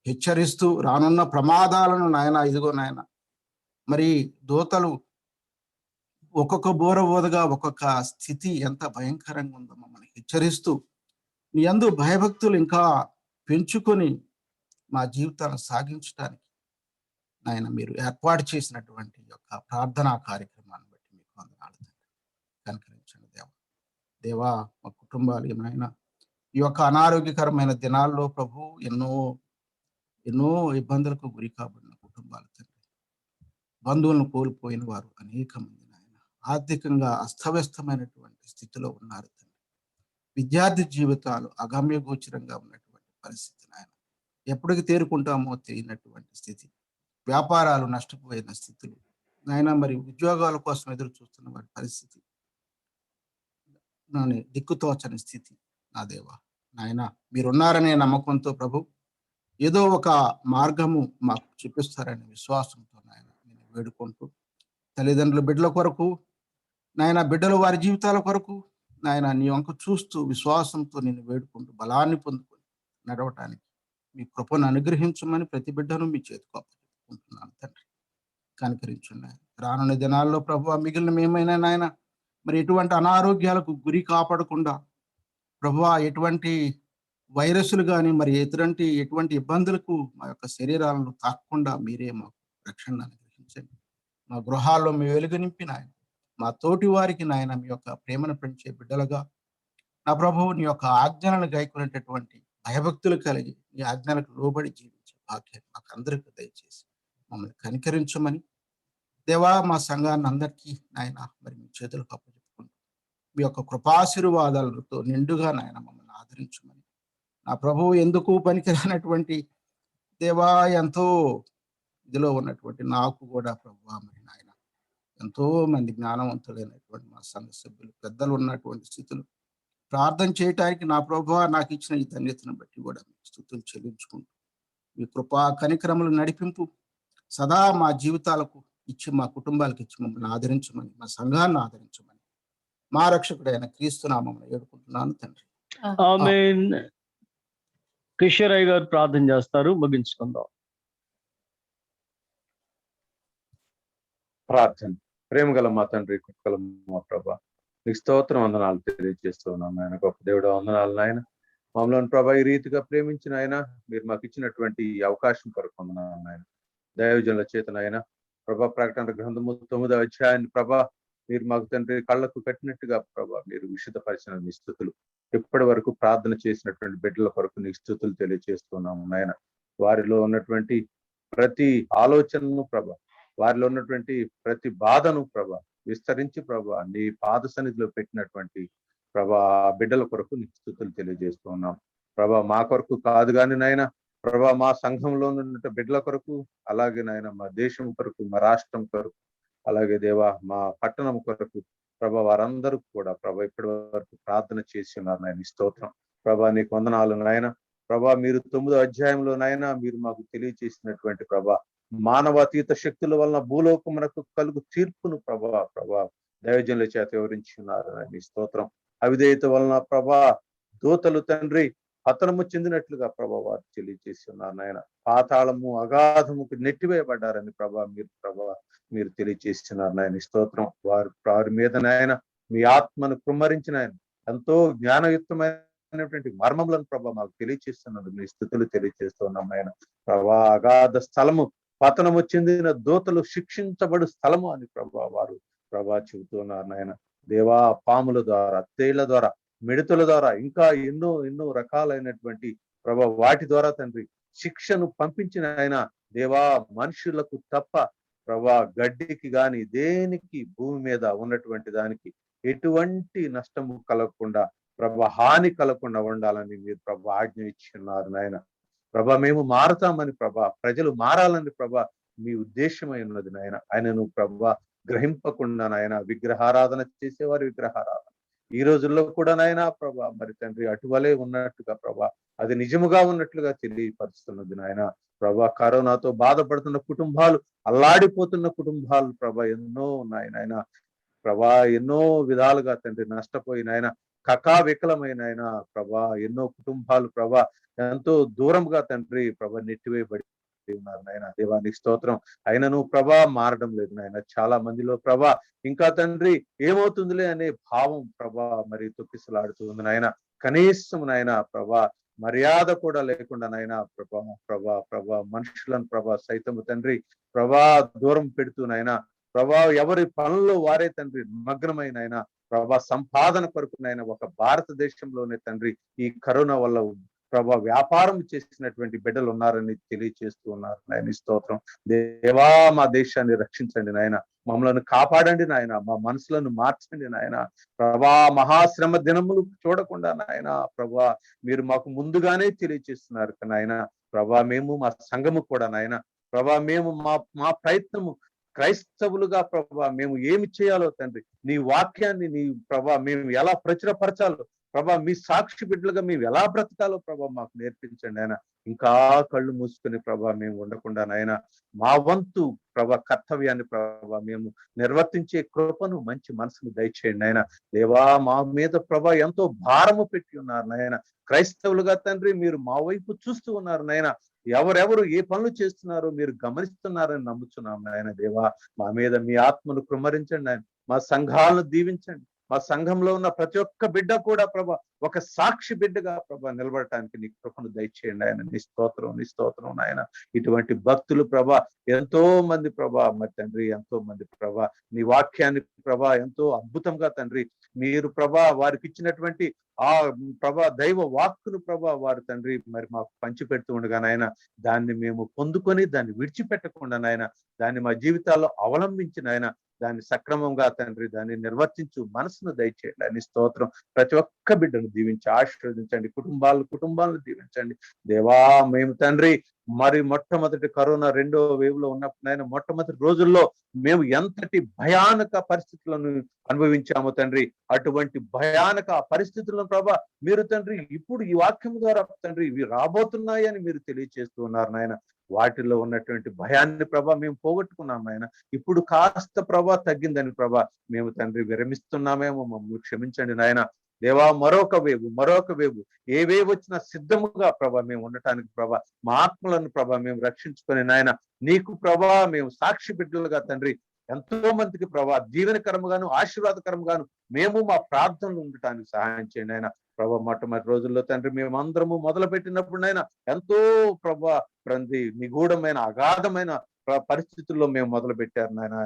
హెచ్చరిస్తూ రానున్న ప్రమాదాలను నాయన, ఇదిగో నాయన, మరి దూతలు ఒక్కొక్క బోర బోధగా ఒక్కొక్క స్థితి ఎంత భయంకరంగా ఉందో మమ్మల్ని హెచ్చరిస్తూ నీ యందు భయభక్తులు ఇంకా పెంచుకొని మా జీవితాలను సాగించడానికి నాయన మీరు ఏర్పాటు చేసినటువంటి యొక్క ప్రార్థనా కార్యక్రమాన్ని బట్టి మీకు వందనాలు కనికరించండి దేవా. మా కుటుంబాలు నాయన ఈ యొక్క అనారోగ్యకరమైన దినాల్లో ప్రభు ఎన్నో ఇబ్బందులకు గురి కాబడిన కుటుంబాలు తండ్రి, బంధువులను కోల్పోయిన వారు అనేక మంది నాయన, ఆర్థికంగా అస్తవ్యస్తమైనటువంటి స్థితిలో ఉన్నారు తండ్రి. విద్యార్థి జీవితాలు అగమ్యగోచరంగా ఉన్నటువంటి పరిస్థితి నాయన, ఎప్పటికి తేరుకుంటామో తెలియనటువంటి స్థితి, వ్యాపారాలు నష్టపోయిన స్థితులు నాయన, మరి ఉద్యోగాల కోసం ఎదురు చూస్తున్న వారి పరిస్థితి, దిక్కుతోచని స్థితి నా దేవా నాయన, మీరున్నారనే నమ్మకంతో ప్రభు ఏదో ఒక మార్గము మాకు చూపిస్తారనే విశ్వాసంతో నాయన నేను వేడుకుంటూ, తల్లిదండ్రులు బిడ్డల కొరకు నాయన, బిడ్డలు వారి జీవితాల కొరకు నాయన నీ వంక చూస్తూ విశ్వాసంతో నేను వేడుకుంటూ బలాన్ని పొందుకొని నడవటానికి మీ కృపను అనుగ్రహించమని ప్రతి బిడ్డను మీ చేతికి అప్పచెప్పుకుంటున్నాను తండ్రి. కనికరించున్నాయి రానున్న దినాల్లో ప్రభు మిగిలిన మేమైనా నాయన, మరి ఎటువంటి అనారోగ్యాలకు గురి కాపాడకుండా ప్రభువా, ఎటువంటి వైరస్లు కానీ మరి ఎటువంటి ఇబ్బందులకు మా యొక్క శరీరాలను తాకకుండా మీరే మాకు రక్షణ అనుగ్రహించండి. మా గృహాల్లో మీ వెలుగు నింపి నాయన, మా తోటి వారికి నాయన మీ యొక్క ప్రేమను పెంచే బిడ్డలుగా నా ప్రభువు నీ యొక్క ఆజ్ఞలను గైకునేటటువంటి భయభక్తులు కలిగి నీ ఆజ్ఞలకు లోబడి జీవించే భాగ్యాన్ని మాకు అందరికీ దయచేసి మమ్మల్ని కనికరించమని దేవా మా సంఘాన్ని అందరికీ నాయన మరి మీ చేతులకు అప్పచెప్పుకుంటూ మీ యొక్క కృపాశీర్వాదాలతో నిండుగా నాయన మమ్మల్ని ఆదరించమని, నా ప్రభువు ఎందుకు పనికిరానటువంటి దేవా ఎంతో ఇదిలో ఉన్నటువంటి నాకు కూడా ప్రభువా మరి నాయన ఎంతో మంది జ్ఞానవంతులైనటువంటి మా సంఘ సభ్యులు పెద్దలు ఉన్నటువంటి స్థితులు ప్రార్థన చేయటానికి నా ప్రభువా నాకు ఇచ్చిన ఈ ధన్యతను బట్టి కూడా మీకు స్తుతులు చెల్లించుకుంటూ మీ కృపా కనికరములు నడిపింపు సదా మా జీవితాలకు ఇచ్చి మా కుటుంబాలకు ఇచ్చి మమ్మల్ని ఆదరించమని, మా సంఘాన్ని ఆదరించమని మా రక్షకుడైన క్రీస్తు నామమున వేడుకుంటున్నాను తండ్రి. ఆమేన్. కిషోరయ్య గారు ప్రార్థన చేస్తారు, ముగించుకుందాం. ప్రార్థన. ప్రేమగల మా తండ్రి, కృపగల మా ప్రభా, నీకు స్తోత్రం వందనాలు తెలియజేస్తున్నాం ఆయన. గొప్ప దేవుడు వందనాలు నాయన. మమ్మల్ని ప్రభా ఈ రీతిగా ప్రేమించిన ఆయన, మీరు మాకు ఇచ్చినటువంటి ఈ అవకాశం కొరకు వందనాలు నాయన. దైవజనుల చేతనైనా ప్రభా ప్రకటన గ్రంథము 9వ అధ్యాయాన్ని ప్రభా మీరు మాకు తండ్రి కళ్ళకు కట్టినట్టుగా ప్రభా మీరు విశుద్ధపరిచిన నీ స్తుతులు, ఇప్పటి వరకు ప్రార్థన చేసినటువంటి బిడ్డల కొరకు నీ స్తుతులు తెలియజేస్తున్నాము నాయన. వారిలో ఉన్నటువంటి ప్రతి ఆలోచనను ప్రభా, వారిలో ఉన్నటువంటి ప్రతి బాధను ప్రభా విస్తరించి ప్రభా నీ పాద సన్నిధిలో పెట్టినటువంటి ప్రభా బిడ్డల కొరకు నీ స్తుతులు తెలియజేస్తున్నాం ప్రభా. మా కొరకు కాదు కానీ నాయన ప్రభా, మా సంఘంలో ఉన్న బిడ్డల కొరకు, అలాగే నాయన మా దేశం కొరకు, మా రాష్ట్రం కొరకు, అలాగే దేవా మా పట్టణం కొరకు ప్రభా వారందరూ కూడా ప్రభా ఇప్పటి వరకు ప్రార్థన చేసి ఉన్నారు నాయన. స్తోత్రం ప్రభా, నీకు వందనాలు నాయన. ప్రభా మీరు 9వ అధ్యాయంలో నాయన మీరు మాకు తెలియజేసినటువంటి ప్రభా మానవాతీత శక్తుల వలన భూలోకమునకు కలుగు తీర్పును ప్రభా దైవజనుల చేత వివరించి ఉన్నారు నాయన. స్తోత్రం. అవిధేయత వలన ప్రభా దూతలు తండ్రి పతనము చెందినట్లుగా ప్రభా వారు తెలియజేసి ఉన్నారు నాయన. పాతాళము అగాధముకు నెట్టివేయబడ్డారని ప్రభా మీరు తెలియజేస్తున్నారు నాయన. స్తోత్రం. వారి మీద నాయన మీ ఆత్మను కుమ్మరించిన ఆయన ఎంతో జ్ఞానయుక్తమైనటువంటి మర్మములను ప్రభా మాకు తెలియజేస్తున్నారు. మీ స్థితులు తెలియజేస్తున్నాం నాయన. ప్రభా అగాధ స్థలము, పతనము చెందిన దూతలు శిక్షించబడు స్థలము అని వారు చెబుతున్నారు నాయన. దేవా పాముల ద్వారా, తేళ్ల ద్వారా, మిడతల ద్వారా, ఇంకా ఎన్నో రకాలైనటువంటి వాటి ద్వారా తండ్రి శిక్షను పంపించిన ఆయన దేవా మనుషులకు తప్ప గడ్డికి గాని దేనికి భూమి మీద ఉన్నటువంటి దానికి ఎటువంటి నష్టము కలగకుండా హాని కలగకుండా ఉండాలని మీరు ఆజ్ఞ ఇచ్చిన్నారు నాయన. మేము మారుతామని ప్రజలు మారాలని మీ ఉద్దేశమై ఉన్నది నాయన. ఆయనను గ్రహింపకుండా నాయన విగ్రహారాధన చేసేవారు విగ్రహారాధన ఈ రోజుల్లో కూడా నాయన మరి తండ్రి అటువలే ఉన్నట్టుగా అది నిజముగా ఉన్నట్లుగా తెలియపరుస్తున్నది నాయన. కరోనాతో బాధపడుతున్న కుటుంబాలు, అల్లాడిపోతున్న కుటుంబాలు ఎన్నో ఉన్నాయి నాయన. ఎన్నో విధాలుగా తండ్రి నష్టపోయి నాయన కకావికలమైన ఆయన ఎన్నో కుటుంబాలు ఎంతో దూరంగా తండ్రి నెట్టివేయబడి ఉన్నారు నాయన. దేవానికి స్తోత్రం. అయినను మారడం లేదు నాయన. చాలా మందిలో ఇంకా తండ్రి ఏమవుతుందిలే అనే భావం మరి తొక్కిసలాడుతుంది నాయన. కనీసం నాయన మర్యాద కూడా లేకుండా నాయన మనుషులను సైతము తండ్రి దూరం పెడుతూ నాయన ఎవరి పనుల్లో వారే తండ్రి నిమగ్నమైన ఆయన సంపాదన కొరకు నాయన ఒక భారతదేశంలోనే తండ్రి ఈ కరోనా వల్ల వ్యాపారం చేసినటువంటి బిడ్డలు ఉన్నారని తెలియజేస్తూ ఉన్నారు నాయన. స్తోత్రం. దేవా మా దేశాన్ని రక్షించండి నాయన. మమ్మల్ని కాపాడండి నాయన. మా మనసులను మార్చండి నాయన. మహాశ్రమ దినములు చూడకుండా నాయన మీరు మాకు ముందుగానే తెలియజేస్తున్నారు నాయన. మేము మా సంఘము కూడా నాయన మేము మా ప్రయత్నము క్రైస్తవులుగా మేము ఏమి చేయాలో తండ్రి నీ వాక్యాన్ని నీ మేము ఎలా ప్రచురపరచాలో మీ సాక్షి బిడ్డలుగా మేము ఎలా బ్రతకాలో మాకు నేర్పించండి ఆయన. ఇంకా కళ్ళు మూసుకొని మేము ఉండకుండా నాయన మా వంతు కర్తవ్యాన్ని మేము నిర్వర్తించే కృపను మంచి మనసును దయచేయండి నాయన. దేవా మా మీద ఎంతో భారము పెట్టి ఉన్నారు నాయన. క్రైస్తవులుగా తండ్రి మీరు మా వైపు చూస్తూ ఉన్నారు నాయన. ఎవరెవరు ఏ పనులు చేస్తున్నారో మీరు గమనిస్తున్నారని నమ్ముతున్నాం నాయన. దేవా మా మీద మీ ఆత్మను కుమ్మరించండి నాయన. మా సంఘాలను దీవించండి. మా సంఘంలో ఉన్న ప్రతి ఒక్క బిడ్డ కూడా ప్రభా ఒక సాక్షి బిడ్డగా ప్రభా నిలబడటానికి నీ కృపను దయచేయండి ఆయన. నీ స్తోత్రం నాయన. ఇటువంటి భక్తులు ప్రభా ఎంతో మంది ప్రభా మరి తండ్రి, ఎంతో మంది ప్రభా నీ వాక్యాన్ని ప్రభా ఎంతో అద్భుతంగా తండ్రి మీరు ప్రభా వారికి ఇచ్చినటువంటి ఆ ప్రభా దైవ వాక్కును ప్రభా వారు తండ్రి మరి మాకు పంచి పెడుతూ ఉండగా నాయన దాన్ని మేము పొందుకొని దాన్ని విడిచిపెట్టకుండా నాయన దాన్ని మా జీవితాల్లో అవలంబించిన ఆయన దాన్ని సక్రమంగా తండ్రి దాన్ని నిర్వర్తించు మనసును దయచేయండి అని స్తోత్రం. ప్రతి ఒక్క బిడ్డను దీవించి ఆశీర్వదించండి. కుటుంబాలను దీవించండి దేవా. మేము తండ్రి మరి మొట్టమొదటి కరోనా 2వ వేవ్ లో ఉన్నప్పుడు మొట్టమొదటి రోజుల్లో మేము ఎంతటి భయానక పరిస్థితులను అనుభవించాము తండ్రి. అటువంటి భయానక పరిస్థితులను ప్రభా మీరు తండ్రి ఇప్పుడు ఈ వాక్యం ద్వారా తండ్రి ఇవి రాబోతున్నాయి అని మీరు తెలియజేస్తూ ఉన్నారు నాయన. వాటిలో ఉన్నటువంటి భయాన్ని ప్రభా మేము పోగొట్టుకున్నాం నాయన. ఇప్పుడు కాస్త ప్రభా తగ్గిందని ప్రభా మేము తండ్రి విరమిస్తున్నామేమో, మమ్మల్ని క్షమించండి నాయన. దేవా మరొక వేవు ఏ వేవ్ వచ్చినా సిద్ధముగా ప్రభా మేము ఉండటానికి ప్రభా మా ఆత్మలను ప్రభా మేము రక్షించుకొని నాయన నీకు ప్రభా మేము సాక్షి బిడ్డలుగా తండ్రి ఎంతో మందికి ప్రభా దీవెనకరముగాను ఆశీర్వాదకరముగాను మేము మా ప్రార్థనలు ఉండటానికి సహాయం చేయండి ఆయన. ప్రభా మొట్టమొదటి రోజుల్లో తండ్రి మేము అందరము మొదలు పెట్టినప్పుడు నాయన ఎంతో ప్రభా నిగూఢమైన అగాధమైన పరిస్థితుల్లో మేము మొదలు పెట్టారు నాయన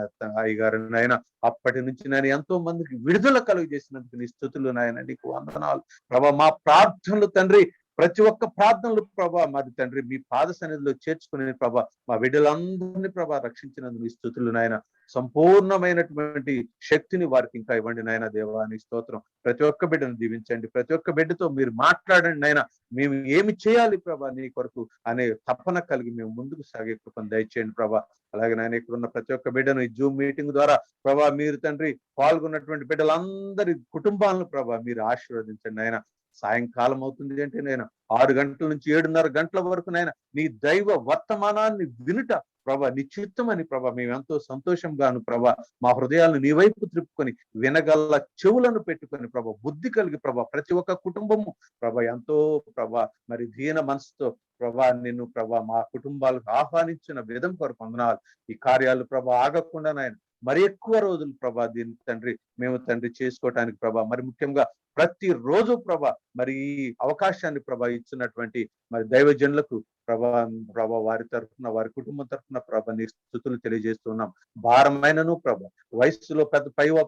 అయ్యగారు నాయన. అప్పటి నుంచి నేను ఎంతో మందికి విడుదల కలుగు చేసినందుకు నీ స్తుతులు నాయన, నీకు వందనాలు ప్రభా. మా ప్రార్థనలు తండ్రి ప్రతి ఒక్క ప్రార్థనలు ప్రభా మరి తండ్రి మీ పాద సన్నిధిలో చేర్చుకునే ప్రభా మా బిడ్డలందరినీ ప్రభా రక్షించినందుకు నీ స్తుతులు నాయన. సంపూర్ణమైనటువంటి శక్తిని వారికి ఇంకా ఇవ్వండి నాయన దేవా నీ స్తోత్రం. ప్రతి ఒక్క బిడ్డను దీవించండి. ప్రతి ఒక్క బిడ్డతో మీరు మాట్లాడండి నాయన. మేము ఏమి చేయాలి ప్రభా నీ కొరకు అనే తపన కలిగి మేము ముందుకు సాగే కృపను దయచేయండి ప్రభా. అలాగే నాయన ఇక్కడ ఉన్న ప్రతి ఒక్క బిడ్డను ఈ జూమ్ మీటింగ్ ద్వారా ప్రభా మీరు తండ్రి పాల్గొన్నటువంటి బిడ్డలందరి కుటుంబాలను ప్రభా మీరు ఆశీర్వదించండి నాయన. సాయంకాలం అవుతుంది అంటే నేను 6 గంటల నుంచి 7:30 గంటల వరకు నాయన నీ దైవ వర్తమానాన్ని వినుట ప్రభా నీ చిత్తమని ప్రభా మేము ఎంతో సంతోషంగాను ప్రభా మా హృదయాలను నీ వైపు త్రిప్పుకొని వినగల చెవులను పెట్టుకొని ప్రభా బుద్ధి కలిగి ప్రభా ప్రతి ఒక్క కుటుంబము ప్రభా ఎంతో ప్రభా మరి దీన మనసుతో ప్రభా నిన్ను ప్రభా మా కుటుంబాలకు ఆహ్వానించిన విధం కొరకు వందనాలు. ఈ కార్యాలు ప్రభా ఆగకుండా నాయన మరి ఎక్కువ రోజులు ప్రభా దీన్ని తండ్రి మేము తండ్రి చేసుకోవటానికి ప్రభా మరి ముఖ్యంగా ప్రతి రోజు ప్రభా మరి ఈ అవకాశాన్ని ప్రభా ఇచ్చినటువంటి మరి దైవజనులకు ప్రభా వారి తరఫున వారి కుటుంబం తరఫున ప్రభా నీ స్తుతులు తెలియజేస్తున్నాం. భారమైనను ప్రభా వయస్సులో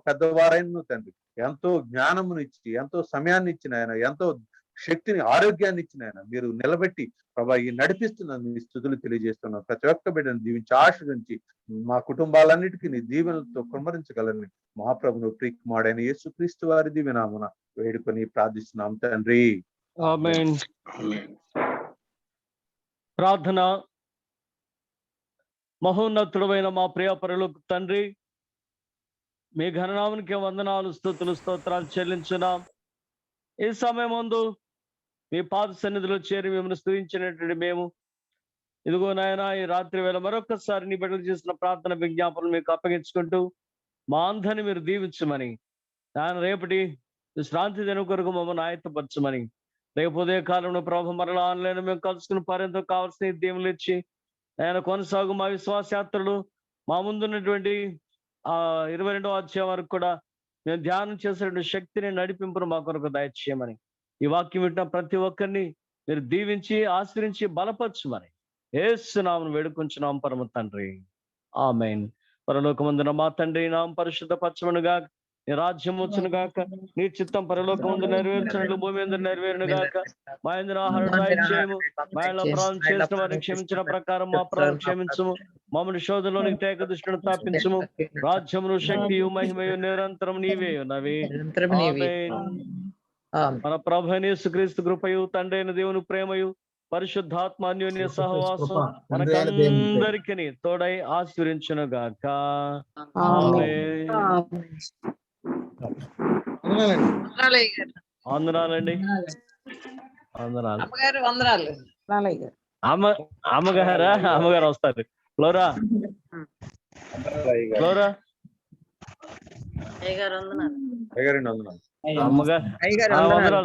పెద్దవారైనను తండ్రి ఎంతో జ్ఞానమును ఇచ్చి ఎంతో సమయాన్ని ఇచ్చిన ఆయన ఎంతో శక్తిని ఆరోగ్యాన్ని ఇచ్చిన ఆయన మీరు నిలబెట్టి ప్రభా ఈ నడిపిస్తున్న నీ స్తుతులు తెలియజేస్తున్నాం. ప్రతి ఒక్క బిడ్డను దీవించి ఆశీర్వదించి మా కుటుంబాలన్నిటికీ నీ దీవెనలతో కుమ్మరించగలని మహాప్రభును ప్రియకుమారుడైన యేసుక్రీస్తు వారి దీవెనామున వేడుకొని ప్రార్థిస్తున్నాం తండ్రి. ఆమేన్. ప్రార్థన. మహోన్నతుడైన మా ప్రియ పరలోక తండ్రి మీ ఘననామానికి వందనాలు స్తుతులు స్తోత్రాలు చెల్లించున్నాం. ఈ సమయం ముందు మీ పాద సన్నిధిలో చేరి మిమ్మల్ని స్తుతించినటువంటి మేము ఇదిగో నాయన ఈ రాత్రి వేళ మరొకసారి నీ బిడ్డలు చేసిన ప్రార్థన విజ్ఞాపనలు మీకు అప్పగించుకుంటూ మా అందరిని మీరు దీవించమని నాయన రేపటి శ్రాంతి దినం కొరకు మమ్మల్ని ఆయత్తపరచమని రేపు ఉదయ కాలంలో ప్రభు మరలా ఆన్లైన్ మేము కలుసుకుని పర్యంతం కావాల్సిన దీవులు ఇచ్చి ఆయన కొనసాగు మా విశ్వాసయాత్రలు మా ముందున్నటువంటి 22వ అధ్యాయం వరకు కూడా మేము ధ్యానం చేసేటువంటి శక్తిని నడిపింపును మా కొరకు దయచేయమని ఈ వాక్యం వింటున్న ప్రతి ఒక్కరిని మీరు దీవించి ఆశ్రయించి బలపరచుమని యేసు నామమున వేడుకొంచున్నాం పరమ తండ్రి. ఆమేన్. పరలోకమందున మా తండ్రి నామం పరిశుద్ధపరచబడును గాక, నీ రాజ్యం వచ్చును గాక, నీ చిత్తం పరలోకమందు నెరవేర్చినట్లు భూమి మీద నెరవేరును గాక. మా యందు ఆహారం దయచేయము, మా యందు అపరాధం చేసిన వారిని క్షమించిన ప్రకారం మా అపరాధం క్షమించుము, మమ్మల్ని శోధనలోనికి తేక దుష్టుని తప్పించుము. రాజ్యమును శక్తియు మహిమయు నిరంతరం నీవే ఉన్నవి. మన ప్రభువైన యేసుక్రీస్తు కృపయు తండ్రి అయిన దేవుని ప్రేమయు పరిశుద్ధాత్మ అన్యోన్య సహవాసం మనకందరికీ తోడై ఆశీర్వదించును గాక. ఆమేన్. వందనాలండి. వందనాలు. అమ్మగారు వస్తారు. ఫ్లోరా అయ్యగారు వందనాలు. అయ్యగారండి వందనాలు. అమ్మగారు వందనాలు.